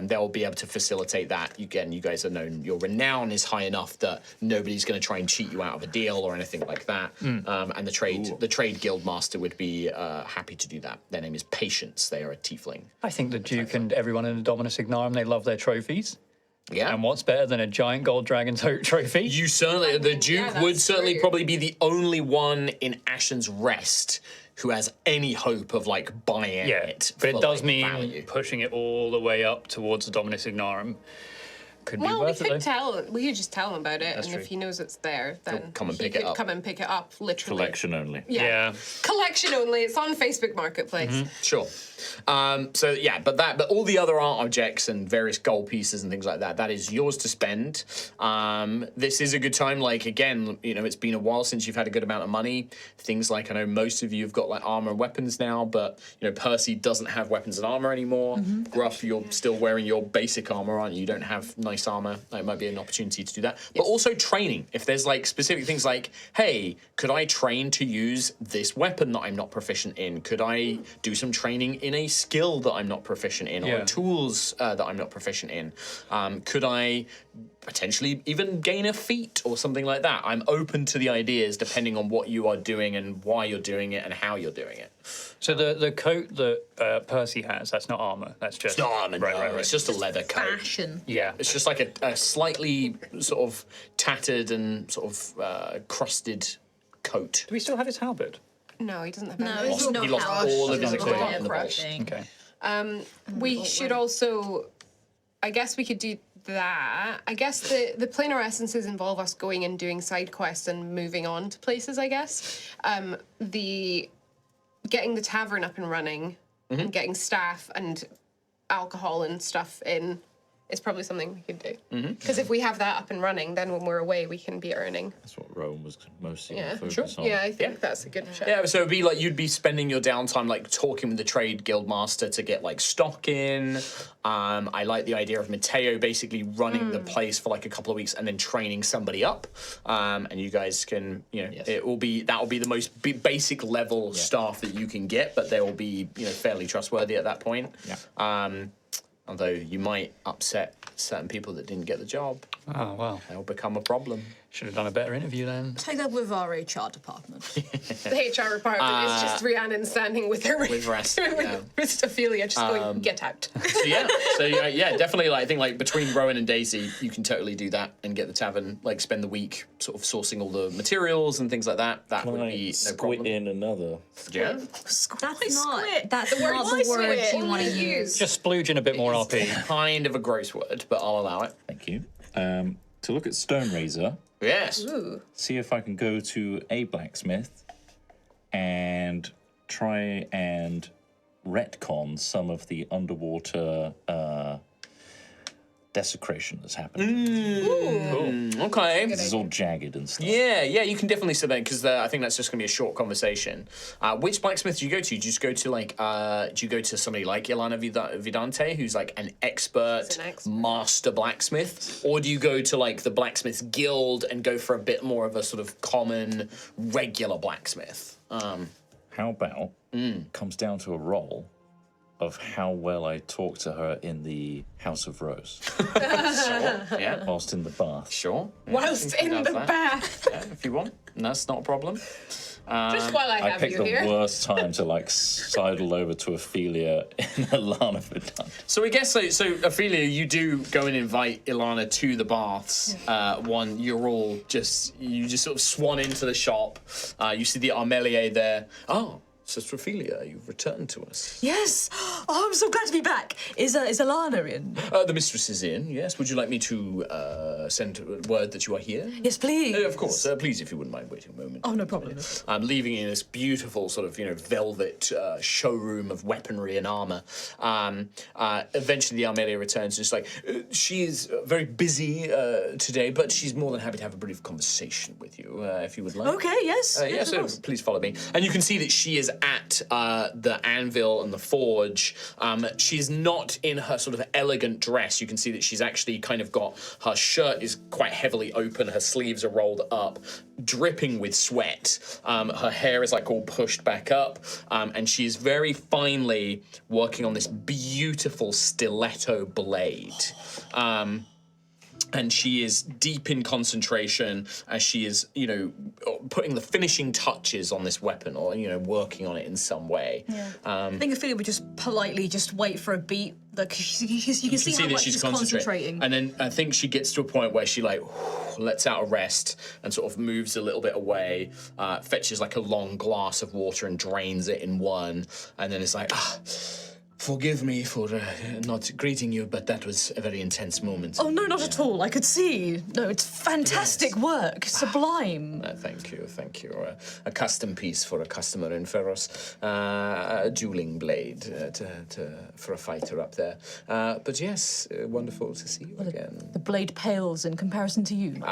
They'll be able to facilitate that. Again, you guys are known, your renown is high enough that nobody's going to try and cheat you out of a deal or anything like that. And the trade guild master would be happy to do that. Their name is Patience. They are a tiefling. I think the Duke and everyone in the Dominus Ignarum, they love their trophies. Yeah. And what's better than a giant gold dragon trophy? You certainly, the Duke that's would certainly true. probably be the only one in Ashen's Rest who has any hope of like buying Yeah, it. but for, it does like, mean value. pushing it all the way up towards the Dominus Ignarum. Could be Well, we worth it, could though. tell. We could just tell him about it, and true. if he knows it's there, then come and he pick it could up. come and pick it up. Literally. Collection only. Yeah. Collection only. It's on Facebook Marketplace. Sure. So yeah, but all the other art objects and various gold pieces and things like that, that is yours to spend. This is a good time. Like again, it's been a while since you've had a good amount of money. Things like I know most of you have got like armor and weapons now, but Percy doesn't have weapons and armor anymore. Gruff, you're still wearing your basic armor, aren't you? You don't have nice armor. That might be an opportunity to do that. But also training. If there's like specific things like, hey, could I train to use this weapon that I'm not proficient in? Could I do some training in a skill that I'm not proficient in, or Yeah. tools that I'm not proficient in? Could I potentially even gain a feat or something like that? I'm open to the ideas depending on what you are doing and why you're doing it and how you're doing it. So the coat that Percy has, that's not armor. That's just It's not armor, Right, no, right, right. It's just a leather coat. Fashion. Yeah. It's just like a slightly sort of tattered and sort of crusted coat. Do we still have his halberd? No, he doesn't have No, any. it's He lost all of his equipment in the Crush. vault. Okay. We should also, I guess we could do that. I guess the planar essences involve us going and doing side quests and moving on to places, I guess. The getting the tavern up and running and getting staff and alcohol and stuff in is probably something we could do. Because if we have that up and running, then when we're away, we can be earning. That's what Rowan was mostly Yeah, focused on. Yeah, I think that's a good shout. Yeah, so it'd be like you'd be spending your downtime like talking with the trade guild master to get like stock in. I like the idea of Matteo basically running the place for like a couple of weeks and then training somebody up. And you guys can, that will be the most basic level staff that you can get, but they will be fairly trustworthy at that point. Yeah. Although you might upset certain people that didn't get the job, Oh, well. they'll become a problem. Should have done a better interview then. Take that with our HR department. The HR department is just Rhiannon standing with her With Rest, yeah. with Ophelia, just going, get out. So yeah, definitely. Like, I think like between Rowan and Daisy, you can totally do that and get the tavern. Like spend the week sort of sourcing all the materials and things like that. That would Can I be no squit problem. in another? Yeah. That's not Squid. that's The word not the word squid. you want to Only use. Just splooging a bit more RP. Kind of a gross word, but I'll allow it. Thank you. To look at Stone Razor, Yes. see if I can go to a blacksmith and try and retcon some of the underwater desecration that's happened. Okay. This is all jagged and stuff. Yeah, you can definitely sit there because I think that's just going to be a short conversation. Which blacksmith do you go to? Do you just go to like, do you go to somebody like Ilana Vidante, who's like an expert, master blacksmith, or do you go to like the blacksmith's guild and go for a bit more of a sort of common, regular blacksmith? How about comes down to a roll of how well I talk to her in the House of Rose Yeah, whilst in the bath. sure. Yeah, Whilst I think in that's the that. bath. Yeah, if you want, that's not a problem. Just while I I have picked you the here. worst time to like sidle over to Ophelia in Ilana Vidante. So I guess so Ophelia, you do go and invite Ilana to the baths. You just sort of swan into the shop. You see the Armelier there. Oh, Sister Ophelia, you've returned to us. Yes. Oh, I'm so glad to be back. Is Alana in? The mistress is in, yes. Would you like me to send word that you are here? Yes, please. Of course. Please, if you wouldn't mind waiting a moment. Oh, no problem. I'm leaving in this beautiful sort of, velvet showroom of weaponry and armor. Eventually the Armelia returns, just like, she is very busy today, but she's more than happy to have a brief conversation with you, if you would like. Okay, yes. Yeah, yes, of so course. please follow me. And you can see that she is at the anvil and the forge. She's not in her sort of elegant dress. You can see that she's actually kind of got, her shirt is quite heavily open, her sleeves are rolled up, dripping with sweat. Her hair is like all pushed back up, and she's very finely working on this beautiful stiletto blade. And she is deep in concentration as she is, putting the finishing touches on this weapon or, working on it in some way. Yeah. I think Ophelia would just politely just wait for a beat. Like you can see how that much she's concentrating. And then I think she gets to a point where she lets out a rest and sort of moves a little bit away, fetches like a long glass of water and drains it in one. And then it's like, Forgive me for not greeting you, but that was a very intense moment. Oh, no, not at all. I could see. No, it's fantastic work. Sublime. Thank you. A custom piece for a customer in Ferros. A dueling blade for a fighter up there. But yes, wonderful to see you again. The blade pales in comparison to you.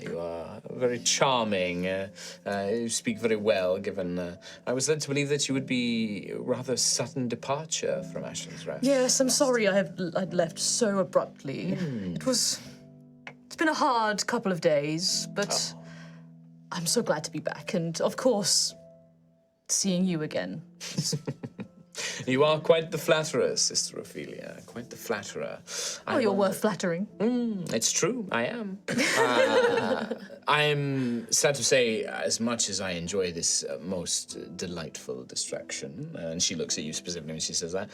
You are very charming. You speak very well, given I was led to believe that you would be rather sudden departure from Ashen Rest. Yes, I'm sorry I'd left so abruptly. It's been a hard couple of days, but I'm so glad to be back. And of course, seeing you again. You are quite the flatterer, Sister Ophelia. Quite the flatterer. You're worth flattering. It's true, I am. I'm sad to say, as much as I enjoy this most delightful distraction, and she looks at you specifically when she says that,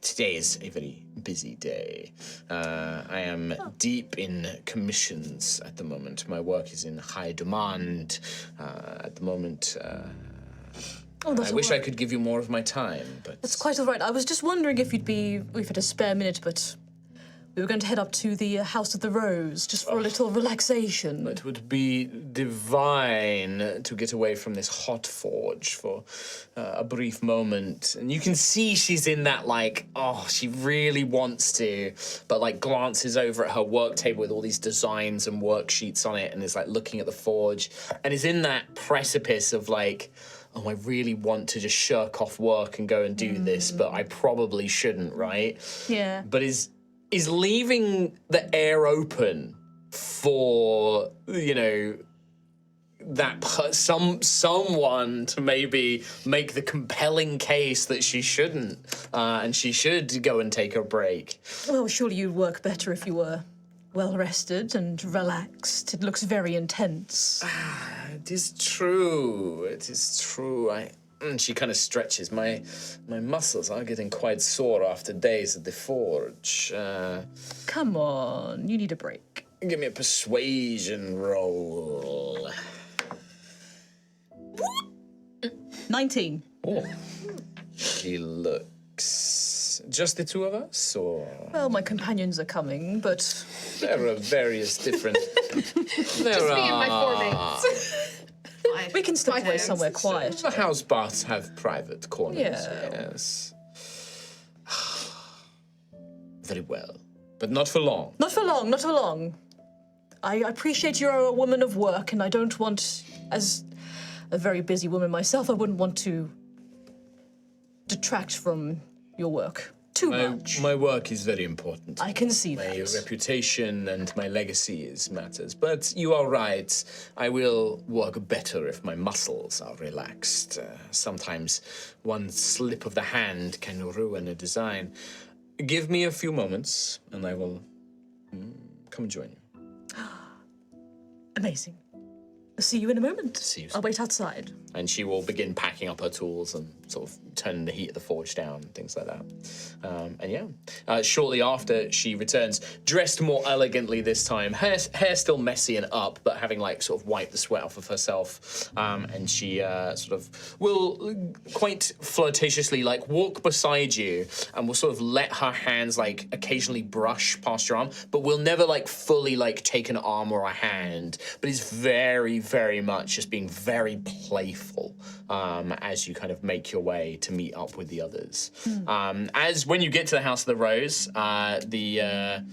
today is a very busy day. I am deep in commissions at the moment. My work is in high demand at the moment. I wish I could give you more of my time, but... That's quite all right. I was just wondering if we've had a spare minute, but we were going to head up to the House of the Rose just for a little relaxation. It would be divine to get away from this hot forge for a brief moment. And you can see she's in that, she really wants to, but, glances over at her work table with all these designs and worksheets on it and is, looking at the forge and is in that precipice of, I really want to just shirk off work and go and do this, but I probably shouldn't, right? Yeah. But is leaving the air open for, someone to maybe make the compelling case that she shouldn't, and she should go and take a break. Well, surely you'd work better if you were well rested and relaxed. It looks very intense. It is true. And she kind of stretches. My muscles are getting quite sore after days at the forge. Come on, you need a break. Give me a persuasion roll. 19. Oh. She looks... Just the two of us, or...? Well, my companions are coming, but... There are various different... Just me and my four mates. We can step away somewhere quiet. The house baths have private corners, Yeah. yes. Very well. But not for long. Not for long. I appreciate you're a woman of work, and I don't want, as a very busy woman myself, I wouldn't want to detract from your work too much. My work is very important. I can see My that. reputation and my legacy matters. But you are right. I will work better if my muscles are relaxed. Sometimes one slip of the hand can ruin a design. Give me a few moments, and I will come and join you. Amazing. I'll see you in a moment. See you soon. I'll wait outside. And she will begin packing up her tools and sort of turning the heat of the forge down and things like that. Shortly after, she returns, dressed more elegantly this time. Hair still messy and up, but having sort of wiped the sweat off of herself. And she sort of will quite flirtatiously walk beside you and will sort of let her hands occasionally brush past your arm, but will never fully take an arm or a hand, but is very, very much just being very playful as you kind of make your way to meet up with the others. As when you get to the House of the Rose, the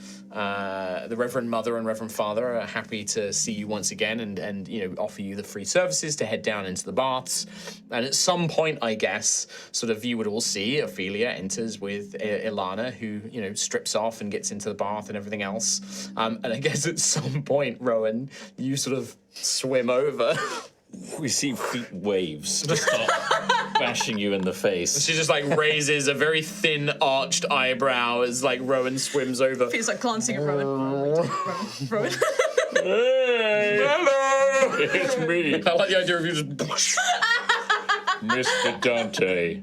Reverend Mother and Reverend Father are happy to see you once again and offer you the free services to head down into the baths. And at some point, I guess, sort of you would all see Ophelia enters with Ilana, who strips off and gets into the bath and everything else. And I guess at some point, Rowan, you sort of swim over. We see feet waves just start bashing you in the face. She just raises a very thin arched eyebrow as Rowan swims over. Feels like glancing at Rowan. Rowan. Hey! Hello! It's me, I like the idea of you just... Mr. Dante.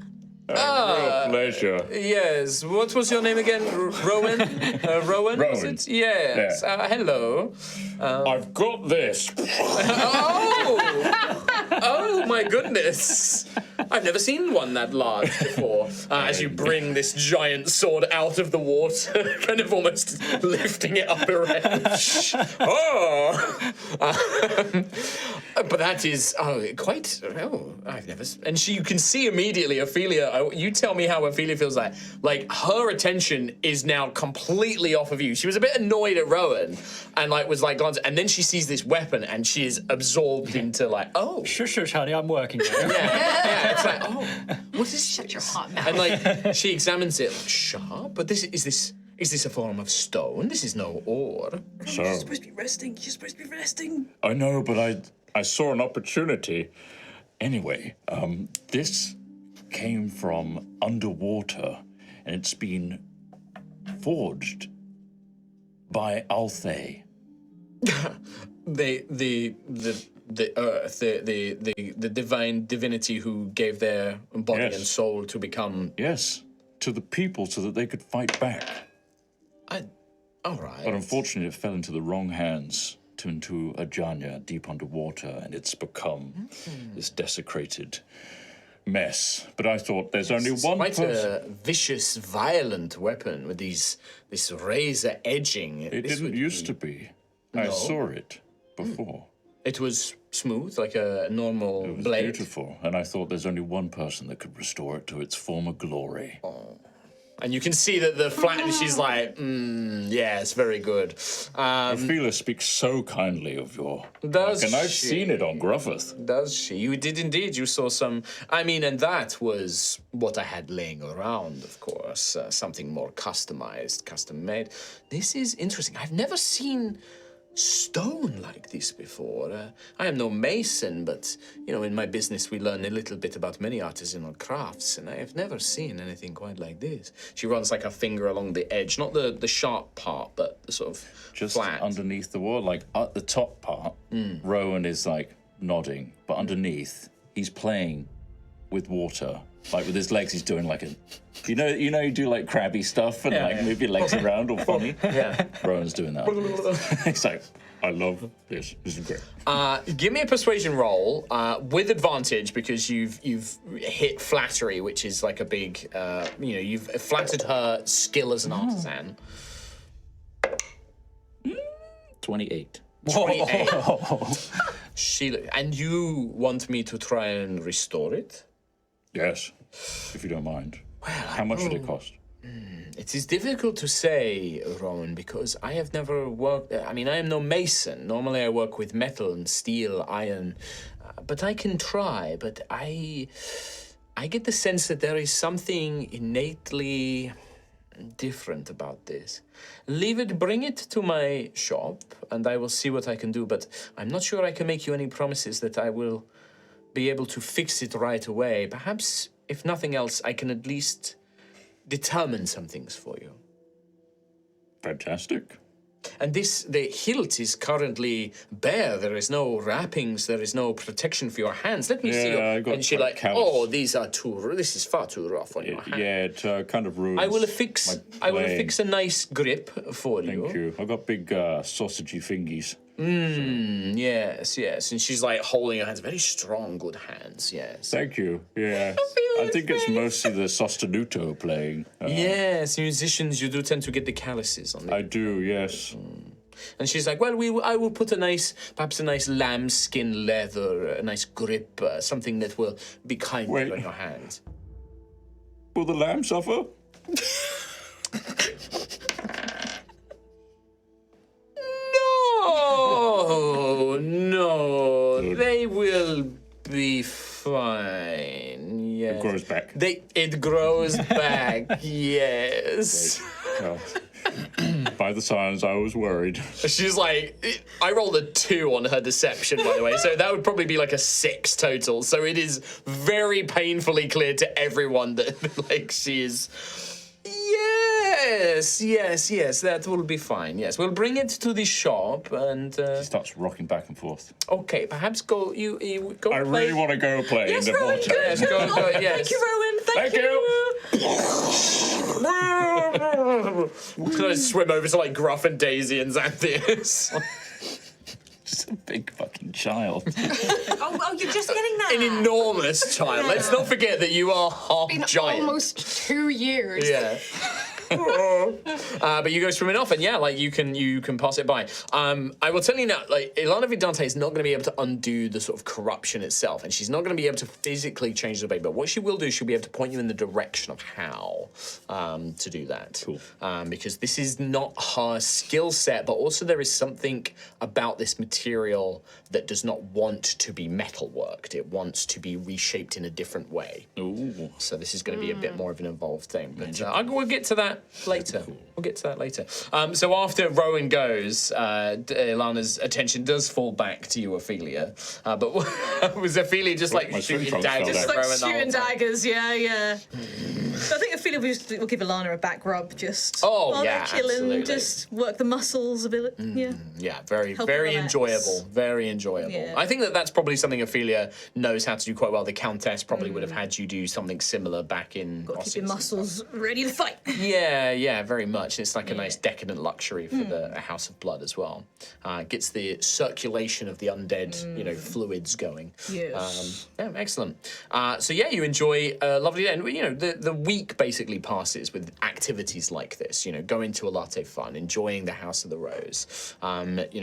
Real pleasure. Yes. What was your name again? Rowan? Rowan? Rowan. Was it? Yes. Yeah. Hello. I've got this. Oh! Oh, my goodness. I've never seen one that large before. As you bring this giant sword out of the water, kind of almost lifting it up erect. Oh! But that is quite. Oh, I've never. And you can see immediately, Ophelia. You tell me how Ophelia feels like. Like her attention is now completely off of you. She was a bit annoyed at Rowan, and was glancing, and then she sees this weapon, and she is absorbed into oh. Shush, honey, I'm working here. Yeah, it's like, oh, what is Shut your hot mouth. And she examines it, sharp. But is this a form of stone? This is no ore. So You're supposed to be resting. You're supposed to be resting. I know, but I saw an opportunity. Anyway, this came from underwater, and it's been forged by Altheya. The earth, the divine divinity who gave their body Yes. and soul to become. Yes, to the people so that they could fight back. All right. But unfortunately, it fell into the wrong hands, into a janya deep underwater, and it's become this desecrated mess. But I thought there's only one Quite person. a vicious, violent weapon with this razor edging. It didn't used to be. I saw it before. It was smooth, like a normal It was blade. beautiful, and I thought there's only one person that could restore it to its former glory. And you can see that the flat, she's like, yes, very good. Ophelia speaks so kindly of your Does work, and I've she? seen it on Gruffith. Does she? You did indeed. You saw some. And that was what I had laying around, of course. Something more customized, custom made. This is interesting. I've never seen stone like this before. I am no mason, but, in my business we learn a little bit about many artisanal crafts, and I have never seen anything quite like this. She runs her finger along the edge, not the sharp part, but the sort of Just flat. underneath the wall, at the top part, Rowan is nodding, but underneath he's playing with water. With his legs, he's doing you do crabby stuff and move your legs around all funny. Yeah. Rowan's doing that. He's like, I love this. This is great. Give me a persuasion roll with advantage because you've hit flattery, which is like a big, you've flattered her skill as an artisan. 28. 28. And you want me to try and restore it? Yes, if you don't mind. How much would it cost? It is difficult to say, Rowan, because I have never worked. I am no mason. Normally, I work with metal and steel, iron, but I can try. But I get the sense that there is something innately different about this. Bring it to my shop, and I will see what I can do. But I'm not sure I can make you any promises that I will be able to fix it right away. Perhaps, if nothing else, I can at least determine some things for you. Fantastic. And the hilt is currently bare. There is no wrappings. There is no protection for your hands. Let me see. I got And she callous. this is far too rough on your hand. Yeah, it kind of ruins. I will affix a nice grip for you. Thank you. I've got big sausagey fingies. Yes. And she's holding her hands. Very strong, good hands, yes. Thank you. Yeah. I think it's mostly the sostenuto playing. Yes, musicians, you do tend to get the calluses on I them. do, yes. And she's like, I will put perhaps a nice lambskin leather, a nice grip, something that will be kinder Wait. on your hands. Will the lamb suffer? No, they will be fine. Yes. It grows back. It grows back. Yes. Well, by the signs, I was worried. She's like, I rolled a 2 on her deception, by the way, so that would probably be a 6 total. So it is very painfully clear to everyone that she is. Yes, that will be fine. Yes, we'll bring it to the shop and. He starts rocking back and forth. Okay, perhaps go. You go. I play. really want to go play in the water. Yes, go. Yes. Thank you, Rowan. Thank you. Can I swim over to Gruff and Daisy and Xanthias? a big fucking child. Oh, you're just getting that. An enormous child. Let's not forget that you are half In giant. almost 2 years. Yeah. But you go swimming off, and yeah, like you can pass it by. I will tell you now, like Ilana Vidante is not going to be able to undo the sort of corruption itself, and she's not going to be able to physically change the baby. But what she will do, she'll be able to point you in the direction of how to do that. Cool. Because this is not her skill set, but also there is something about this material that does not want to be metalworked. It wants to be reshaped in a different way. Ooh. So this is going to be a bit more of an involved thing. But we'll get to that later. We'll get to that later. So after Rowan goes, Ilana's attention does fall back to you, Ophelia. But was Ophelia just like My swim shooting trunks fell daggers down. at Like Rowan the whole shooting time? daggers, yeah. So I think Ophelia will give Alana a back rub, just Oh, while yeah, they're chilling, absolutely. just work the muscles a bit. Yeah. Yeah, very, Help very relax. enjoyable. Very enjoyable. Yeah. I think that's probably something Ophelia knows how to do quite well. The Countess probably would have had you do something similar back in Got to keep your Osseous and muscles ready to fight. Yeah, very much. It's like a nice decadent luxury for the House of Blood as well. Gets the circulation of the undead, fluids going. Yes. Yeah, excellent. So yeah, you enjoy a lovely day. And, the week basically passes with activities like this. Going to a latte fun, enjoying the House of the Rose.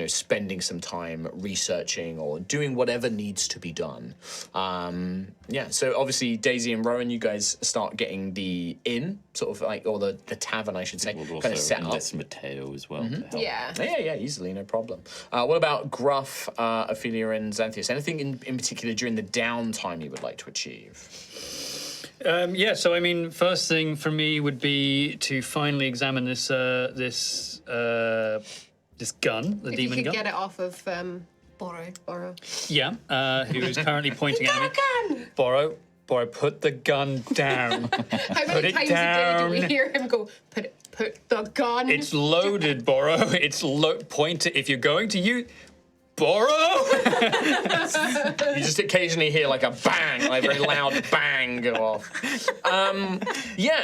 Spending some time researching or doing whatever needs to be done. So obviously Daisy and Rowan, you guys start getting the inn, sort of like, or the tavern, I should say, We'll kind of also set up. enlist Matteo as well to help. Yeah. Yeah, easily, no problem. What about Gruff, Ophelia, and Xanthias? Anything in particular during the downtime you would like to achieve? So I mean, first thing for me would be to finally examine this this gun, the If you demon could gun. get it off of Borrow. Yeah, who is currently pointing at me. gun! Borrow, put the gun down. How Put many it times a day do we down. hear him go, put the gun? It's loaded, Borrow. It's point it if you're going to use. Borrow. You just occasionally hear like a bang, like a very loud bang go off.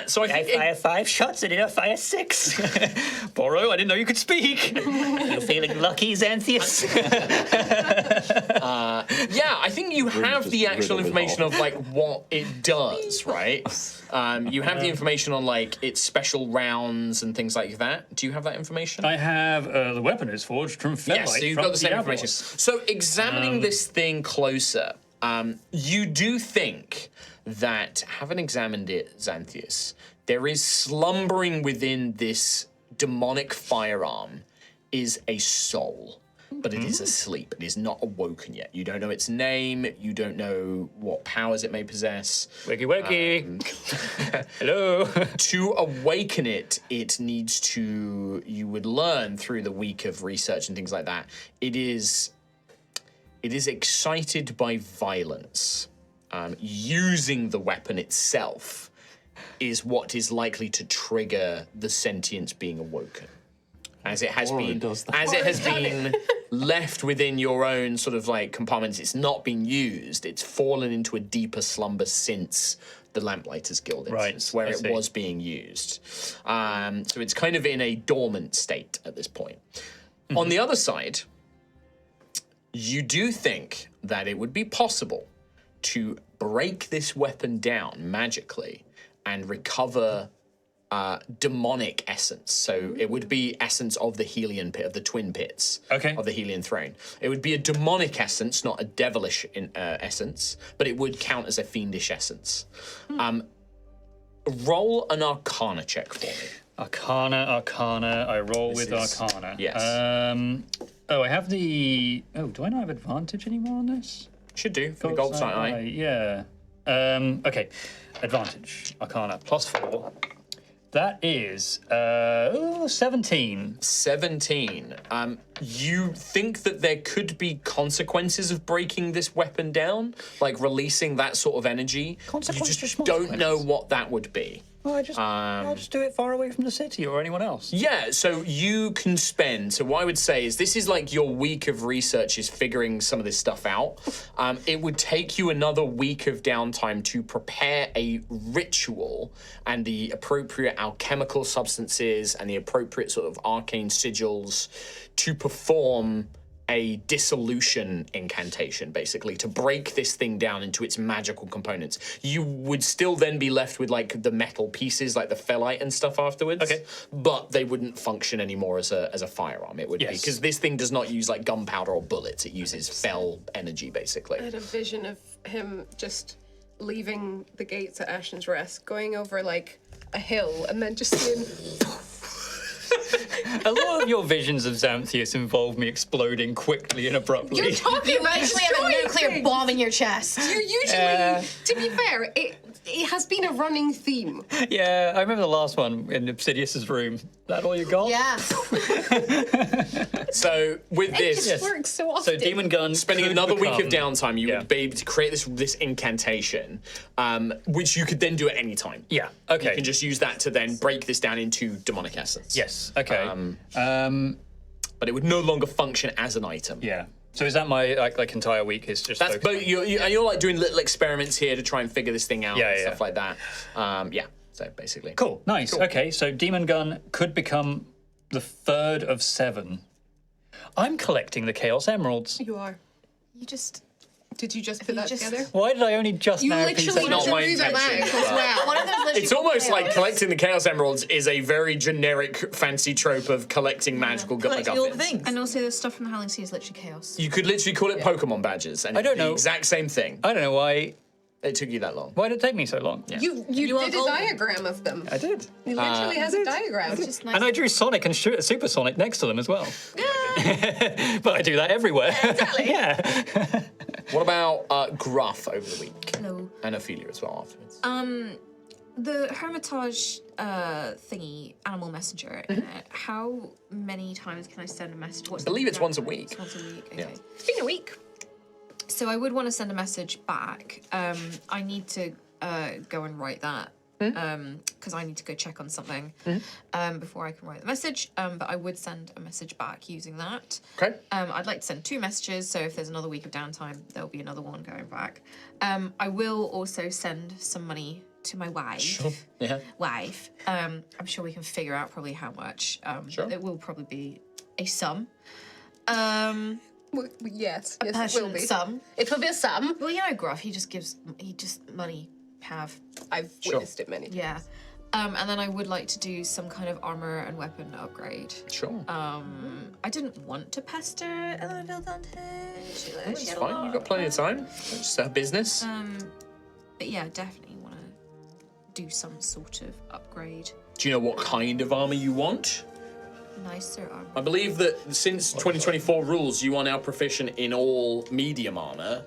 So I think... fire 5 shots, I did not fire 6. Borrow, I didn't know you could speak. You're feeling lucky, Xanthias. I think you have just the actual riddle it information all. of like what it does, right? You have the information on like its special rounds and things like that. Do you have that information? I have the weapon is forged from ferrite. Yes, so you've from got the same Diablos. information. So examining this thing closer, you do think that, having examined it, Xanthias, there is slumbering within this demonic firearm is a soul. But it is asleep. It is not awoken yet. You don't know its name. You don't know what powers it may possess. Wakey. Hello. To awaken it, it needs to, you would learn through the week of research and things like that, it is excited by violence. Using the weapon itself is what is likely to trigger the sentience being awoken. As it has been, does that. as it has been left within your own sort of like compartments, it's not been used. It's fallen into a deeper slumber since the Lamplighters Guild instance, where I it see. was being used. So it's kind of in a dormant state at this point. On the other side, you do think that it would be possible to break this weapon down magically and recover demonic essence. So it would be essence of the Helion pit, of the twin pits of the Helion throne. It would be a demonic essence, not a devilish essence, but it would count as a fiendish essence. Roll an Arcana check for me. Arcana. I roll with is- Arcana. yes. I have the. Oh, do I not have advantage anymore on this? Should do for the gold sight eye. Yeah. Okay. Advantage. Arcana +4. That is 17. 17. You think that there could be consequences of breaking this weapon down, like releasing that sort of energy. Consequences, You just small don't know consequences. what that would be. Well, I'll just do it far away from the city or anyone else. Yeah, so you can spend. So what I would say is this is like your week of research is figuring some of this stuff out. It would take you another week of downtime to prepare a ritual and the appropriate alchemical substances and the appropriate sort of arcane sigils to perform a dissolution incantation, basically, to break this thing down into its magical components. You would still then be left with like the metal pieces, like the fellite and stuff afterwards. Okay. But they wouldn't function anymore as a firearm. It would be Yes. because this thing does not use like gunpowder or bullets. It uses fell energy, basically. I had a vision of him just leaving the gates at Ashen's Rest, going over like a hill, and then just seeing. A lot of your visions of Xanthias involve me exploding quickly and abruptly. You're talking You about eventually have a destroying nuclear things. bomb in your chest. You usually, to be fair, it has been a running theme. Yeah, I remember the last one in Obsidius's room. That all you got? Yeah. So with this, It works so often. So Demon Gun spending could another week of become- downtime, you Yeah. would be able to create this incantation, which you could then do at any time. Yeah, okay. You can just use that to then break this down into demonic essence. Yes, okay. But it would no longer function as an item. Yeah. So is that my like entire week is just That's focused- but you're like doing little experiments here to try and figure this thing out Yeah, and yeah. stuff like that. Yeah. So basically. Cool, nice. Okay, so Demon Gun could become the third of 7. I'm collecting the Chaos Emeralds. You are. You just. Did you just put that just- together? Why did I only just You now piece literally that not together? my drew them out intention, as but- well. One of those literally It's almost like chaos. collecting the Chaos Emeralds is a very generic, fancy trope of collecting magical Collecting all the MacGuffins. things. And also, the stuff from the Howling Sea is literally chaos. You could literally call it Pokemon badges, and I don't it's the know. exact same thing. I don't know why. It took you that long. Why did it take me so long? You want did a gold? diagram of them. I did. He literally has a diagram. It's just nice. And I drew Sonic and Supersonic next to them as well. But I do that everywhere. Exactly. Yeah. What about Gruff over the week? Hello. And Ophelia as well afterwards. The Hermitage thingy, Animal Messenger, how many times can I send a message? What's I believe the it's once a time? week. It's once a week, okay. Yeah. It's been a week. So I would want to send a message back. I need to go and write that because I need to go check on something before I can write the message. But I would send a message back using that. Okay. I'd like to send 2 messages, so if there's another week of downtime, there'll be another one going back. I will also send some money to my wife. Yeah. Wife. I'm sure we can figure out probably how much. Sure. It will probably be a sum. Yes, it will Passion be. sum. It will be a sum. Well, you know, Gruff, he just money have. I've witnessed it many times. Yeah. And then I would like to do some kind of armor and weapon upgrade. Sure. I didn't want to pester Eleanor Dante. It's fine. You've got plenty of time. It's just business. But yeah, definitely want to do some sort of upgrade. Do you know what kind of armor you want? Nicer armor. I believe that since 2024 rules, you are now proficient in all medium armor,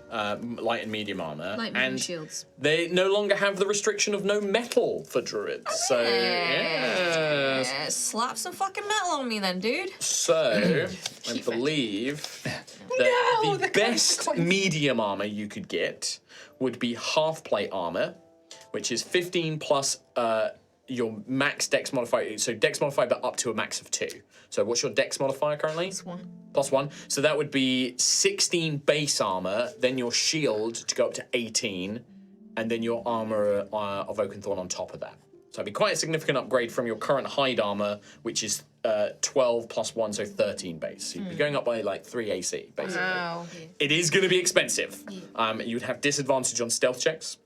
light and medium armor, Light medium and shields. they no longer have the restriction of no metal for druids. So yes. Yeah, slap some fucking metal on me then, dude. So I believe that the the best consequence. medium armor you could get would be half plate armor, which is 15 plus your max dex modifier. So dex modifier, but up to a max of 2. So what's your dex modifier currently? Plus 1. So that would be 16 base armor, then your shield to go up to 18, and then your armor of Oak and Thorn on top of that. So it'd be quite a significant upgrade from your current hide armor, which is 12 plus 1, so 13 base. So you'd be going up by like 3 AC, basically. Wow. It is going to be expensive. You'd have disadvantage on stealth checks.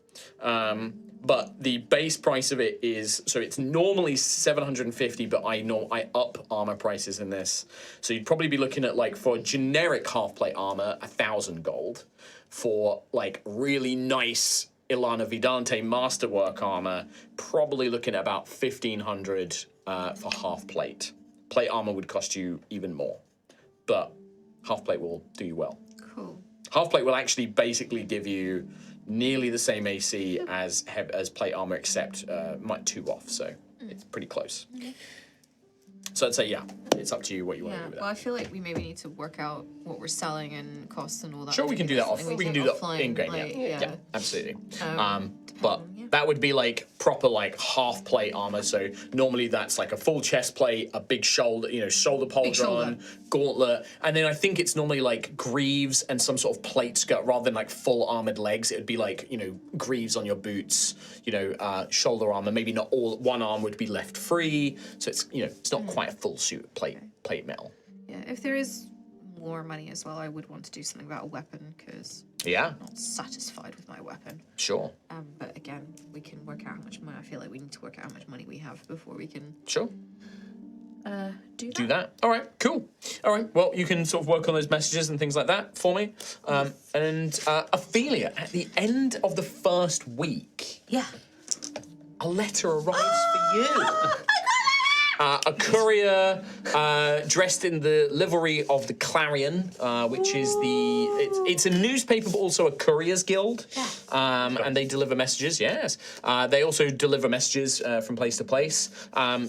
But the base price of it is, so it's normally 750, but I up armor prices in this. So you'd probably be looking at, like, for generic half plate armor, 1,000 gold. For like really nice Ilana Vidante masterwork armor, probably looking at about 1,500 for half plate. Plate armor would cost you even more, but half plate will do you well. Cool. Half plate will actually basically give you nearly the same AC as plate armor, except 2 off, so it's pretty close. So I'd say, yeah, it's up to you what you want to Yeah, do with well, I that. feel like we maybe need to work out what we're selling and costs and all that. Sure, we can do that off. Something We can do take that offline, in game. like, Yeah, absolutely. But yeah. that would be like proper like half plate armor. So normally that's like a full chest plate, a big shoulder, shoulder pauldron, gauntlet, and then I think it's normally like greaves and some sort of plate skirt rather than like full armored legs. It would be like greaves on your boots, shoulder armor. Maybe not all. One arm would be left free, so it's it's not quite a full suit of plate metal. Yeah, if there is more money as well, I would want to do something about a weapon because Yeah, I'm not satisfied with my weapon. sure. But again, we can work out how much money. I feel like we need to work out how much money we have before we can Sure. do that. Do that. All right, cool. All right, well, you can sort of work on those messages and things like that for me. And Ophelia, at the end of the first week, Yeah. a letter arrives for you. A courier dressed in the livery of the Clarion, which is it's a newspaper but also a couriers guild, and they deliver messages. Yes, they also deliver messages from place to place.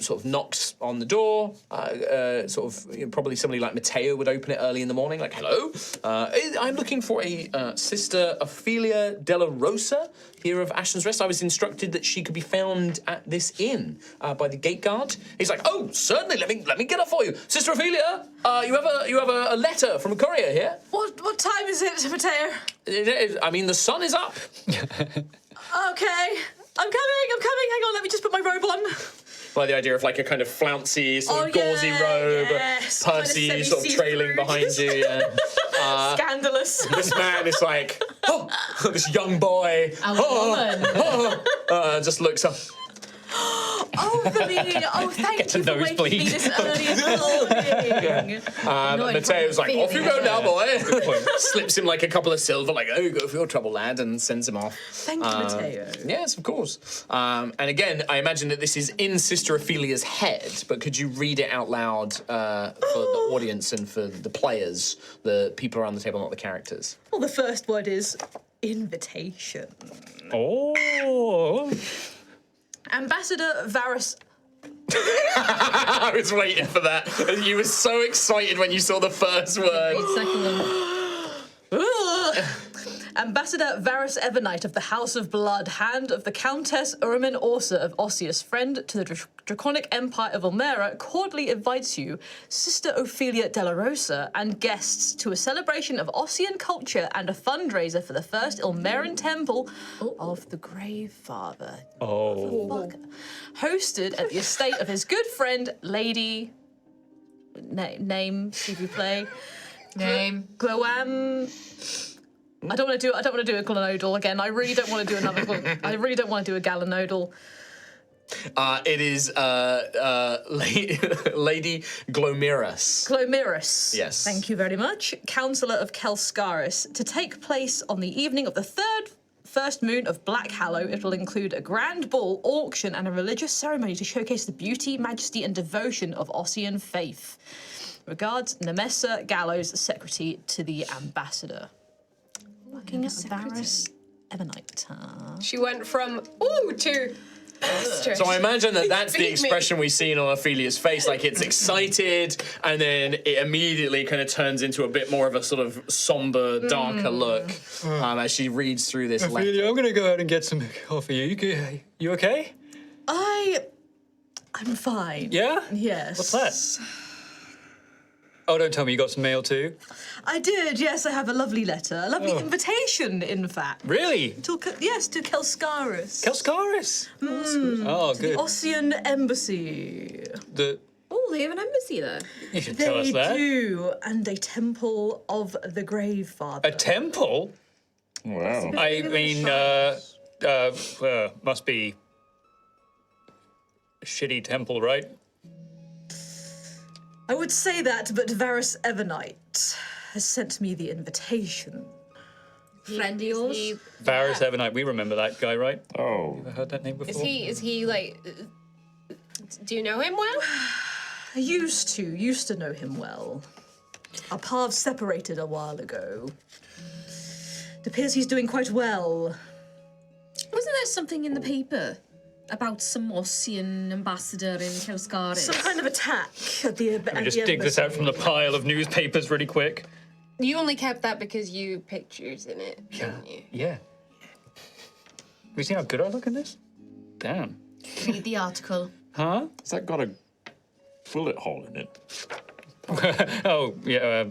Sort of knocks on the door. Probably somebody like Matteo would open it early in the morning, like, "Hello, I'm looking for a Sister Ophelia Della Rosa here of Ashen Rest. I was instructed that she could be found at this inn by the gate guard." He's like, "Oh, certainly. Let me get her for you, Sister Ophelia. You have a letter from a courier here. What time is it, Matteo? I mean, the sun is up." Okay. I'm coming. Hang on, let me just put my robe on. By the idea of like a kind of flouncy, sort of gauzy yeah, robe, yes, Percy kind of sort of trailing semi-see-through. behind you. Yeah. Scandalous. This man is like, oh, this young boy, just looks up. Oh, thank you for waking nosebleed. me this early in the morning. Matteo's like, off you go now, boy. Good point. Slips him like a couple of silver, like, oh, go for your trouble, lad, and sends him off. Thank you, Matteo. Yes, of course. And again, I imagine that this is in Sister Ophelia's head, but could you read it out loud for the audience and for the players, the people around the table, not the characters? Well, the first word is invitation. Oh. Ambassador Varus. I was waiting for that. You were so excited when you saw the first word. Ambassador Varus Evernight of the House of Blood, hand of the Countess Urmin Orsa of Osseus, friend to the Draconic Empire of Ulmera, cordially invites you, Sister Ophelia Della Rosa, and guests to a celebration of Ossian culture and a fundraiser for the first Ulmeran temple of the Grave Father. Oh. Hosted at the estate of his good friend, Lady... name, s'il vous plaît. Name. Gloam... I don't want to do a Glanodal again. I really don't want to do another. I really don't want to do a Galanodal. It is Lady Glomirus. Glomirus. Yes. Thank you very much. Councillor of Kelscaris. To take place on the evening of the first moon of Black Hallow, it will include a grand ball, auction, and a religious ceremony to showcase the beauty, majesty, and devotion of Ossian faith. Regards, Nemessa Gallows, secretary to the ambassador. Looking at Varus Ebonite. She went from ooh to So I imagine that that's the Beat me. expression we've seen on Ophelia's face, like it's excited, and then it immediately kind of turns into a bit more of a sort of somber, darker look as she reads through this letter. Ophelia, I'm going to go out and get some coffee. You okay? I'm fine. Yeah? Yes. What's that? Oh, don't tell me you got some mail too. I did, yes, I have a lovely letter. A lovely invitation, in fact. Really? To Kelscaris. Kelscaris? Oh, The good. Ossian Embassy. Oh, they have an embassy there. You should tell us They that. do, and a temple of the Grave Father. A temple? Wow. I mean, must be a shitty temple, right? I would say that, but Varus Evernight has sent me the invitation. Friend of yours? Varus Evernight, we remember that guy, right? Oh. Ever heard that name before? Is he like? Do you know him well? I used to know him well. Our paths separated a while ago. It appears he's doing quite well. Wasn't there something in the paper about some Ossian ambassador in Kelscaris? Some kind of attack at the Let me just dig this out from the pile of newspapers really quick. You only kept that because you pictures in it, didn't you? Yeah. Have you seen how good I look in this? Damn. Read the article. Huh? Has that got a bullet hole in it? Oh, yeah.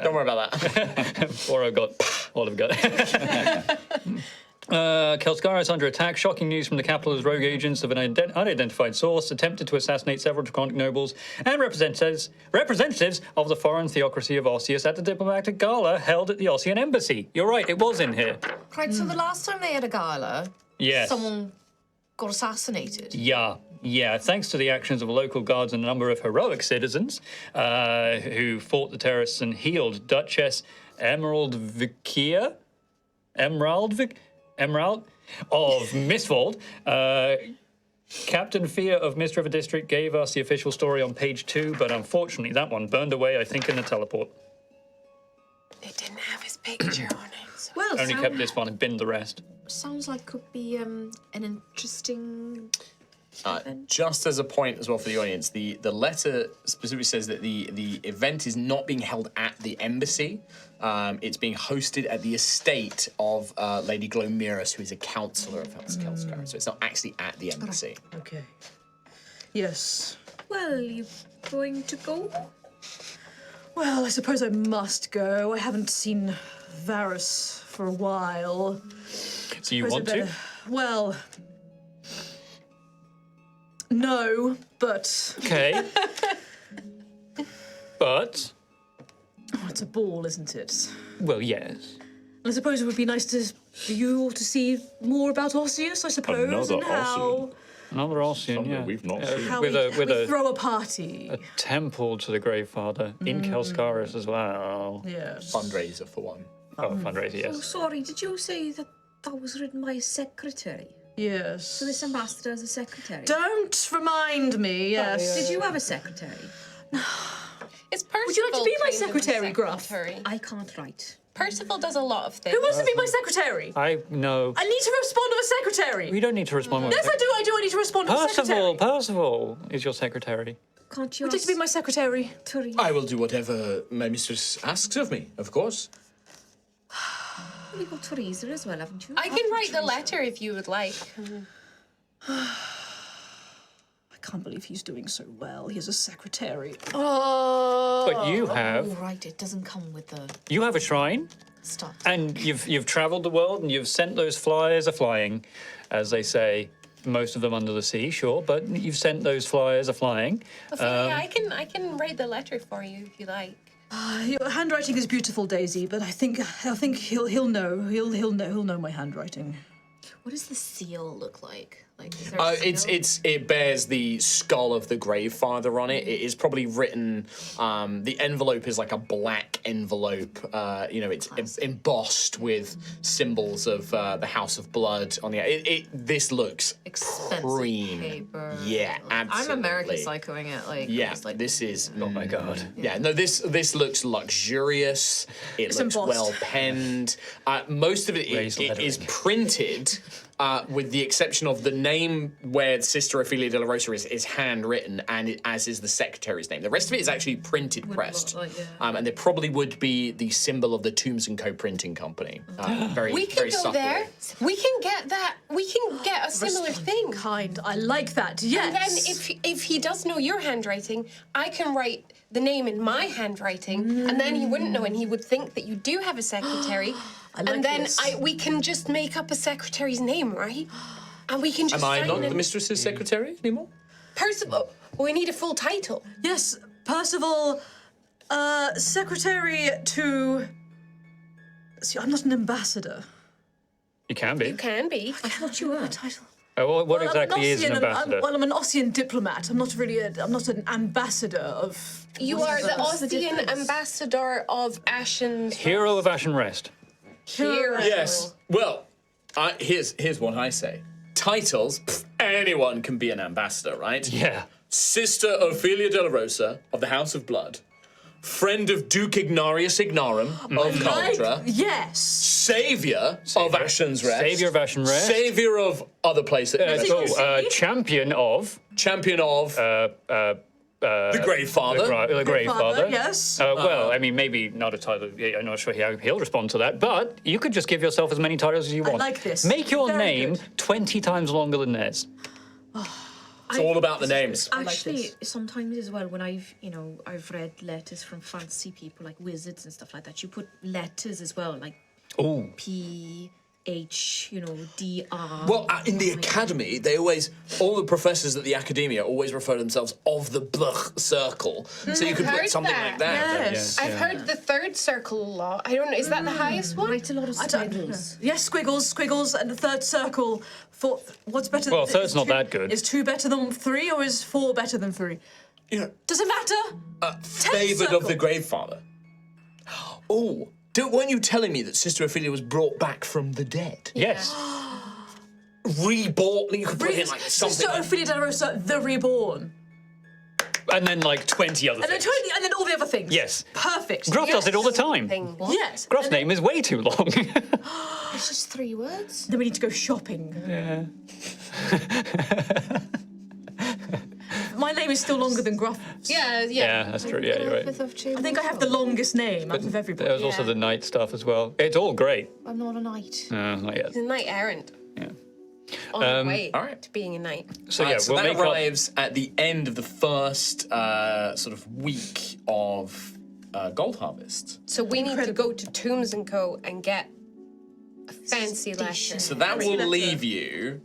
Don't worry about that. Or I've got all I've got. Kelskara is under attack. Shocking news from the capital as rogue agents of an unidentified source attempted to assassinate several draconic nobles and representatives of the foreign theocracy of Osseous at the diplomatic gala held at the Ossian embassy. You're right, it was in here. Right, so the last time they had a gala, Yes. someone got assassinated. Yeah. Thanks to the actions of local guards and a number of heroic citizens who fought the terrorists and healed Duchess Emerald of Mistfold. Captain Fear of Mist River District gave us the official story on page 2, but unfortunately that one burned away, I think, in the teleport. It didn't have his picture on it. So. Well, Only kept this one and binned the rest. sounds like could be an interesting. Just as a point as well for the audience, the letter specifically says that the event is not being held at the embassy. It's being hosted at the estate of Lady Glomirus, who is a councillor of House Kelskar. So it's not actually at the embassy. Okay. Yes. Well, you going to go? Well, I suppose I must go. I haven't seen Varys for a while. So you Suppose I want to? better- Well, no, but Okay. But, oh, it's a ball, isn't it? well, yes. I suppose it would be nice for you all to see more about Osseous, I suppose, Another and how Ossian. Another Ossian, Something yeah. we've not seen. how with we a throw a party. temple to the Grave Father in Kelskaris as well. Yes. Fundraiser for one. Oh, fundraiser, Oh, yes. sorry. Did you say that was written by a secretary? Yes. So this ambassador is a secretary. Don't remind me. Yes. Did you have a secretary? Is Percival Would you like to be my kind of a secretary, Gruff? secretary? I can't write. Percival does a lot of things. Who wants to be my secretary? I know. I need to respond to a secretary. We don't need to respond. Yes, I do. I need to respond to a secretary. Percival is your secretary. Can't you Would you like to be my secretary? Turi? I will do whatever my mistress asks of me, of course. You've got Teresa as well, haven't you? I can write the letter if you would like. I can't believe he's doing so well. He has a secretary. But you Oh, have right. It doesn't come with the a shrine, stuff. and you've travelled the world, and you've sent those flyers a-flying, as they say. Most of them under the sea, sure, but you've sent those flyers a-flying. Ophelia, I can write the letter for you if you like. Your handwriting is beautiful, Daisy, but I think he'll know. He'll know my handwriting. What does the seal look like? Like, is there a seal? It bears the skull of the Grave Father on it. It is probably written. The envelope is like a black envelope. It's embossed with symbols of the House of Blood on the. This looks Expensive cream. paper. Yeah, I'm absolutely. American psychoing it. Like, Yeah, it's like this is. Oh my god. Yeah, no, this looks luxurious. It looks embossed. well penned. Most of it Raised is lettering. printed, with the exception of the name where Sister Ophelia de la Rosa is handwritten, and as is the secretary's name. The rest of it is actually printed, pressed, like, yeah. and there probably would be the symbol of the Tombs and Co. printing company. Very, We can very go subtly. there. We can get that. We can get a similar thing. Kind. I like that. Yes. And then if he does know your handwriting, I can write the name in my handwriting, and then he wouldn't know, and he would think that you do have a secretary. like and then this. we can just make up a secretary's name, right? And we can just Am I sign not it. the mistress's secretary anymore? Percival, we need a full title. Yes, Percival, secretary to. See, I'm not an ambassador. You can be. You can be. I thought you were. Title. What Well, I'm exactly is an Ossian, ambassador? I'm an Ossian diplomat. I'm not really. I'm not an ambassador of. You What are is the that? What's the Ossian difference? ambassador of Ashen Hero of Ashen Rest. Hero. Yes. Well, here's what I say. Titles, anyone can be an ambassador, right? Yeah. Sister Ophelia de la Rosa of the House of Blood, friend of Duke Ignarius Ignarum of Caldra, Yes. savior of Ashen's Rest, Savior of Ashen Rest. savior of other places, Champion of champion of the Grave Father. the Grave Father. Yes. Well, I mean, maybe not a title. I'm not sure how he'll respond to that, but you could just give yourself as many titles as you want. like this. Make your Very name good. 20 times longer than theirs. It's all about the names. Actually, sometimes as well, when I've read letters from fancy people like wizards and stuff like that, you put letters as well, like Oh, P, DR. Well, in the academy, they always, all the professors at the academia always refer to themselves of the Blech circle. So you could put heard something that. like that. Yes. I've heard the third circle a lot. I don't know. Is that the highest one? Quite a lot of I don't- squiggles. Yes, squiggles, and the third circle. What's better? Well, is third's not two- that good. Is 2 better than 3, or is 4 better than 3? You know, Does it matter? favoured of the circle. Gravefather. Oh, weren't you telling me that Sister Ophelia was brought back from the dead? Yes. Reborn? You could put in like something Sister like... Ophelia de la Rosa, the Reborn. And then like 20 other And then, things. and then all the other things. Yes. Perfect. Gruff does it all the time. Thing. Yes. Gruff's name is way too long. It's just 3 words. Then we need to go shopping. Yeah. My name is still longer than Gruff. Yeah. Yeah, that's true. Yeah, you're right. I think I have the longest name out of everybody. There's also the night stuff as well. It's all great. I'm not a knight. No, not yet. He's a knight errant. Yeah. On the way all right. to being a knight. So yeah, so we'll that make up. arrives at the end of the first sort of week of Gold Harvest. So we need to go to Tombs and Co. and get a fancy letter. So that will leave you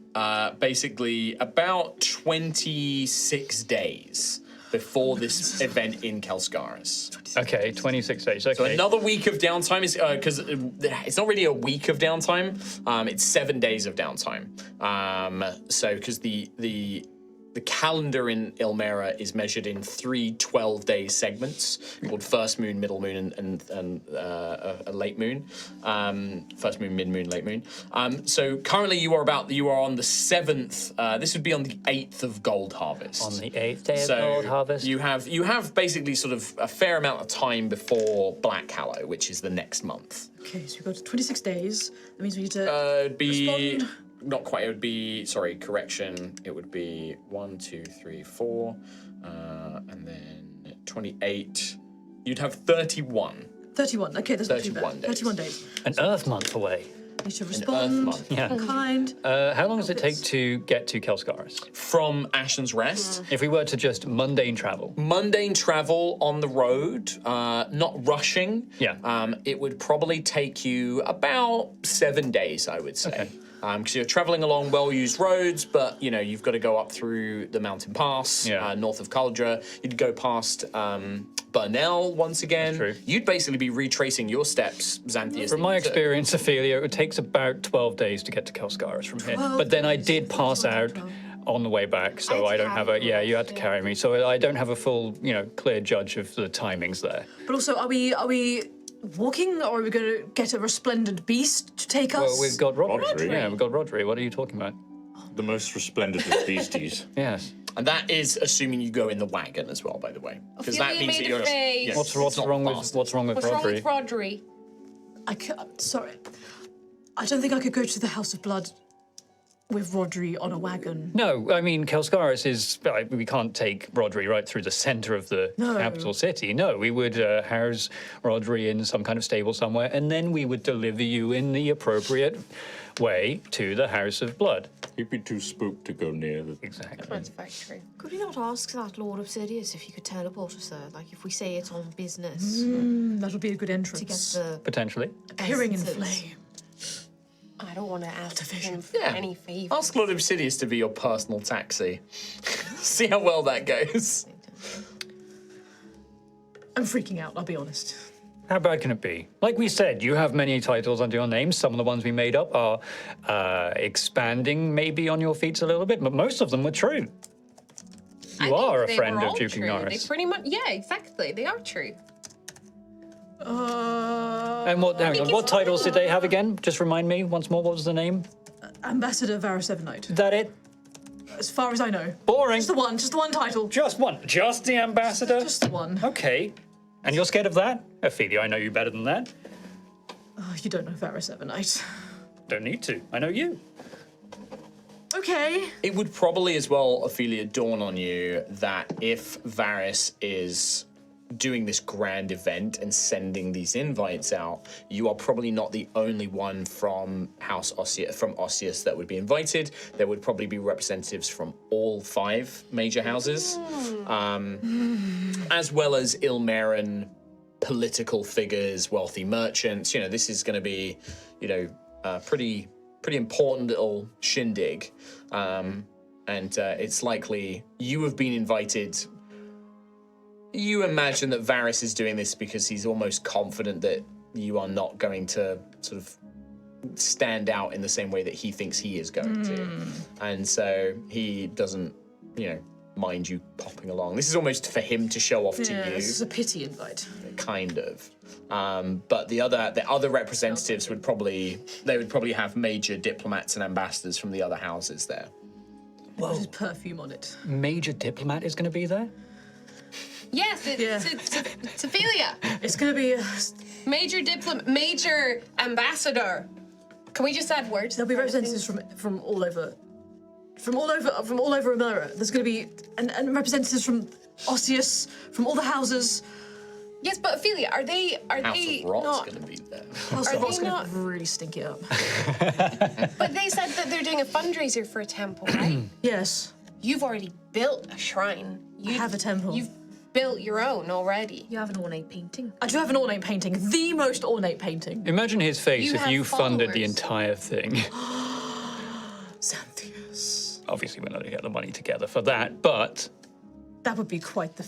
basically about 26 days before this event in Kelskaris. Okay, 26 days. Okay. So another week of downtime is because it's not really a week of downtime. It's 7 days of downtime. So because the calendar in Ilmera is measured in 3 12-day segments called first moon, middle moon, and a late moon. First moon, mid moon, late moon. So currently you are on the 7th. This would be on the 8th of Gold Harvest. on the 8th day of So Gold Harvest. you have basically sort of a fair amount of time before Black Hallow, which is the next month. Okay, so we've got 26 days. That means we need to It'd be respond. not quite. It would be correction. It would be 1, 2, 3, 4, and then 28. You'd have 31. 31. Okay, that's not too 31 bad. days. 31 days. An Earth month away. Need to Earth respond. month. Yeah. Kind. How long does it take to get to Kelskaris? From Ashen's Rest. If we were to just mundane travel. Mundane travel on the road, not rushing. Yeah. It would probably take you about 7 days, I would say. Okay. Because you're traveling along well-used roads, but you've got to go up through the mountain pass north of Caldra. You'd go past Burnell once again. That's true. You'd basically be retracing your steps, Xanthias. From my experience, Ophelia, it takes about 12 days to get to Kelskaris from here. But then I did pass out on the way back, so I don't have a... Yeah, you had to carry me. So I don't have a full, clear judge of the timings there. But also, are we walking, or are we going to get a resplendent beast to take us? Well, we've got Rodri. Rodri. Yeah, we've got Rodri. What are you talking about? The most resplendent of beasties. Yes. And that is assuming you go in the wagon as well, by the way. Because that Ophelia means that made a you're... face. yes, What's it's not wrong fast. with What's wrong with Rodri? Rodri? Sorry. I don't think I could go to the House of Blood with Rodri on a wagon. No, I mean, Kelskaris is... we can't take Rodri right through the centre of the capital city. No, we would house Rodri in some kind of stable somewhere, and then we would deliver you in the appropriate way to the House of Blood. He'd be too spooked to go near the... Exactly. That's very true. Could we not ask that Lord Obsidius if he could teleport us there? Like, if we say it's on business That'll be a good to get entrance. the Potentially. Appearing in essences. flame. I don't want to ask him for Yeah. any favours. Ask Lord Obsidius to be your personal taxi. See how well that goes. I'm freaking out, I'll be honest. How bad can it be? Like we said, you have many titles under your name. Some of the ones we made up are expanding maybe on your feats a little bit, but most of them were true. You are a friend of Duke Ignaris. They pretty much, yeah, exactly. They are true. And what titles did they have again? Just remind me once more, what was the name? Ambassador Varus Is that it? as far as I know. Boring. Just the one title. Just one. Just the ambassador? Just the one. Okay. And you're scared of that? Ophelia, I know you better than that. Oh, you don't know Varus Evernight. Don't need to. I know you. Okay. It would probably as well, Ophelia, dawn on you that if Varys is doing this grand event and sending these invites out, you are probably not the only one from House Osseous, from Osseous that would be invited. There would probably be representatives from all 5 major houses, as well as Ilmeran political figures, wealthy merchants. This is going to be, pretty important little shindig, and it's likely you have been invited. You imagine that Varys is doing this because he's almost confident that you are not going to sort of stand out in the same way that he thinks he is going to, and so he doesn't, mind you popping along. This is almost for him to show off to you. This is a pity invite. Kind of. But the other representatives would probably have major diplomats and ambassadors from the other houses there. Well, there's perfume on it. Major diplomat is going to be there? Yes, it's Ophelia. It's going to be... Major ambassador. Can we just add words? There'll be representatives from all over... From all over America. There's going to be... And representatives from Osseous, from all the houses. Yes, but Ophelia, are they House of Rot's not? going to be there. House Are of Rot's they going not- to really stink it up. But they said that they're doing a fundraiser for a temple, right? Yes. You've already built a shrine. I have a temple. You've built your own already. You have an ornate painting. I do have an ornate painting. The most ornate painting. Imagine his face You if have you funded the followers. entire thing. Xanthias. Obviously, we're not going to get the money together for that, but That would be quite the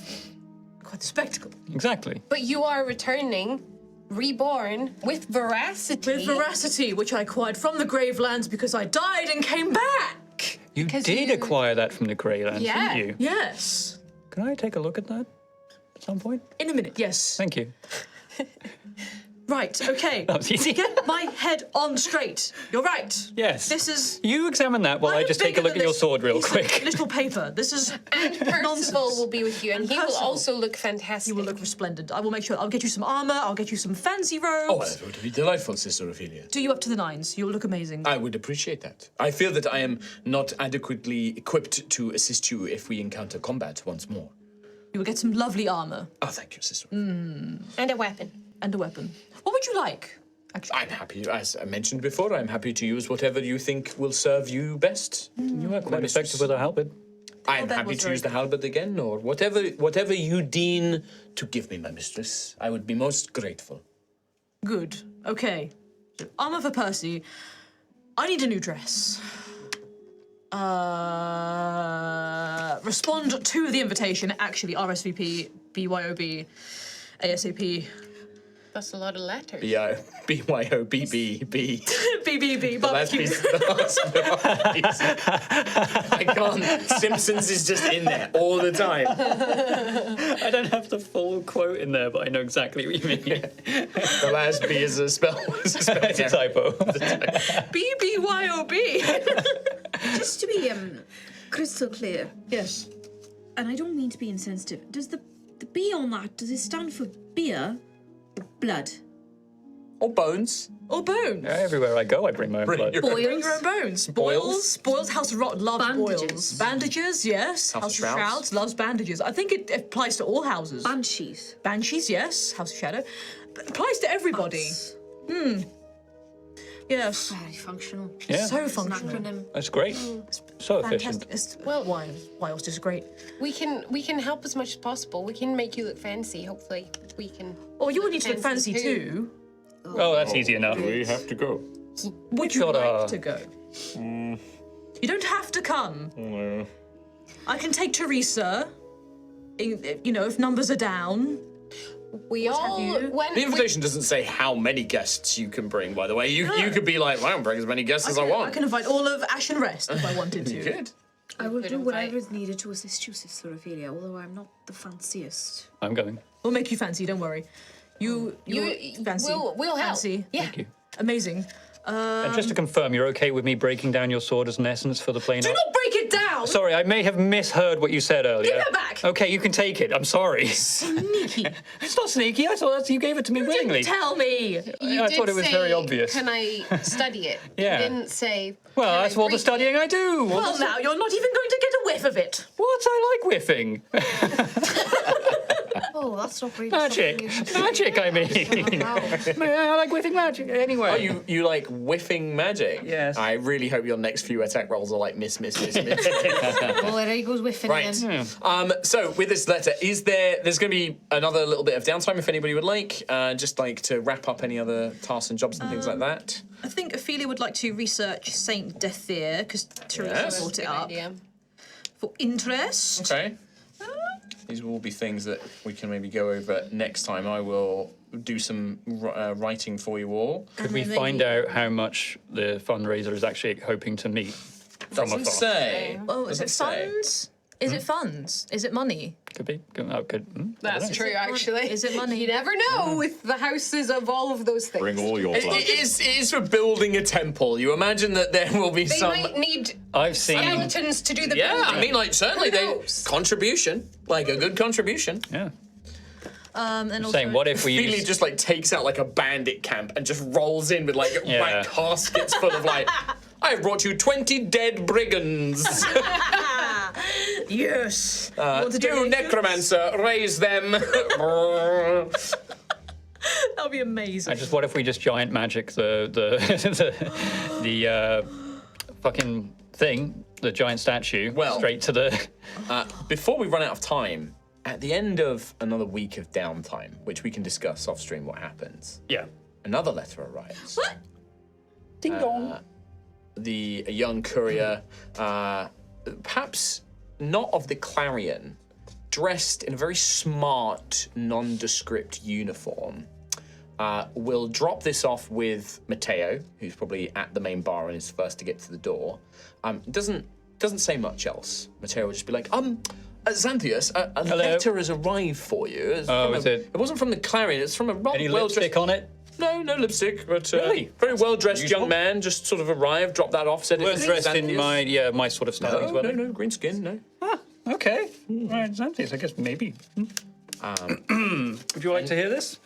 spectacle. exactly. But you are returning, reborn, with veracity. With veracity, which I acquired from the Gravelands because I died and came back. You 'Cause did you- acquire that from the Greylands, Yeah. didn't you? Yes. Can I take a look at that at some point? In a minute, yes. Thank you. Right, okay. That was easy. Get my head on straight. You're right. Yes. This is... You examine that while I I'm just take a bigger look than at your this sword real piece of quick. Little paper. This is And Percival nonsense. will be with you, and he will Percival. also look fantastic. You will look resplendent. I will make sure. I'll get you some armor. I'll get you some fancy robes. Oh, that would be delightful, Sister Ophelia. Do you up to the nines. You'll look amazing. I would appreciate that. I feel that I am not adequately equipped to assist you if we encounter combat once more. You will get some lovely armor Oh, thank you, Sister. And a weapon. and a weapon. What would you like? Actually, I'm happy, as I mentioned before, I'm happy to use whatever you think will serve you best. You are quite mistress. effective with a halberd. I'm that happy was to very use the halberd again, or whatever you deem to give me, my mistress. I would be most grateful. good. Okay. So, armor for Percy. I need a new dress. Respond to the invitation. Actually, RSVP, BYOB, ASAP. That's a lot of letters. BYOBBB. BBB, The last barbecue. piece. I can't. Simpsons is just in there all the time. I don't have the full quote in there, but I know exactly what you mean. The last B is a spell. Is a spell It's a error. typo. BBYOB. Just to be crystal clear, Yes. and I don't mean to be insensitive, does the B on that, does it stand for beer or blood? Or bones. Or bones. Everywhere I go, I bring my own blood. Your- Bring your own bones. Boils? Boils. House of Rot loves Bandages. boils. Bandages, yes. House of of Shrouds. Shrouds loves bandages. I think it applies to all houses. Banshees. Banshees, yes. House of Shadow. But it applies to everybody. Yes. Very functional. Yeah. So It's an functional. acronym. That's great. So efficient. Fantastic. Well- why else is great. We can help as much as possible. We can make you look fancy. Hopefully, we can. Oh, you will need to look Fancy fancy too. too. Oh, that's easy enough. We have to go. Would you got like a- to go? You don't have to come. I can take Teresa. If numbers are down. We all you? when The invitation doesn't say how many guests you can bring, by the way. You could be like, well, I can bring as many guests as I want. I can invite all of Ashen Rest if I wanted to. You could. I will could do invite- whatever is needed to assist you, Sister Ophelia, although I'm not the fanciest. I'm going. We'll make you fancy, don't worry. You're fancy. We'll help. Fancy. Yeah. Thank you. Amazing. And just to confirm, you're okay with me breaking down your sword as an essence for the plain Do art? not break it down! Sorry, I may have misheard what you said earlier. Give it back! Okay, you can take it. I'm sorry. Sneaky. It's not sneaky. I thought you gave it to me willingly. Tell me! You I did thought it was say, very obvious. Can I study it? Yeah. You didn't say. Well, "Can I that's all the break studying I do. Well, now you're not even going to get a whiff of it. What? I like whiffing. Oh, that's not really Magic. Magic, I mean. I like whiffing magic. Anyway. Oh, you like whiffing magic? Yes. I really hope your next few attack rolls are like miss. Oh, there he goes whiffing Right. again. So with this letter, there's going to be another little bit of downtime if anybody would like, just like to wrap up any other tasks and jobs and things like that. I think Ophelia would like to research Saint Altheya because Teresa Yes. brought it up Idea. for interest. Okay. These will all be things that we can maybe go over next time. I will do some writing for you all. Could we find out how much the fundraiser is actually hoping to meet from Doesn't afar? say. Oh, is it Doesn't say. funds? Is it funds? Is it money? Could be. Could. That's true, actually. Is it money? You never know with the houses of all of those things. Bring all your It blood. is for building a temple. You imagine that there will be They some. might need I've seen. skeletons to do the Yeah, building. I mean, like certainly Who they knows? contribution, like a good contribution. Yeah. And also, Saying, what if we Feely use... just like takes out like a bandit camp and just rolls in with like Yeah. like caskets full of like. I have brought you 20 dead brigands. yes. You necromancer, raise them. That'll be And amazing. just what if we just giant magic the fucking thing, the giant statue, Well- straight to the... Before we run out of time, at the end of another week of downtime, which we can discuss off stream what happens, Yeah. another letter arrives. Ding dong. A young courier, perhaps not of the Clarion, dressed in a very smart, nondescript uniform, will drop this off with Matteo, who's probably at the main bar and is first to get to the door. Doesn't say much else. Matteo will just be like, Xanthias, a letter has arrived for you. It's Oh, from is it? It wasn't from the Clarion. It's from a rather Any well-dressed. lipstick on it? No lipstick, but Really? very well-dressed Usual? young man just sort of arrived, dropped that off, said it Well, was dressed in Xanthias. my sort of style as well. No, green skin, no. Okay. Right, Xanthias, I guess maybe. Would you like to hear this?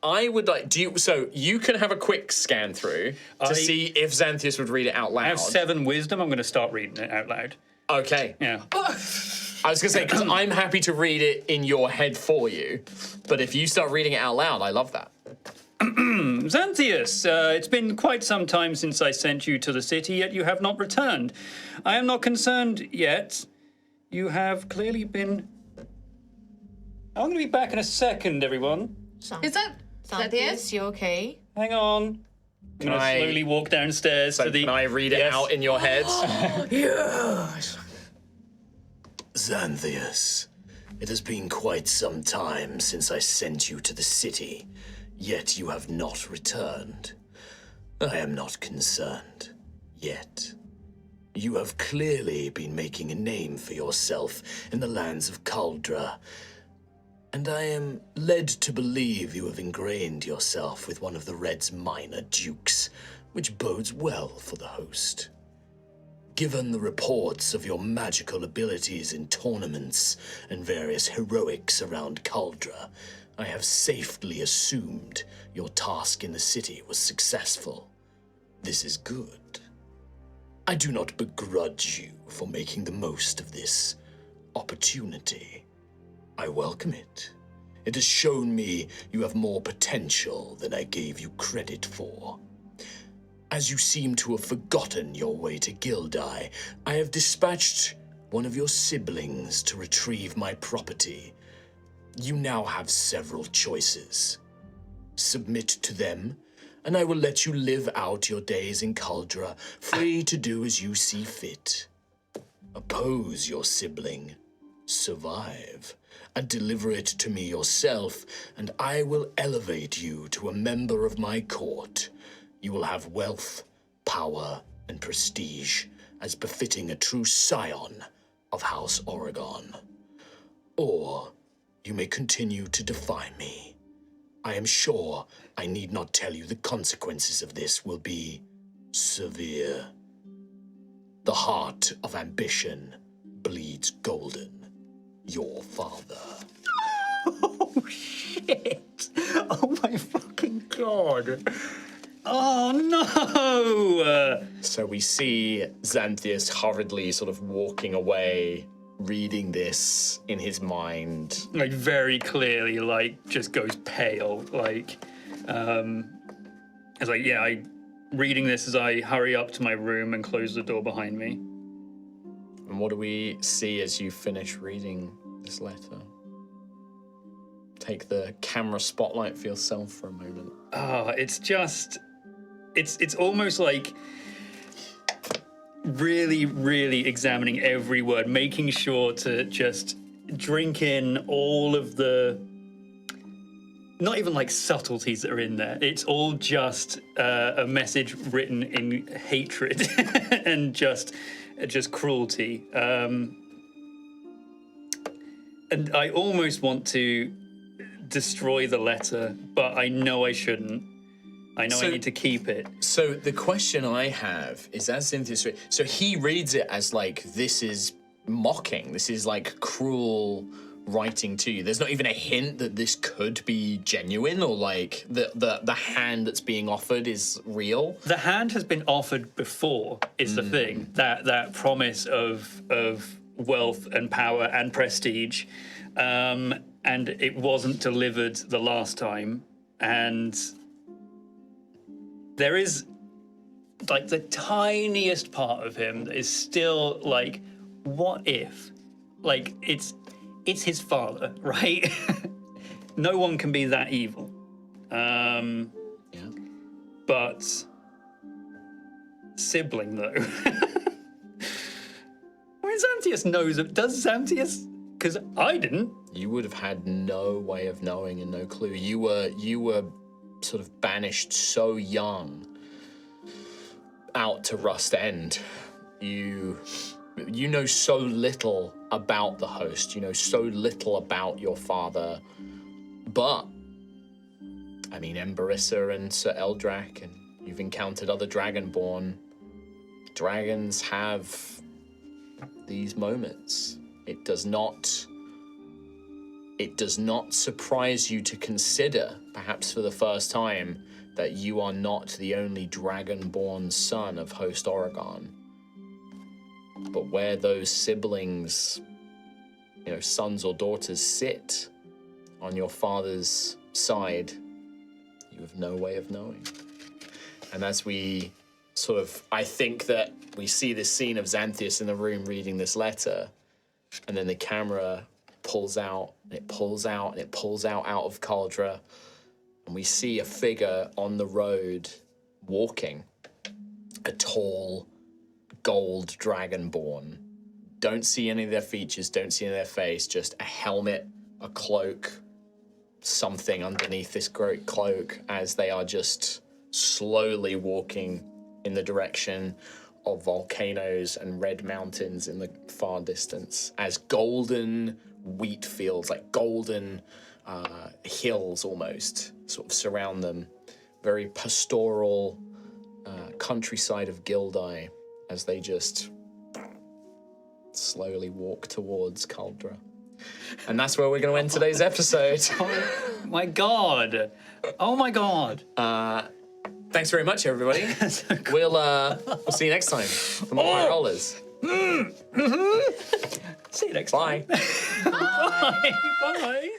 I would like. So you can have a quick scan through to see if Xanthias would read it out loud. I have 7 wisdom. I'm going to start reading it out loud. Okay. Yeah. I was gonna say because I'm happy to read it in your head for you, but if you start reading it out loud, I love that. Xanthias, it's been quite some time since I sent you to the city, yet you have not returned. I am not concerned yet. You have clearly been... I'm going to be back in a second, everyone. Is that the end? Xanthias, you okay? Hang on. I'm going to I- slowly walk downstairs So to the... can I read it Yes. out in your head? Yes. Xanthias, it has been quite some time since I sent you to the city, yet you have not returned. I am not concerned, yet. You have clearly been making a name for yourself in the lands of Caldra, and I am led to believe you have ingrained yourself with one of the Red's minor dukes, which bodes well for the host. Given the reports of your magical abilities in tournaments and various heroics around Caldra, I have safely assumed your task in the city was successful. This is good. I do not begrudge you for making the most of this opportunity. I welcome it. It has shown me you have more potential than I gave you credit for. As you seem to have forgotten your way to Gildai, I have dispatched one of your siblings to retrieve my property. You now have several choices. Submit to them, and I will let you live out your days in Caldra, free to do as you see fit. Oppose your sibling, survive, and deliver it to me yourself, and I will elevate you to a member of my court. You will have wealth, power, and prestige, as befitting a true scion of House Oregon. Or you may continue to defy me. I am sure I need not tell you the consequences of this will be severe. The heart of ambition bleeds golden. Your father. Oh, shit. Oh, my fucking God. Oh, no. So we see Xanthias hurriedly sort of walking away reading this in his mind. Like very clearly, like just goes pale. Like, it's like, yeah, I reading this as I hurry up to my room and close the door behind me. And what do we see as you finish reading this letter? Take the camera spotlight for yourself for a moment. It's just, it's almost like really, really examining every word, making sure to just drink in all of the, not even like subtleties that are in there. It's all just a message written in hatred and just cruelty. And I almost want to destroy the letter, but I know I shouldn't. I know I need to keep it. So the question I have is, as Cynthia, so he reads it as like, this is mocking, this is like cruel writing to you. There's not even a hint that this could be genuine, or like the hand that's being offered is real. The hand has been offered before, is the thing. That promise of wealth and power and prestige. And it wasn't delivered the last time. And there is like the tiniest part of him that is still like, what if? Like, it's his father, right? No one can be that evil. Yeah. But sibling, though. I mean, Xanthias knows. Does Xanthias? Because I didn't. You would have had no way of knowing and no clue. You were sort of banished so young out to Rust End. You know so little about the host. You know so little about your father. But I mean, Emberissa and Sir Eldrak, and you've encountered other Dragonborn. Dragons have these moments. It does not surprise you to consider, perhaps for the first time, that you are not the only Dragonborn son of Host Oregon. But where those siblings, you know, sons or daughters, sit on your father's side, you have no way of knowing. And as we sort of, I think that we see this scene of Xanthias in the room reading this letter, and then the camera pulls out, and it pulls out, and it pulls out of Cauldra, and we see a figure on the road walking, a tall, gold Dragonborn. Don't see any of their features, don't see any of their face, just a helmet, a cloak, something underneath this great cloak as they are just slowly walking in the direction of volcanoes and red mountains in the far distance, as golden wheat fields, like golden hills almost, sort of surround them. Very pastoral countryside of Gildai as they just slowly walk towards Cauldra. And that's where we're going to end today's episode. Oh my god. Oh my god. Thanks very much, everybody. We'll see you next time for more High Rollers. See you next time. Bye. Bye. Bye.